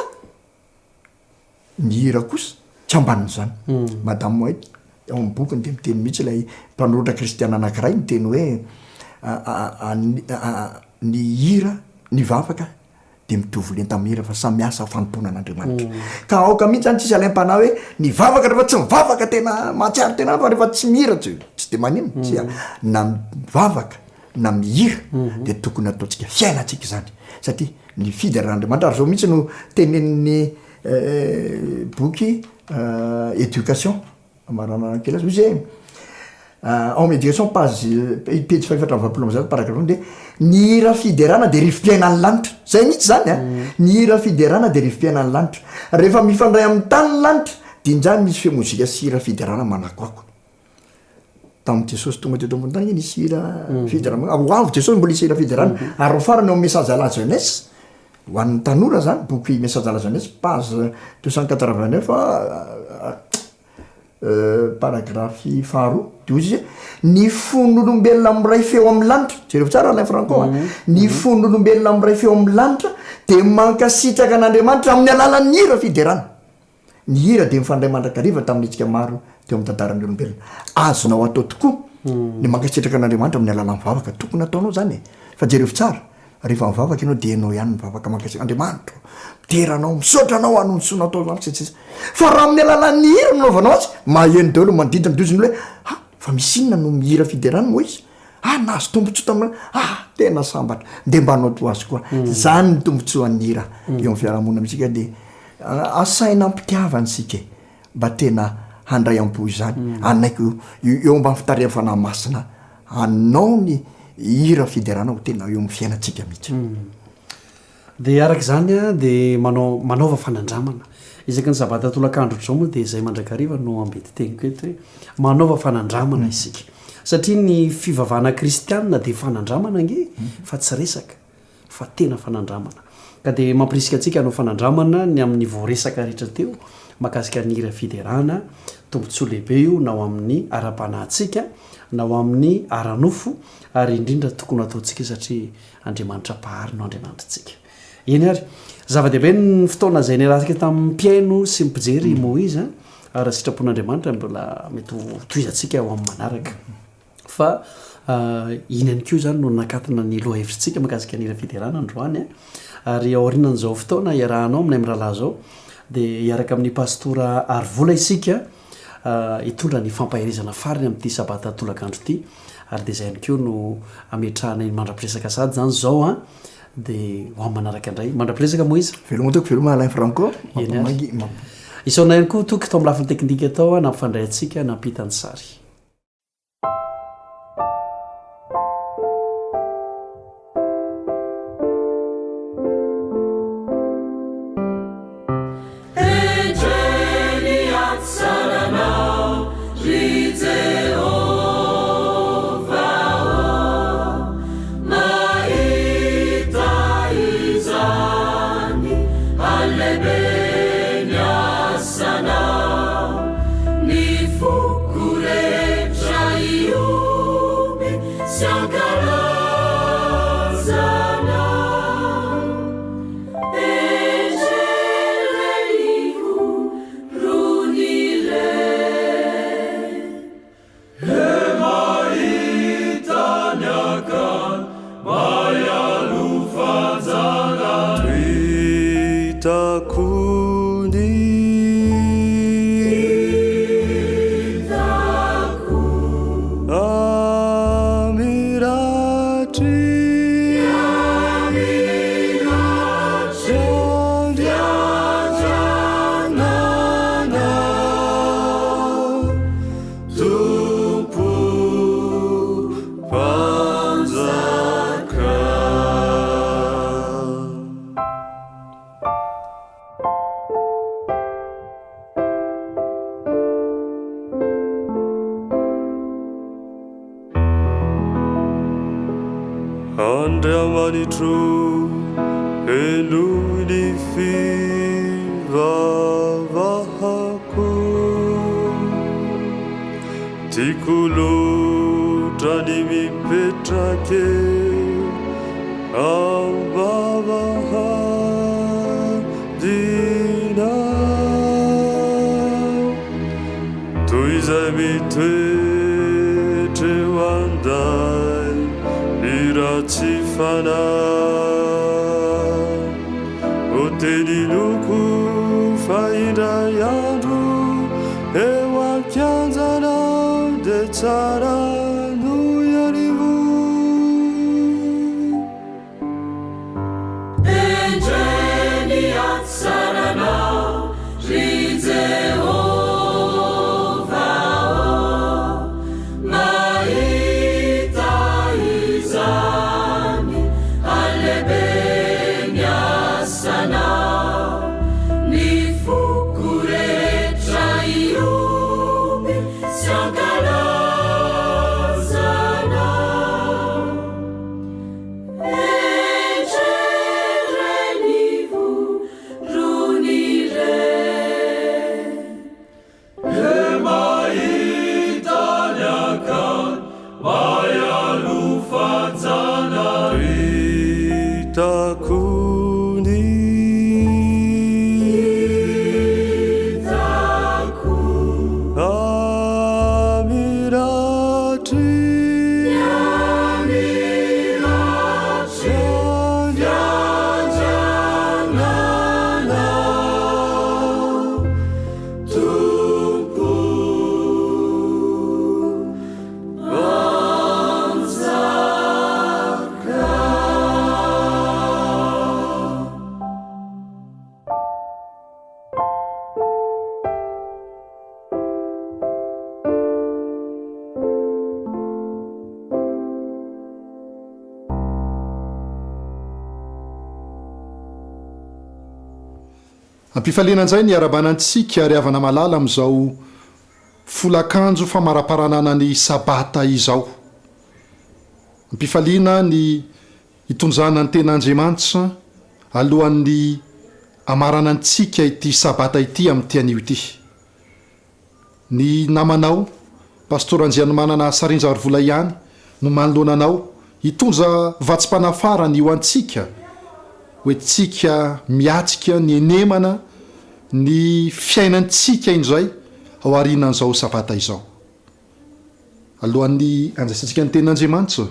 ny hira kosa tsy ambanin'izany madame Moïse ao amy bokiny de miteny mihitsy ilay mpanoratra kristiana anankiray miteny hoe ny hira ny vavaka de mitovy lenta amin'ny hira fa samiasa fanompoana an'Andriamanitra ka aoka mihitsy zany tsisy alaim-pana hoe ny vavaka rehefa tsy mivavaka tena mahatsiaro tena fa rehefa tsy mihira tsy de manino tsy na mivavaka na mihira de tokony ataontsika fiainatsika zany satria ny fideran'Andriamanitra ary zao mihitsy no tenenin'ny boky éducation marana kely azy izy en éducation page 520 paragraphe de ny hira fiderana de rifim-piainan'ny lanitra zay mihitsy zany ny hira fiderana de rifim-piainan'ny lanitra rehefa mifandray amin'ny tany ny lanitra dinjany misy femozika sy hira fiderana manakoako tamin'ny jesosy tonga teto ambony tany nisy hira fiderana avy jesosy mbola isy hira fiderana ary ro farany ao message à la jeunesse ho an'ny tanora zany boky message à la jeunesse page 289 paragraphe faharoa de ozy izy ny fon'olombelona amiray feo amin'ny lanitra jereo tsara Alain Franco ny fon'olombelona amiray feo amin'ny lanitra de mankasitraka an'Andriamanitra amin'ny alalan'ny hira fiderana ny hira de mifandray mandrakariva tamin'ny etsika maro teo amin'ny tantaran'ny olombelona azonao atao tokoa ny mankasitraka an'Andriamanitra amin'ny alalan'ny vavaka tokony ataonao zany fa jerevy tsara rehefa mivavaka ianao de anao ihany mivavaka makasika andriamanitro teranao misaotranao anonsoana atao zany tsitsisa fa raha amin'ny alalan'ny hira nanaovanao azy maheno daholo mandidina doziny hoe fa misy inona no mihira fideràna Moïse nazo tombontsoa tamina tena sambatra de mba anao to azy koa zany ny tombontsoan'ny hira eo amin'ny fiarahamonina amitsika de asaina ampitiavany sika mba tena handray am-po izany anaiko eo mba fitariana fanahy masina anao ny hira fideràna ho tena eo amin'ny fiainatsika mihitsy de arak' zany a de manaova fanandramana isaka ny sabata tolakandro zao moa de zay mandrakariva no ambety teniko eto hoe manaova fanandramana isika satria ny fivavahana kristianina de fanandramana nge fa tsy resaka fa tena fanandramana ka de mampirisika atsika anao fanandramana ny amin'ny voaresaka rehetra teo makasika ny hira fideràna tombontsoa lehibe io nao amin'ny ara-panahintsika nao amin'ny aranofo ary indrindra tokony ataontsika satria andriamanitra pahary no andriamanitritsika eny ary zava-dehibe ny fotoana zay nyrasika tamin'ny mpiaino sy mpijery Moïse raha sitrapon'andriamanitra mbola mety toizatsika ao amin'ny manaraka fa iny any keo zany no nakatina ny loha hevitritsika makasika ny hira fideràna androany ary aorinan'izao fotoana iarahanao aminay am'rahalahy zao de iaraka amin'ny pastora Harivola isika hitondra ny fampahirizana fariny amin'ity sabata tolakandro ity ary de zay any keo no ametrahana ny mandra-piresaka sady zany zao de ho amin'ny manaraka indray mandra-piresaka Moïse veloma toko veloma Alain Franco isaona ihany koa toky tao amin'ny lafiny teknika atao nampifandray atsika nampitany sary Andriamanitro enoy ny fivavahako tiako loatra ny mipetrake ambavahadina toy izay mitoetra eo anday tsy fanahy hotely loko faindray andro eo ampianjana de tsara no iarivo enjeny atsaranao ry Jehova mahita izany alebeny asanao ny foko rehetra iomy sy ankalazanao ampifaliana an'izay ny arabanantsika ary havana malala amin'izao folakanjo famaraparanana ny sabata izao. Ampifaliana ny hitonjana ny ten'Andriamanitra alohan'ny amarana antsika ity sabata ity amin'ny tian'io ity. Ny namanao pastor Andrianomanana Sarinja Harivola ihany no manoloananao hitonja vatsim-panafara ny ho antsika hoentsika miatsika ny enemana ny fiainantsika indray ao arinan'izao sabata izao. Alohan'ny andraisantsika ny ten'Andriamanitra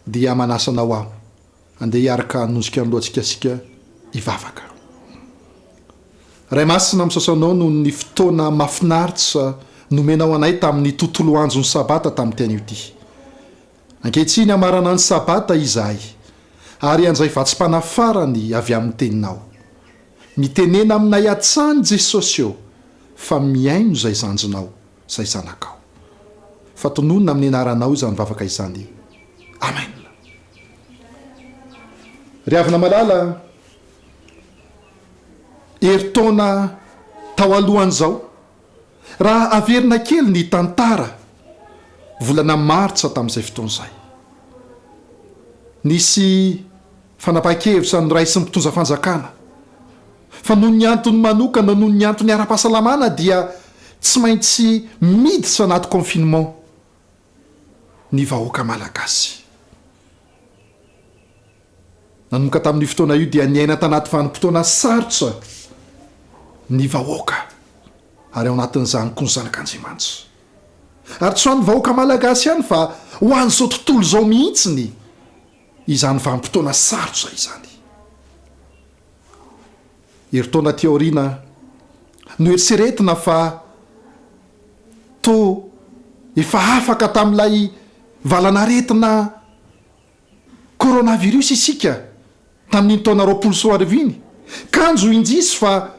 dia manasanao aho andeha hiaraka hanonjika ny lohantsika sika hivavaka. Ray masina misasanao no ny fotoana mafinaritra nomenao anay tamin'ny tontolo andron'ny sabata tamin'ny teny ity. Ankehitriny amarana ny sabata izahay ary an'izay vatsim-panafarany avy amin'ny teninao. Mitenena aminay atsany Jesosy eo fa miaino izay zanjonao izay zanakao. Fatononona amin'ny anaranao izany vavaka izany. Amen. Ry havana malala, eritaona tao alohan'izao raha averina kely ny tantara volana Martsa tamin'izay fotoan'izay. Nisy fanapa-kevitra ny ray sy mitondra fanjakana fa noho ny antony manokana noho ny antony ara-pahasalamana dia tsy maintsy miditra anaty confinement ny vahoaka malagasy. Nanomboka tamin'ny fotoana io dia niaina tanaty vanim-potoana sarotra ny vahoaka ary ao anatin'izany koa ny zanak'Andriamanitra. Ary tsy ho an'ny vahoaka malagasy ihany fa ho an'izao tontolo izao mihitsiny izany vanim-potoana sarotra izany. Eritaona teoriana no eritseretina fa to efa afaka tamin'ilay valanaretina coronavirus isika tamin'ny taona 2020 kanjo indrisy fa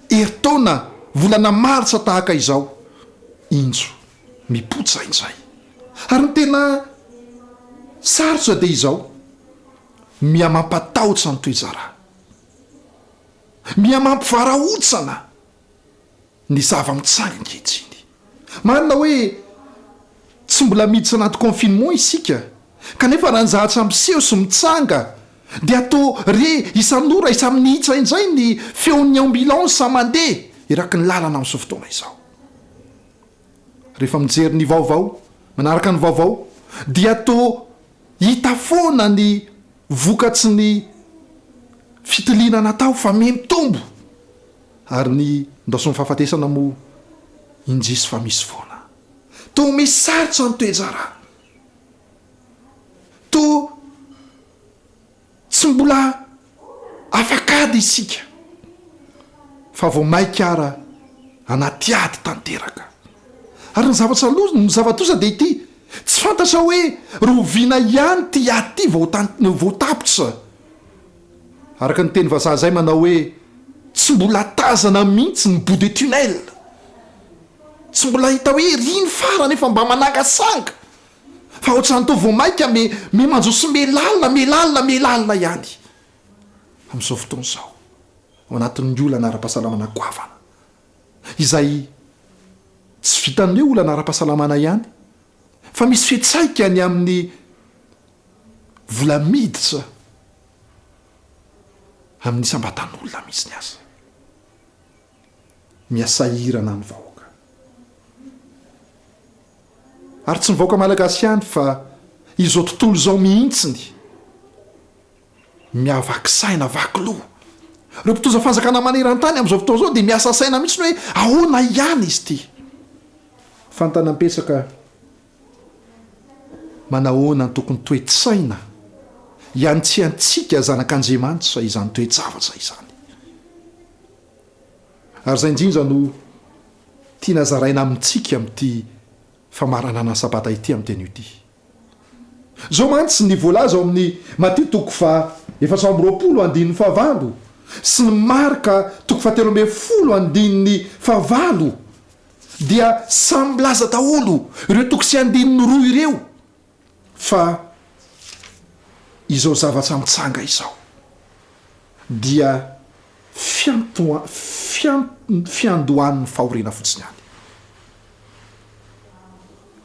eritaona volana Martsa tahaka izao injo mipotsa indray. Ary ny tena sarotra dia izao mia mampatahotra ny toejara, mia mampivarahontsana ny zava-mitsanga ankehitriny. Marina hoe tsy mbola miditra anaty confinement isika kanefa raha nizahatra miseho sy mitsanga dia atao re isan'ora isaminihitra indray ny feon'ny ambulance mandeha eraky ny lalana amin'izao fotoana izao. Rehefa mijery ny vaovao manaraka ny vaovao dia atao hita foana ny vokatsy ny fitiliana natao fa mitombo ary ny ndoson'ny fahafatesana moa indrisy fa misy foana. To misy sarotra ny toejara, to tsy mbola afakady isika fa vao maikara anaty ady tanteraka. Ary ny zavatra dia ity tsy fantatra hoe roviana ihany ty ady ty vao tapitra. Araka ny teny vazaha zay manao hoe tsy mbola tazana mihitsy ny bout de tunnel, tsy mbola hita hoe riny farany efa mba managasanga fa ohatrany to vao maika me manjosy melalina ihany amin'izao fotoana izao ao anatin'ny olana ara-pahasalamana goavana izay tsy vitan'ny hoe olana ara-pahasalamana ihany fa misy fietsaika ny amin'ny vola miditra amin'ny sambatan'olona misy ny aza miasahirana ny vahoaka. Ary tsy mivahoaka malagasy ihany fa izao tontolo izao mihitsiny miavaky saina vaky loha. Reo mpitondra fanjakana maneran-tany amin'izao fotoana izao dia miasa saina mihitsy hoe ahoana ihany izy ity. Fantanam-pesaka manahoana ny tokony toe-tsaina ihany tsy antsika zanak'Andriamanitra izany toe-javatra izany. Ary izay indrindra no tiana zaraina amintsika amin'ity famaranana sabata ity amin'ny teny ity. Zao mantsy ny voalaza ao amin'ny Matthieu 4:20 sy ny Marka 3:10 dia samy milaza daholo ireo toko sy andininy roa ireo fa izao zavatra mitsanga izao dia fiandohan'ny fahoriana fotsiny any.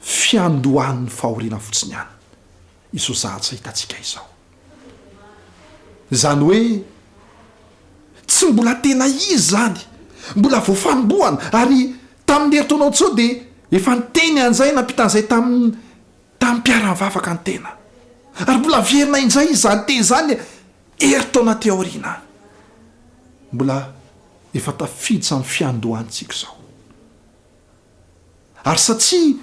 Fiandohan'ny fahoriana fotsiny any. Iso zahatsa hitantsika izao. Zany hoe tsy mbola tena izy zany, mbola voafanombohana, ary tamin'ny herintaonao tsao dia efa niteny an'izay nampitan'izay tamin'ny mpiara-mivavaka ny tena. Ary mbola verina indray izy zany teny zany herintaona teo aoriana. Mbola efa tafiditra amin'ny fiandohantsika izao. Ary satria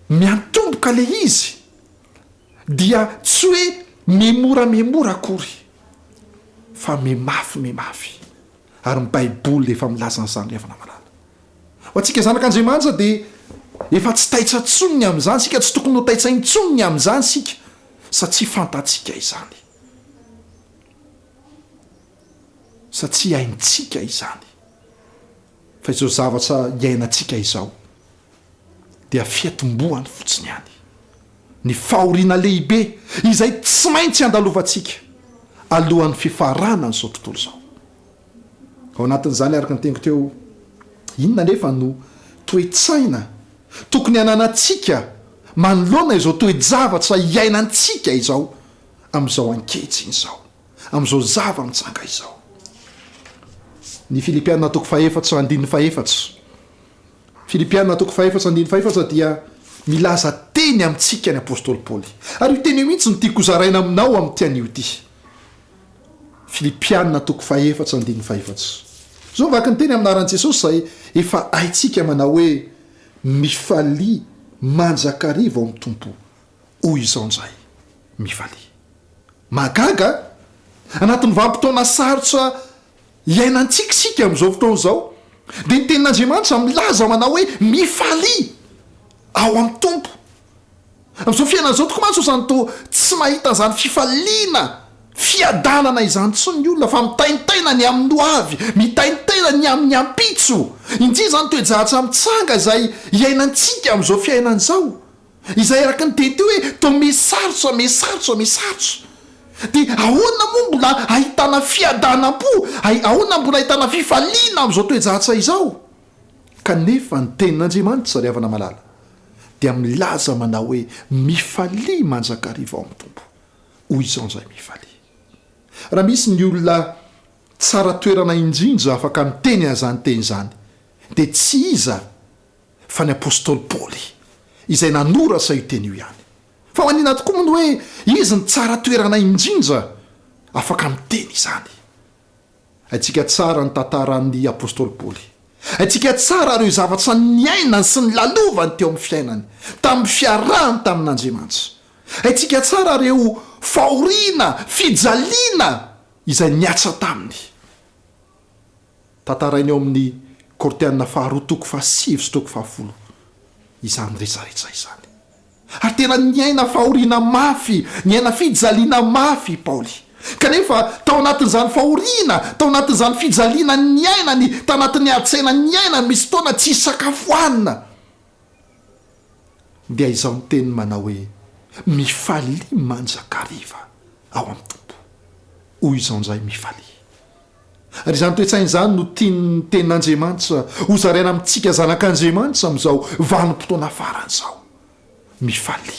miantomboka le izy dia tsy hoe memoramemora akory, fa memafy. Ary ny baiboly efa milaza n'izany revana malala. Ho antsika zanak'Andriamanitra dia efa tsy taitra tsonony amin'izany sika, tsy tokony ho taitra intsonony amin'izany sika, satria fantatsika izany, satria haintsika izany. Fa izao zavatra iainantsika izao dia fiatombohany fotsiny ihany, ny fahoriana lehibe izay tsy maintsy andalovantsika alohan'ny fifarana n'izao tontolo izao. Ao anatin'izany araka ny tengo teo, inona nefa no toe-tsaina tokony hananantsika manoloana izao toe-javatra iainantsika izao amin'izao anketsiny izao, amin'izao zava-mitsanga izao. Ny Filipianina toko 4:4. Filipianina toko 4:4 dia milaza teny amintsika ny apôstôly Paoly. Ary io teny io mihitsy no tiako zaraina aminao amin'ny tian'io ity. Filipianina toko 4:4. Zao vaky ny teny aminaran'i Jesosy izay efa haitsika manao hoe mifalia manjakariva ao amin'ny tompo. Hoy izao indray, mifalia. Magaga anatin'ny vanim-potoana sarotra iainantsika sika amin'izao fotoana izao, dia ny tenin'Andriamanitra milaza manao hoe mifalia ao amin'ny tompo. Amin'izao fiainana izao toko mantsy izany to tsy mahita izany fifaliana, fiadanana izany tsony ny olona, fa mitaintaina ny amin'ny hoavy, mitaintaina ny amin'ny ampitso. Indri zany toe-jahatra mitsanga izay iainantsika amin'izao fiainana izao, izay araka ny teny teo hoe to mesarotra. Dia ahoana moa mbola ahitana fiadanam-po, ahoana mbola ahitana fifaliana amin'izao toe-jahatra izao? Kanefa ny tenin'Andriamanitra ry havana malala dia milaza manao hoe mifalia manjakariva ao amin'ny tompo. Hoy izao indray mifalia. Raha misy ny olona tsara toerana indrindra afaka miteny an'izany teny izany, dia tsy iza fa ny apôstôly Paoly izay nanorasa io teny io ihany. Fa manina tokoa moa hoe izy ny tsara toerana indrindra afaka miteny izany. Haitsika tsara ny tantaran'ny apôstôly Paoly, haitsika tsara ireo zavatra ny ainany sy ny lalovany teo amin'ny fiainany tamin'ny fiarahany tamin'Andriamanitra. Haitsika tsara ireo fahoriana, fijaliana izay niatsa taminy. Tantarainy eo amin'ny Korinthiana 2:7-10 izany rehetrarehetra izany. Ary tena niaina fahoriana mafy, niaina fijaliana mafy Paoly. Kanefa tao anatin'izany fahoriana, tao anatin'izany fijaliana ny ainany, tao anatin'ny adi-tsaina ny ainany, misy fotoana tsy isakafoanina. Dia izao ny teny manao hoe mifalia manjakariva ao amin'ny tompo. Hoy izao indray mifalia. Ary izany toe-tsaina izany no tiany tenin'Andriamanitra ho zaraina amintsika zanak'Andriamanitra amin'izao vanim-potoana faran'izao. Mifalia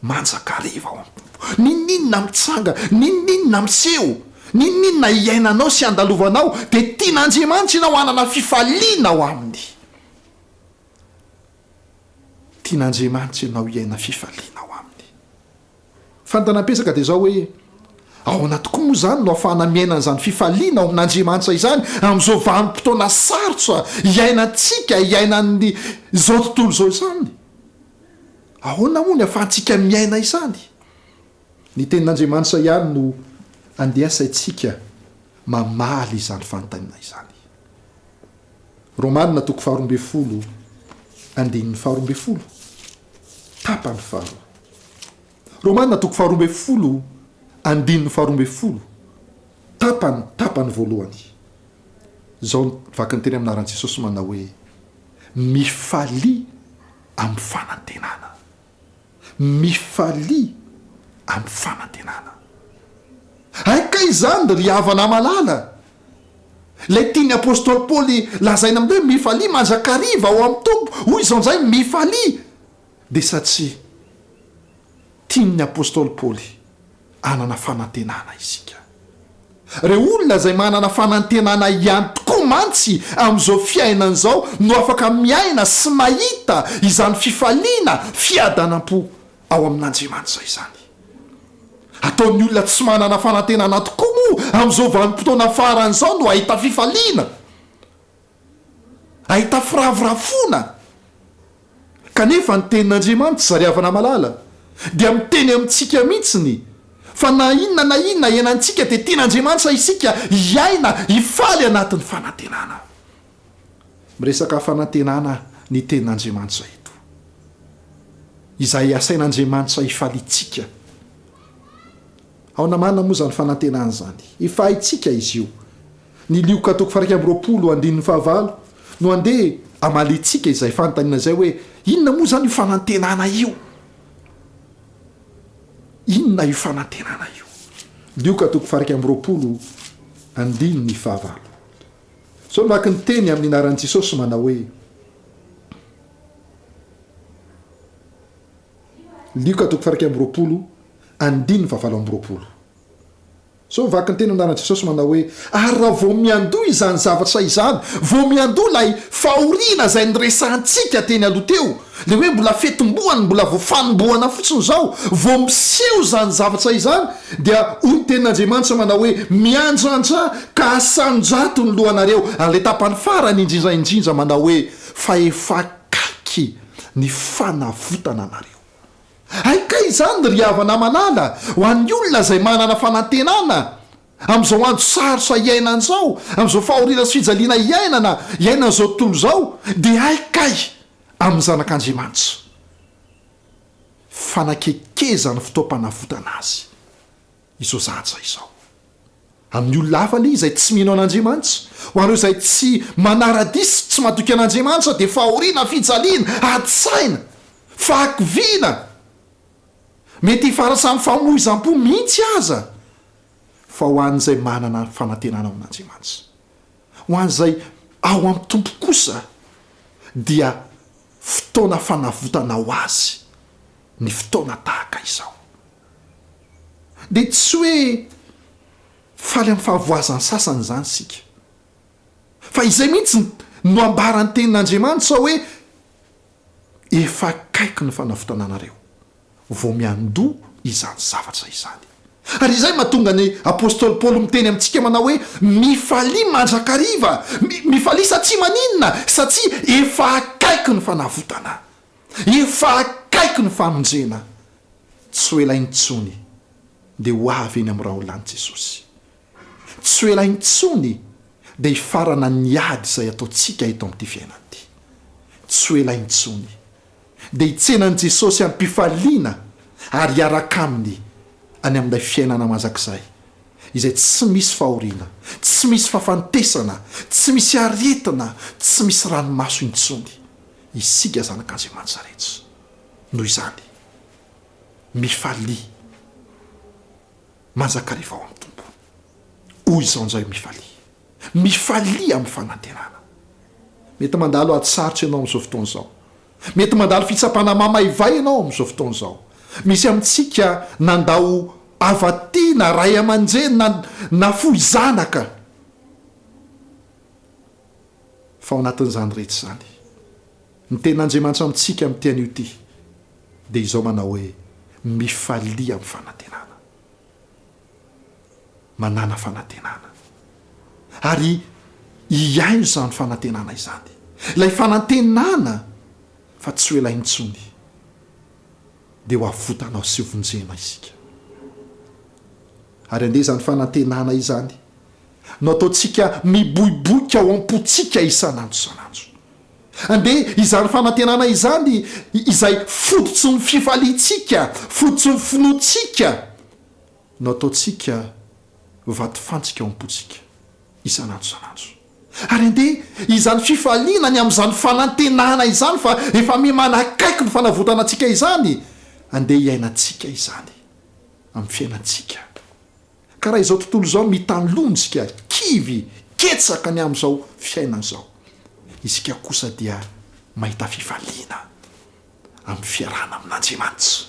manjakariva ao amin'ny tompo. Ninninona mitsanga, ninninona miseho, ninninona iainanao sy andalovanao, dia tian'Andriamanitra ianao hanana fifaliana ao aminy. Tian'Andriamanitra ianao iaina fifaliana ao aminy. Fantanam-pesaka dia izao hoe ao anatoko moa izany no ahafahana miaina an'izany fifaliana ao amin'Andriamanitra izany amin'izao vanim-potoana sarotra iainantsika, iainan'ny izao tontolo izao izany. Ahoana moa ny ahafahantsika miaina izany? Ny tenin'Andriamanitra ihany no andehasaintsika mamaly izany fanontaniana izany. Romanina 12:12 tapany faharoa. Romanina 12:12 tapany voalohany. Zao vaky ny teny aminaran'i Jesosy manao hoe mifalia amin'ny fanantenana. Mifalia amin'ny fanantenana. aika izany ry havana malala lay tiany apôstôly paoly lazaina amindreo mifalia manjaka hariva ao amin'ny tompo hoy izao nzay mifalia dia satria tiany apôstôly paoly anana fanantenana isika reo olona zay manana fanantenana ihany tokoa mantsy amin'izao fiainana izao no afaka miaina sy mahita izany fifaliana fiadanam-po ao amin'Andriamanitra izany. Ataon'ny olona tsy manana fanantenana tokoa moa amin'izao vanim-potoana faran'izao no ahita fifaliana, ahita firavorafona. Kanefa ny tenin'Andriamanitra zary havana malala dia miteny amintsika mihitsiny fa na inona ienantsika dia tian'Andriamanitra isika hiaina hifaly anatin'ny fanantenana. Miresaka fanantenana ny tenin'Andriamanitra eto, izay asain'Andriamanitra hifalitsika. Ao namana moa zany fanantenana zany, hifahintsika izy io. Ny lioka toko 2:15 no andeha amalitsika izay fanontaniana zay hoe inona moa zany io fanantenana io? Inona io fanantenana io? Lioka toko 2:15. So maky ny teny amin'ny anaran'i Jesosy manao hoe, Lioka toko 2:15. So vaky ny teny amin'ny anaran'i Jesosy manao hoe, ary raha vao miandoha izany zavatra izany, vao miandoha lay fahoriana zay niresantsika teny aloha teo, le hoe mbola fetim-boany, mbola vao fanomboana fotsiny zao, vao miseho zany zavatra izany, dia hoy tenin'Andriamanitra manao hoe miandrandra ka asandrato ny lohanareo. Ary le tapany farany indrindra manao hoe fa efa kaiky ny fanavotana anareo. Aika izany ry havana manana ho an'ny olona zay manana fanantenana amin'izao andro sarotra iainan'izao, amin'izao fahoriana sy fijaliana iainan'izao tontolo zao, dia aikay amin'ny zanak'Andriamanitra fanakekezany fotoam-panavotana azy izao zatra izao. Amin'ny olona hafa le izay tsy mino an'Andriamanitra, ho an'ireo izay tsy manara-disy, tsy matoky an'Andriamanitra, dia fahoriana fijaliana atsaina fahakiviana mety hifarasamy famoizam-po mihitsy aza. Fa ho an'izay manana fanantenana amin'Andriamanitra, ho an'izay ao amin'ny tompo kosa, dia fotoana fanavotana ho azy ny fotoana tahaka izao. Dia tsy hoe faly amin'ny fahavoazany sasany zany sika, fa izay mihitsy no ambarany tenin'Andriamanitra hoe efa kaiky ny fanavotana anareo vao miandoha izany zavatra izany. Ary izay mahatonga ny apôstôly Paoly miteny amintsika manao hoe mifalia mandrakariva, mifalia satria maninona? Satria efa akaiky ny fanavotana, efa akaiky ny famonjena. Tsy ho elaintsony dia ho avy eny amin'ny raha olany Jesosy. Tsy ho elaintsony dia hifarana ny ady izay ataontsika eto amin'ity fiainana ity. Tsy ho elaintsony dia hitsenan'i Jesosy ampifaliana ary hiaraka aminy any amin'ilay fiainana mazakizay izay tsy misy fahoriana, tsy misy fafantesana, tsy misy aretina, tsy misy ranomaso intsony. Isika zanak'Andriamanitra rehetra noho izany mifalia manjakariva ao amin'ny tompo. Hoy izao nzay mifalia amin'ny fanantenana. Mety mandalo atsarotra ianao amin'izao fotoana izao, mety mandalo fitsapana mamaivay ianao amin'izao fotoana izao. Misy amintsika nandao avaty na ray aman-dreny na fohy zanaka, fa ao anatin'izany rehetra zany ny tenin'Andriamanitra amintsika amin'ity an'io ity dia izao manao hoe mifalia amin'ny fanantenana, manana fanantenana ary hiaino izany fanantenana izany. Ilay fanantenana fa tsy ho elaintsony dia ho avotanao sy hovonjena isika. Ary andeha izany fanantenana izany no ataontsika miboiboika ao am-potsika isan'andro isan'andro. Andeha izany fanantenana izany izay fototsy ny fifaliantsika, fototsy ny finoantsika, no ataontsika vatifantsika ao am-potsika isan'andro isan'andro. Ary andeha izany fifaliana ny amin'izany fanantenana izany fa efa mimanakaiky ny fanavotana antsika izany, andeha hiainantsika izany amin'ny fiainantsika ka raha izao tontolo zao mitanlonjika kivy ketsaka ny am'izao fiainana zao isika kosa dia mahita fifaliana amin'ny fiarahana amin'Andriamanitra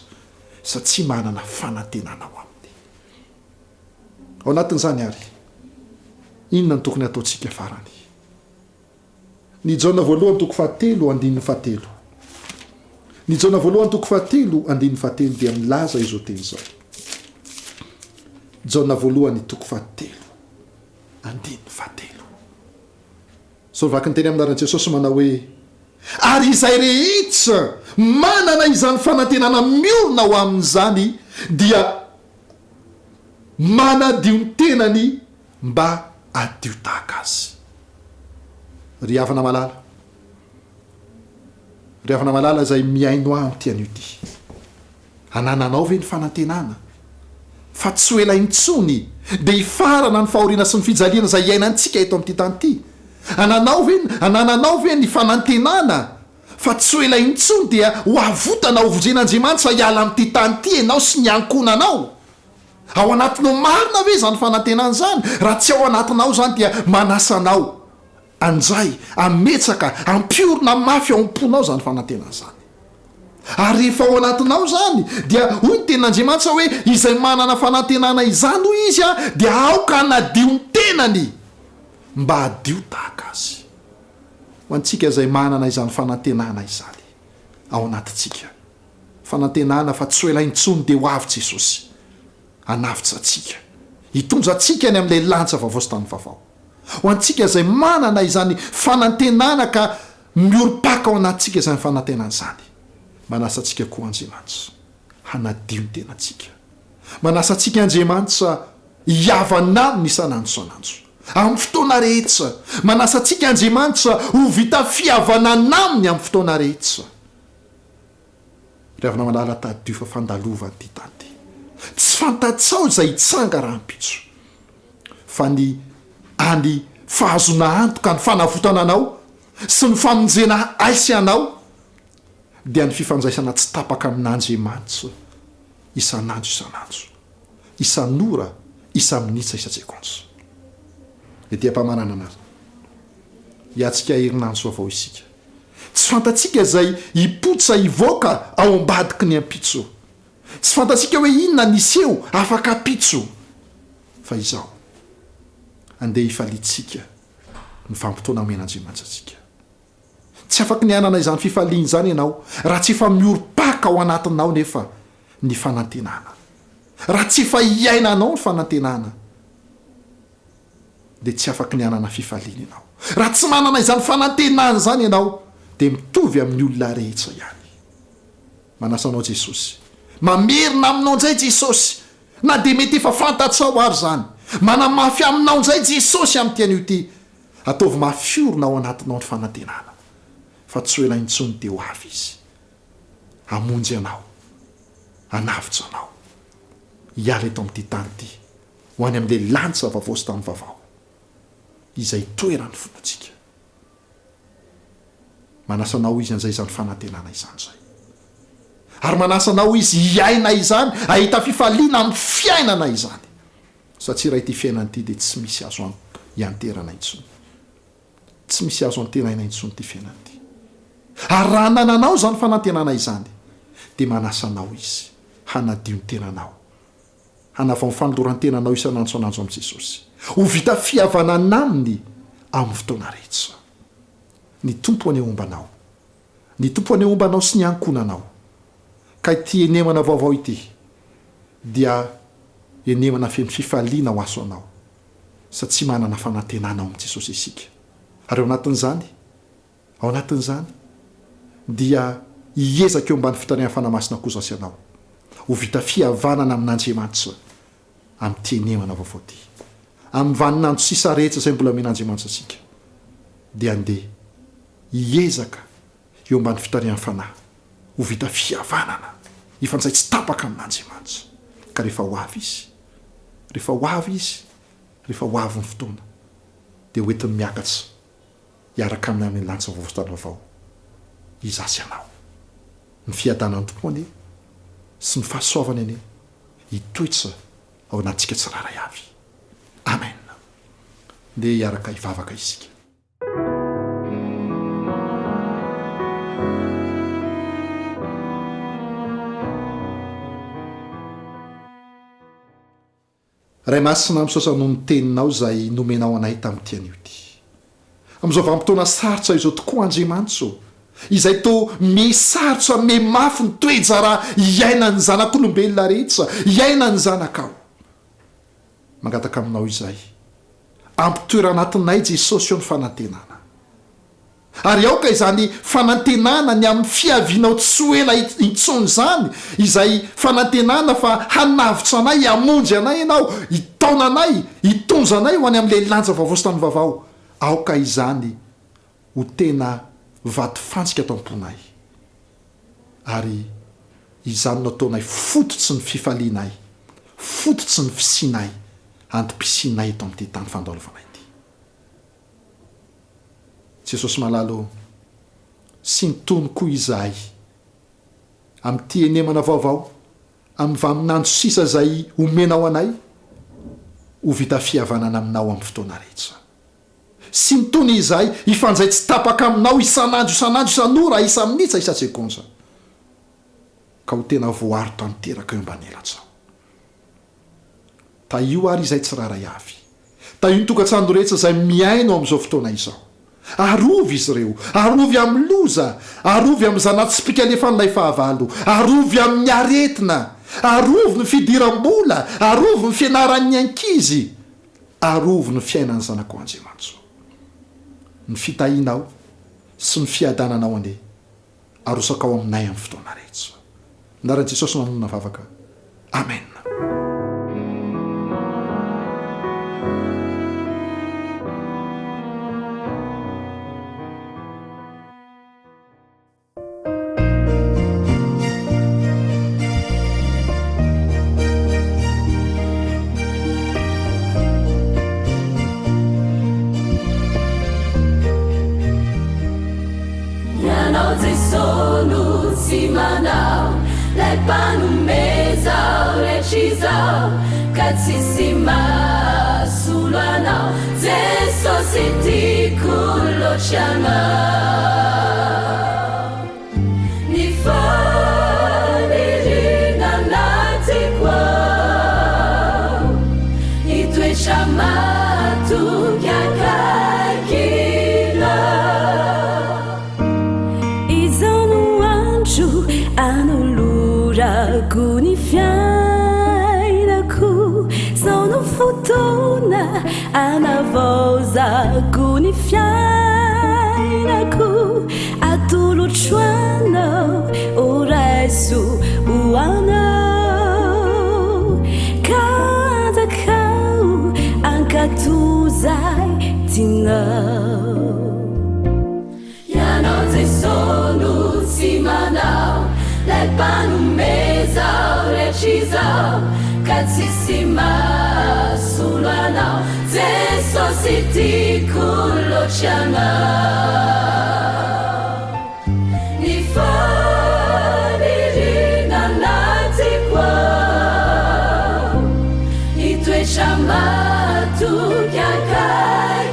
satria manana fanantenana ao aminy. Ao anatin'izany ary inona ny tokony ataontsika farany? Ny Jaona voalohany toko 7:7. Ny Jaona voalohany toko 7:7 dia milaza izo teny izao. Jaona voalohany toko 7:7. So vaky ny teny amin'anaran'i Jesosy manao hoe ary izay rehetra manana izany fanantenana miorina ho amin'izany dia manadio ny tenany mba adio tahaka azy. Ry havana malala izay miaino aho amin'ity an'ity. Anananao ve ny fanantenana? Fa tsy ho ela intsony dia hifarana ny fahoriana sy ny fijaliana izay iainantsika eto amin'ity tany ity. Anananao ve ny fanantenana? Fa tsy ho ela intsony dia ho avotana ho vonjen'Andriamanitra hiala amin'ity tany ity ianao sy ny ankonanao. Ao anatinao marina ve zany fanantenana zany? Raha tsy ao anatinao zany dia manasanao anjay ametsaka ampiorina mafy ao am-ponao zany fanantenana zany. Ary rehefa ao anatinao zany dia hoy ny tenin'Andriamanitra hoe izay manana fanantenana izany hoy izy dia aoka anadio ny tenany mba adio tahaka azy. Ho antsika izay manana izany fanantenana izany ao anatintsika, fanantenana fa tsy ho ela intsony dia ho avy Jesosy anavitra atsika, hitondra atsika ny amin'ilay lanitra vaovao sy tany vaovao. Ho antsika izay manana izany fanantenana ka miorom-paka ao anatintsika izany fanantenana izany, manasa atsika koa Andriamanitra hanadio ny tenantsika, manasa atsika Andriamanitra hiavana aminy isanandro isanandro amin'ny fotoana rehetra, manasa atsika Andriamanitra ho vita fihavanana aminy amin'ny fotoana rehetra. Ry havana malala tadio fa fandalova ty tany ty. Tsy fantatsao izay hitsanga raha ampitso, fa ny any fahazona antoka ny fanavotana anao sy ny famonjena aisy anao dia ny fifanjaisana tsy tapaka amin'Andriamanitra isanandro, isanora, isa-minitra, isa-tsekonja. Etiam-pamanana anazy hiatsika herinandro vaovao isika, tsy fantatsika izay hipotra hivoaka ao ambadiky ny ampitso, tsy fantatsika hoe inona niseo afaka apitso, fa izao andeha hifalitsika ny vanim-potoana amen'Andriamanitra atsika. Tsy afaka ny anana izany fifaliana izany ianao raha tsy efa mioro-paka ao anatinao nefa ny fanantenana, raha tsy efa hiainanao ny fanantenana dia tsy afaka ny anana fifaliana ianao. Raha tsy manana izany fanantenana izany ianao dia mitovy amin'ny olona rehetra ihany. Manasanao Jesosy, mamerina aminao indray Jesosy, na dia mety efa fantatsao ary zany, manamafy aminao indray Jesosy amin'ity an'io ity, ataovy mafiorina ao anatinao ny fanantenana, fa tsy ho ela intsony dia ho avy izy hamonjy anao, hanavitra anao hiala eto amin'ity tany ity ho any amin'ilay lanitra vaovao sy tany vaovao izay toerany fonatsika. Manasanao izy an'izay izany fanantenana izany zay, ary manasanao izy hiaina izany, ahita fifaliana amin'ny fiainana izany, satria raha ity fiainana ity dia tsy misy azo hianterana intsony, tsy misy azo antenaina intsony ity fiainana ity. Ary raha nananao izany fanantenana izany dia manasanao izy hanadio ny tenanao, hanavao ny fanoloran-tenanao isanandro isanandro amin'i Jesosy, ho vita fihavanana aminy amin'ny fotoana rehetra. Ny tompo aneombanao, ny tompo aneombanao sy ny ankonanao, ka ity enemana vaovao ity dia enemana feno fifaliana ho aso anao, satria manana fanantenana ao amin'i Jesosy isika. Ary ao anatin'izany dia hiezaka eo ambany fitariana fanamasina koza sy anao, ho vita fihavanana amin'Andriamanitra amin'ity enemana vaovao ity, amin'ny vaninandro sisa rehetra izay mbola men'Andriamanitra asika, dia andeha hiezaka eo ambany fitariana fanahy, ho vita fihavanana ifanjay tsy tapaka amin'Andriamanitra. Ka rehefa ho avy izy, rehefa ho avy ny fotoana dia hoentiny miakatra hiaraka amin'ny amin'ny lanitra vaovao sy tany vaovao izasy anao. Ny fiadanany tompony sy ny fahasoavany ane hitoetra ao anatsika tsiraray avy. Amen. Dia hiaraka hivavaka isika. Ray masina misaosano ny teninao izay nomenao anay tamin'ity anio ty. Amin'izao vanim-potoana sarotra izao tokoa Andriamanitra izay to mesarotra memafy ny toejara iaina ny zanak'olombelona rehetra, iaina ny zanakao. Mangataka aminao izay ampitoera anatinay Jesosy eo ny fanantenana. Ary aoka izany fanantenana ny amin'ny fiavinao tsy ela intsony zany, izay fanantenana fa hanavitra anay, hamonjy anay ianao, hitaona anay, hitonja anay ho any amin'ilay lanja vaovao sy tany vaovao. Aoka izany ho tena vato fantsika ato am-ponay. Ary izany nataonay fototsy ny fifalianay, fototsy ny fisianay, antom-pisianay eto amin'ity tany fandalovanay ity. Jesosy malalo, sy nytony koa izahay amin'ity enemana vaovao, amin'ny vaminandro sisa izay omenao anay, ho vita fihavanana aminao amin'ny fotoana rehetra. Sy nytony izahay hifanjay tsy tapaka aminao isanandro isanora isa minitsa isa-tsekonja, ka ho tena voaro tanteraka eo mba nelatrao. Ta io ary izay tsiraray avy, ta io nytokatrano rehetra izay miaino amin'izao fotoana izao. Arovy izy ireo, arovy amin'ny loza, arovy amin'ny zanaty sy pikalefan'ilay fahavalo, arovy amin'ny aretina, arovy ny fidiram-bola, arovy ny fianaran'ny ankizy, arovy ny fiainan'ny zanako Andriamanitra. Ny fitahinao sy ny fiadananao ane arosakao aminay amin'ny fotoana rehetra. Ndaran'i Jesosy manona vavaka. Amen. Katsisima sulana Jesositi kulochana Nifanirina natikwa Itwe shamatu kyakakila Izanu anju anulura kunifya Sono futuna anavoza kunifiainaku atuluchwano uresu uano kadakau ankatuzai tina Yanoze sonu simanao lepanu meza recisa Katsisima sulana Jesositi kulochana Nifanirina natikwa Itwe shamatu kyakakila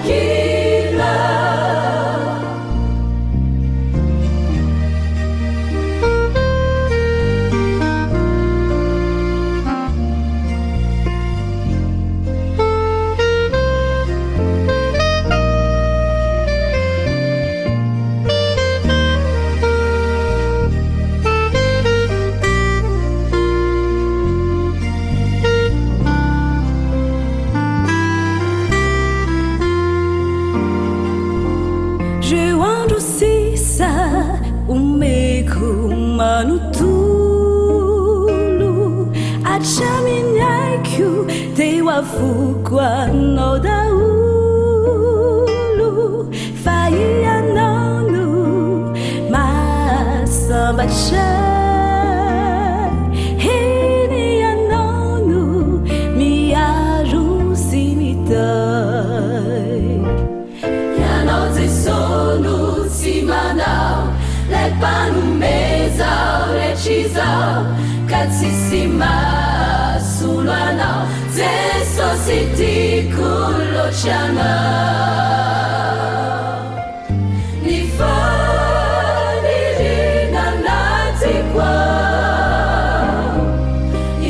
Fukwa no daulu Faia nonu Masambacha Hini anonu Miaru simitai Yanoze sonu simanao Lepanu meza recisa Katsisima sulana shana ni fanirina nati kwa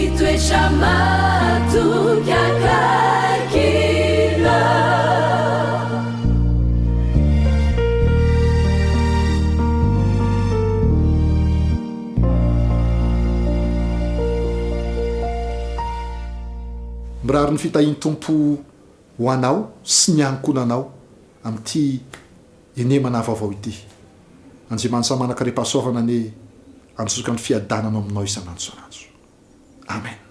itoetra matoky akaikina mirary ny fitahiny tompo ho anao sy ny ankonanao amin'ity enemana vaovao ity andriamanitra manaka re-pahasoavana ny anjoka ny fiadananao aminao isan'andro san'andro amen.